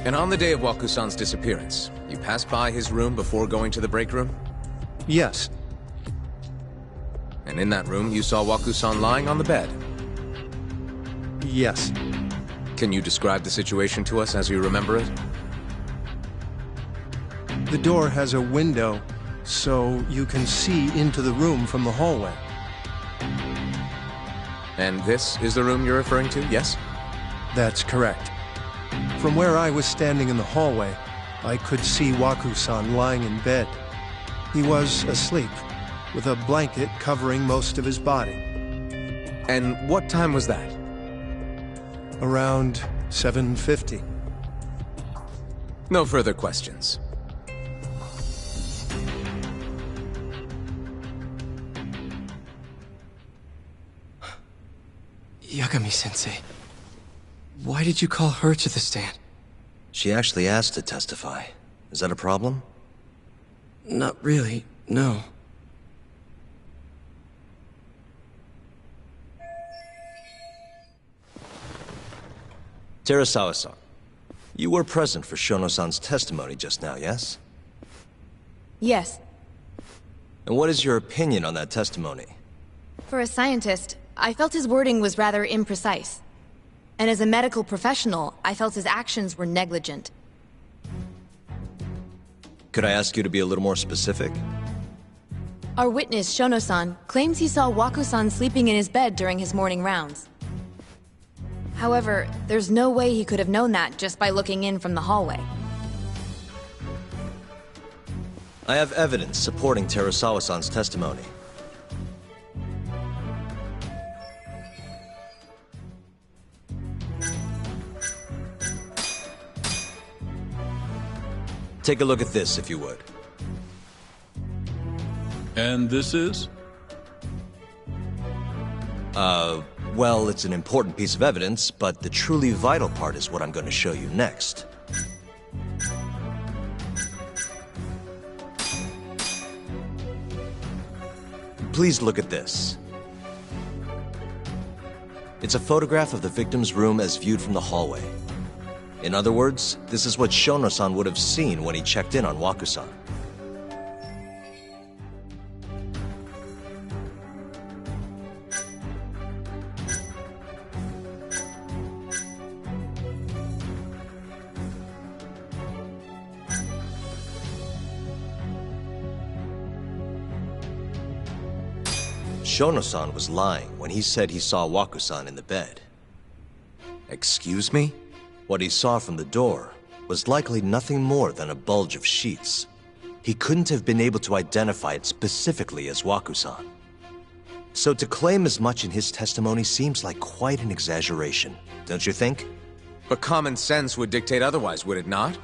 And on the day of Wakusan's disappearance, you passed by his room before going to the break room? Yes. And in that room, you saw Wakusan lying on the bed? Yes. Can you describe the situation to us as you remember it? The door has a window, so you can see into the room from the hallway. And this is the room you're referring to, yes? That's correct. From where I was standing in the hallway, I could see Waku-san lying in bed. He was asleep, with a blanket covering most of his body. And what time was that? Around 7:50. No further questions. Yagami-sensei, why did you call her to the stand? She actually asked to testify. Is that a problem? Not really, no. Terasawa-san, you were present for Shono-san's testimony just now, yes? Yes. And what is your opinion on that testimony? For a scientist, I felt his wording was rather imprecise. And as a medical professional, I felt his actions were negligent. Could I ask you to be a little more specific? Our witness, Shono-san, claims he saw Waku-san sleeping in his bed during his morning rounds. However, there's no way he could have known that just by looking in from the hallway. I have evidence supporting Terasawa-san's testimony. Take a look at this, if you would. And this is? Well, it's an important piece of evidence, but the truly vital part is what I'm going to show you next. Please look at this. It's a photograph of the victim's room as viewed from the hallway. In other words, this is what Shono-san would have seen when he checked in on Waku-san. Shono-san was lying when he said he saw Waku-san in the bed. Excuse me? What he saw from the door was likely nothing more than a bulge of sheets. He couldn't have been able to identify it specifically as Waku-san. So to claim as much in his testimony seems like quite an exaggeration, don't you think? But common sense would dictate otherwise, would it not?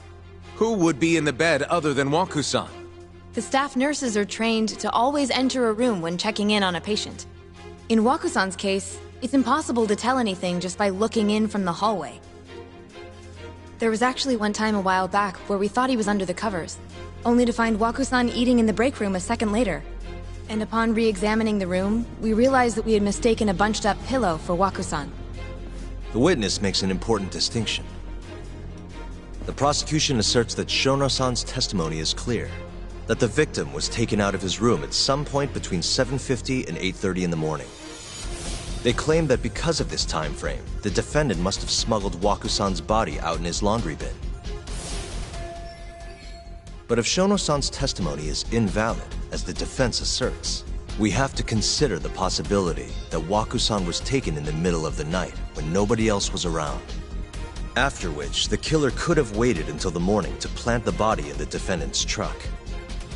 Who would be in the bed other than Waku-san? The staff nurses are trained to always enter a room when checking in on a patient. In Waku-san's case, it's impossible to tell anything just by looking in from the hallway. There was actually one time a while back where we thought he was under the covers, only to find Waku-san eating in the break room a second later. And upon re-examining the room, we realized that we had mistaken a bunched-up pillow for Waku-san. The witness makes an important distinction. The prosecution asserts that Shono-san's testimony is clear, that the victim was taken out of his room at some point between 7:50 and 8:30 in the morning. They claim that because of this time frame, the defendant must have smuggled Waku-san's body out in his laundry bin. But if Shono-san's testimony is invalid, as the defense asserts, we have to consider the possibility that Waku-san was taken in the middle of the night when nobody else was around. After which, the killer could have waited until the morning to plant the body in the defendant's truck.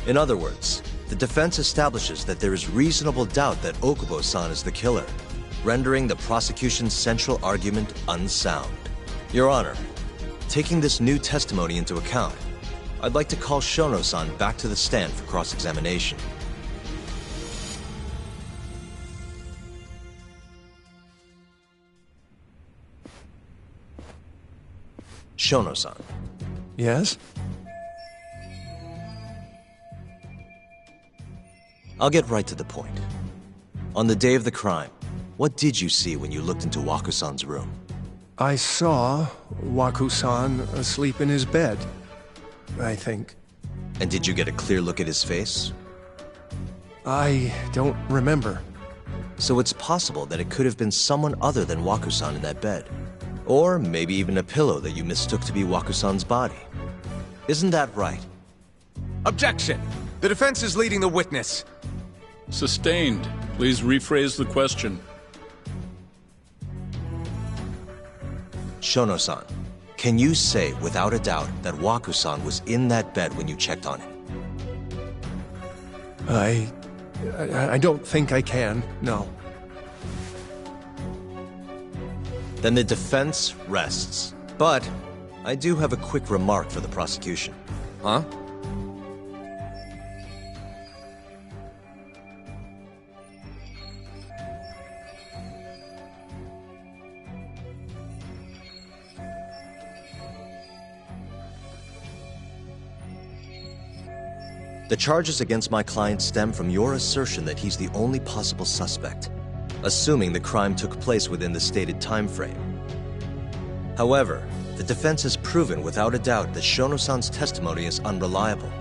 In other words, the defense establishes that there is reasonable doubt that Okubo-san is the killer, rendering the prosecution's central argument unsound. Your Honor, taking this new testimony into account, I'd like to call Shono-san back to the stand for cross-examination. Shono-san. Yes? I'll get right to the point. On the day of the crime, what did you see when you looked into Waku-san's room? I saw Waku-san asleep in his bed, I think. And did you get a clear look at his face? I don't remember. So it's possible that it could have been someone other than Waku-san in that bed. Or maybe even a pillow that you mistook to be Waku-san's body. Isn't that right? Objection! The defense is leading the witness. Sustained. Please rephrase the question. Shono-san, can you say without a doubt that Waku-san was in that bed when you checked on him? I don't think I can, no. Then the defense rests. But I do have a quick remark for the prosecution. Huh? The charges against my client stem from your assertion that he's the only possible suspect, assuming the crime took place within the stated time frame. However, the defense has proven without a doubt that Shono-san's testimony is unreliable,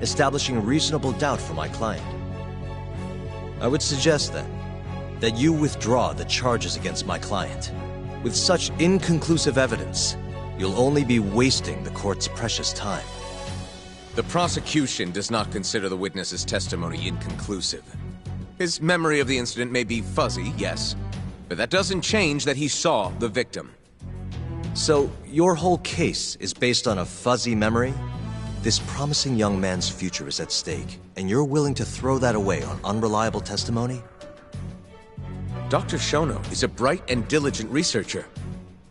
establishing reasonable doubt for my client. I would suggest then that you withdraw the charges against my client. With such inconclusive evidence, you'll only be wasting the court's precious time. The prosecution does not consider the witness's testimony inconclusive. His memory of the incident may be fuzzy, yes, but that doesn't change that he saw the victim. So, your whole case is based on a fuzzy memory? This promising young man's future is at stake, and you're willing to throw that away on unreliable testimony? Dr. Shono is a bright and diligent researcher.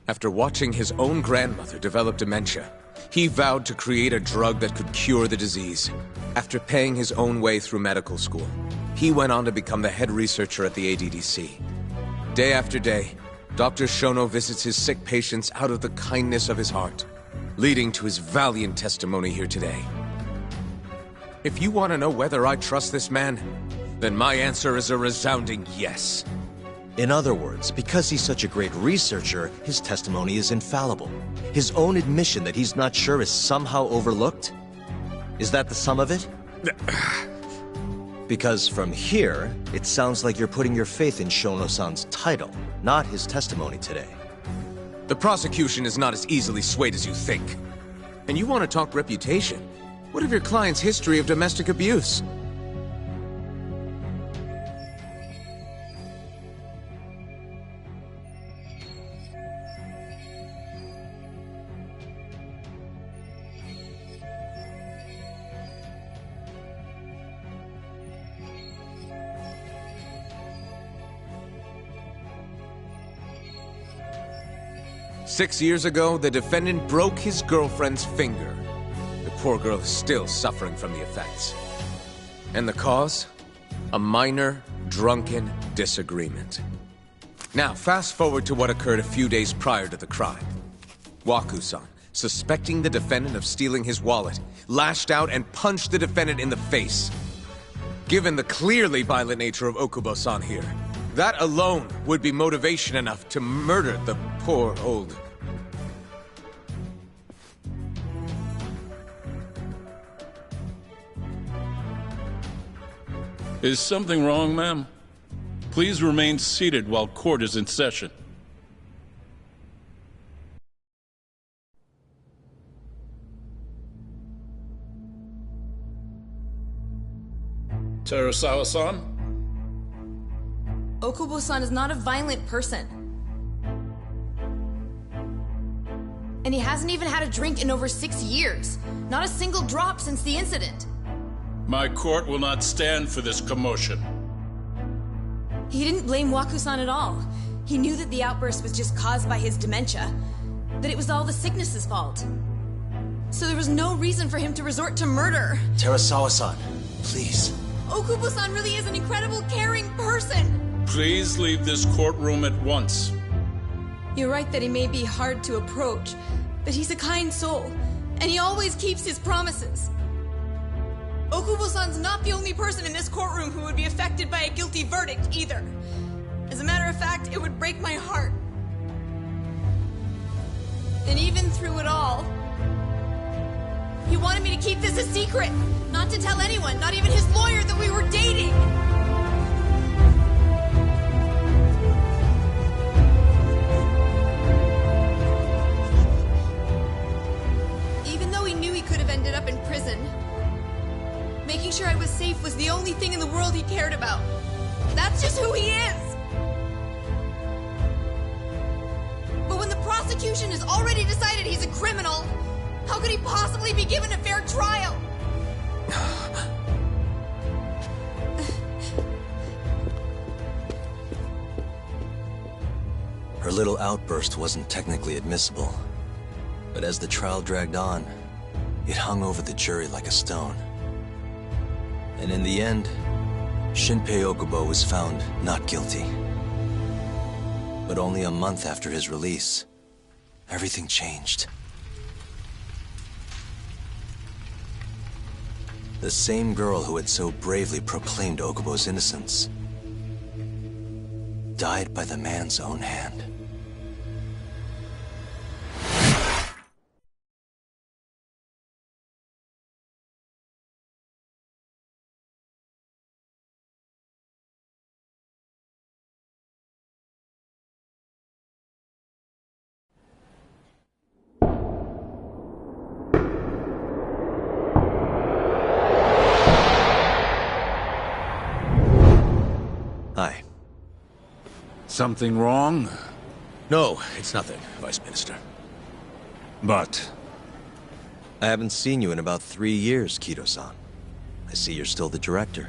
After watching his own grandmother develop dementia, he vowed to create a drug that could cure the disease. After paying his own way through medical school, he went on to become the head researcher at the ADDC. Day after day, Dr. Shono visits his sick patients out of the kindness of his heart, leading to his valiant testimony here today. If you want to know whether I trust this man, then my answer is a resounding yes. In other words, because he's such a great researcher, his testimony is infallible. His own admission that he's not sure is somehow overlooked? Is that the sum of it? Because from here, it sounds like you're putting your faith in Shono-san's title, not his testimony today. The prosecution is not as easily swayed as you think. And you want to talk reputation? What of your client's history of domestic abuse? "6 years ago, the defendant broke his girlfriend's finger. The poor girl is still suffering from the effects. And the cause? A minor, drunken disagreement. Now, fast forward to what occurred a few days prior to the crime. Waku-san, suspecting the defendant of stealing his wallet, lashed out and punched the defendant in the face. Given the clearly violent nature of Okubo-san here, that alone would be motivation enough to murder the poor old... Is something wrong, ma'am? Please remain seated while court is in session. Terasawa-san? Okubo-san is not a violent person. And he hasn't even had a drink in over 6 years. Not a single drop since the incident. My court will not stand for this commotion. He didn't blame Waku-san at all. He knew that the outburst was just caused by his dementia. That it was all the sickness's fault. So there was no reason for him to resort to murder. Terasawa-san, please. Okubo-san really is an incredible, caring person. Please leave this courtroom at once. You're right that he may be hard to approach, but he's a kind soul, and he always keeps his promises. Okubo-san's not the only person in this courtroom who would be affected by a guilty verdict, either. As a matter of fact, it would break my heart. And even through it all, he wanted me to keep this a secret, not to tell anyone, not even his lawyer, that we were dating. Even though he knew he could have ended up in prison, making sure I was safe was the only thing in the world he cared about. That's just who he is. But when the prosecution has already decided he's a criminal, how could he possibly be given a fair trial? Her little outburst wasn't technically admissible, but as the trial dragged on, it hung over the jury like a stone. And in the end, Shinpei Okubo was found not guilty. But only a month after his release, everything changed. The same girl who had so bravely proclaimed Okubo's innocence died by the man's own hand. Hi. Something wrong? No, it's nothing, Vice Minister. But... I haven't seen you in about 3 years, Kido-san. I see you're still the director.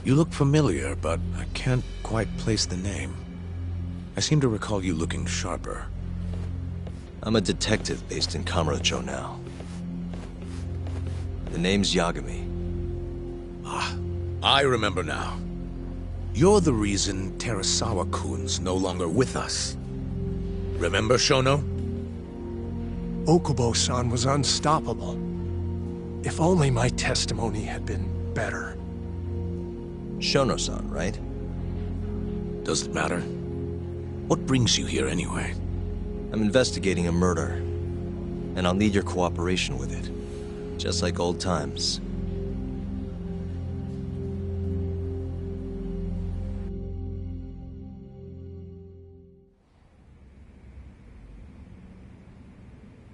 You look familiar, but I can't quite place the name. I seem to recall you looking sharper. I'm a detective based in Kamurocho now. The name's Yagami. Ah, I remember now. You're the reason Terasawa-kun's no longer with us. Remember, Shono? Okubo-san was unstoppable. If only my testimony had been better. Shono-san, right? Does it matter? What brings you here anyway? I'm investigating a murder, and I'll need your cooperation with it. Just like old times.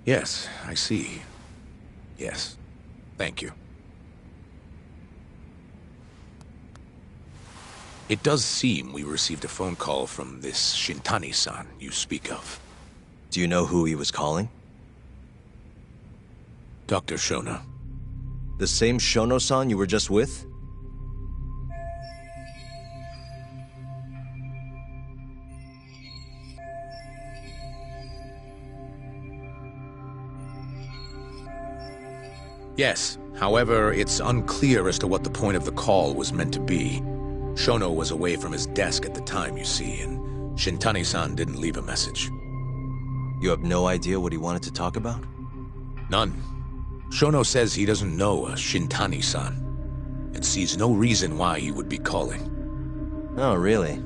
Yes, I see. Yes. Thank you. It does seem we received a phone call from this Shintani-san you speak of. Do you know who he was calling? Dr. Shono. The same Shono-san you were just with? Yes. However, it's unclear as to what the point of the call was meant to be. Shono was away from his desk at the time, you see, and Shintani-san didn't leave a message. You have no idea what he wanted to talk about? None. Shono says he doesn't know a Shintani-san, and sees no reason why he would be calling. Oh, really?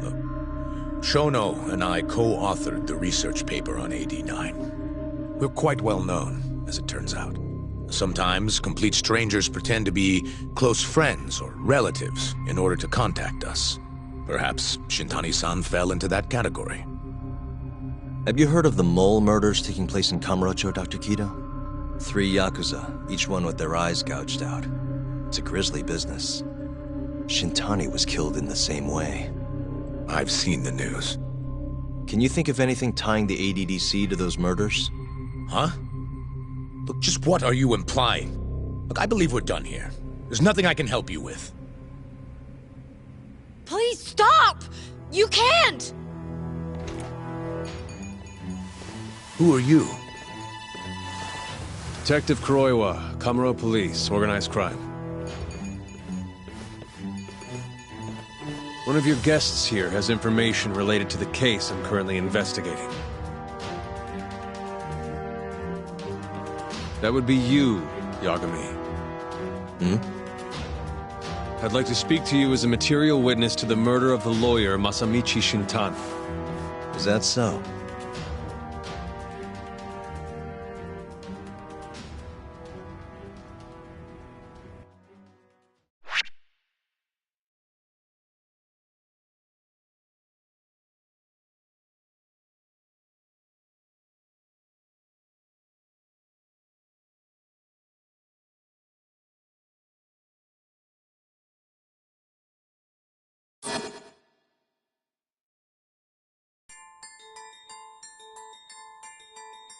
Look, Shono and I co-authored the research paper on AD9. We're quite well known, as it turns out. Sometimes, complete strangers pretend to be close friends or relatives in order to contact us. Perhaps Shintani-san fell into that category. Have you heard of the mole murders taking place in Kamurocho, Dr. Kido? 3 Yakuza, each one with their eyes gouged out. It's a grisly business. Shintani was killed in the same way. I've seen the news. Can you think of anything tying the ADDC to those murders? Huh? Look, just what are you implying? Look, I believe we're done here. There's nothing I can help you with. Please stop! You can't! Who are you? Detective Kuroiwa, Kamuro Police, Organized Crime. One of your guests here has information related to the case I'm currently investigating. That would be you, Yagami. Hmm? I'd like to speak to you as a material witness to the murder of the lawyer Masamichi Shintani. Is that so?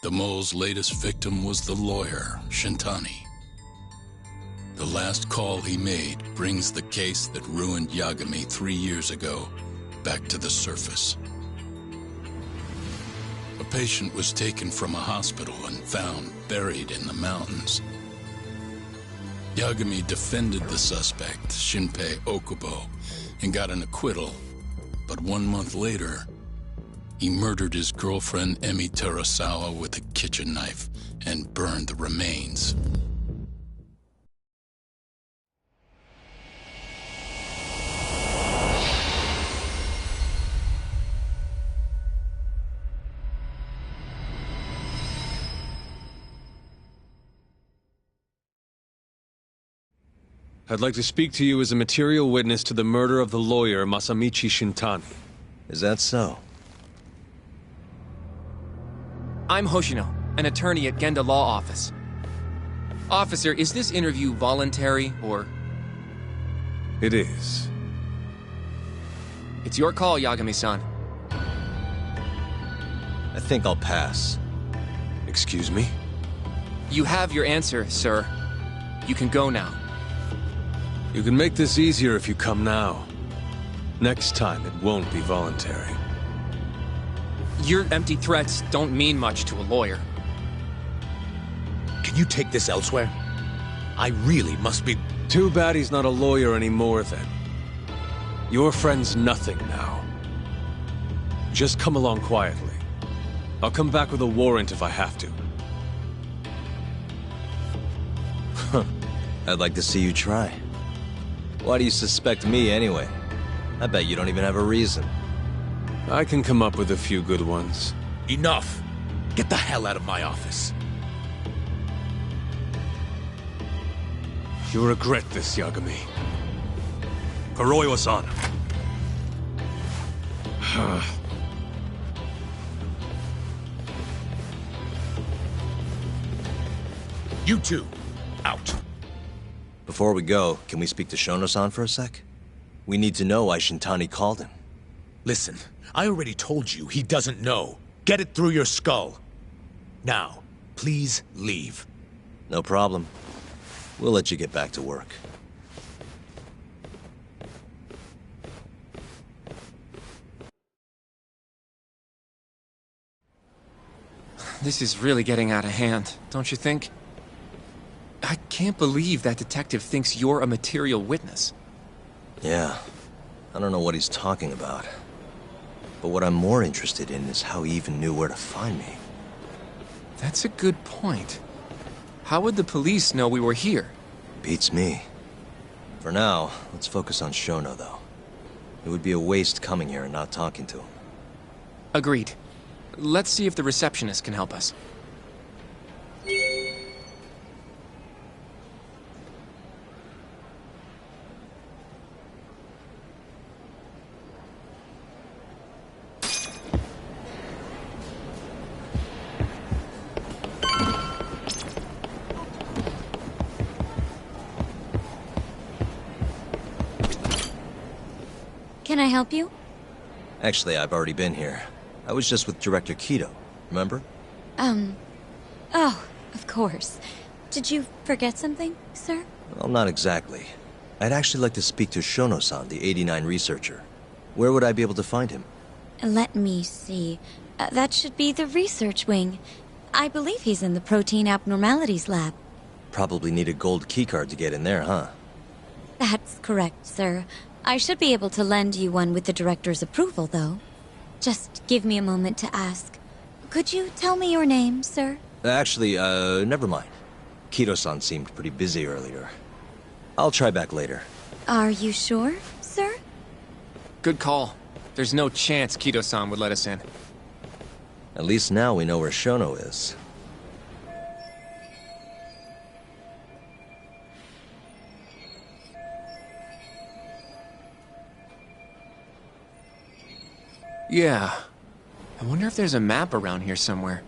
The mole's latest victim was the lawyer, Shintani. The last call he made brings the case that ruined Yagami 3 years ago back to the surface. A patient was taken from a hospital and found buried in the mountains. Yagami defended the suspect, Shinpei Okubo, and got an acquittal, but 1 month later, he murdered his girlfriend Emi Terasawa with a kitchen knife and burned the remains. I'd like to speak to you as a material witness to the murder of the lawyer Masamichi Shintani. Is that so? I'm Hoshino, an attorney at Genda Law Office. Officer, is this interview voluntary, or...? It is. It's your call, Yagami-san. I think I'll pass. Excuse me? You have your answer, sir. You can go now. You can make this easier if you come now. Next time, it won't be voluntary. Your empty threats don't mean much to a lawyer. Can you take this elsewhere? I really must be... Too bad he's not a lawyer anymore, then. Your friend's nothing now. Just come along quietly. I'll come back with a warrant if I have to. I'd like to see you try. Why do you suspect me, anyway? I bet you don't even have a reason. I can come up with a few good ones. Enough! Get the hell out of my office. You'll regret this, Yagami. Kuroiwa-san. You two, out. Before we go, can we speak to Shono-san for a sec? We need to know why Shintani called him. Listen, I already told you he doesn't know. Get it through your skull. Now, please leave. No problem. We'll let you get back to work. This is really getting out of hand, don't you think? I can't believe that detective thinks you're a material witness. Yeah. I don't know what he's talking about. But what I'm more interested in is how he even knew where to find me. That's a good point. How would the police know we were here? Beats me. For now, let's focus on Shono, though. It would be a waste coming here and not talking to him. Agreed. Let's see if the receptionist can help us. Can I help you? Actually, I've already been here. I was just with Director Kido, remember? Oh, of course. Did you forget something, sir? Well, not exactly. I'd actually like to speak to Shono-san, the 89 researcher. Where would I be able to find him? Let me see. That should be the research wing. I believe he's in the protein abnormalities lab. Probably need a gold keycard to get in there, huh? That's correct, sir. I should be able to lend you one with the director's approval, though. Just give me a moment to ask. Could you tell me your name, sir? Actually, never mind. Kido-san seemed pretty busy earlier. I'll try back later. Are you sure, sir? Good call. There's no chance Kido-san would let us in. At least now we know where Shono is. Yeah. I wonder if there's a map around here somewhere.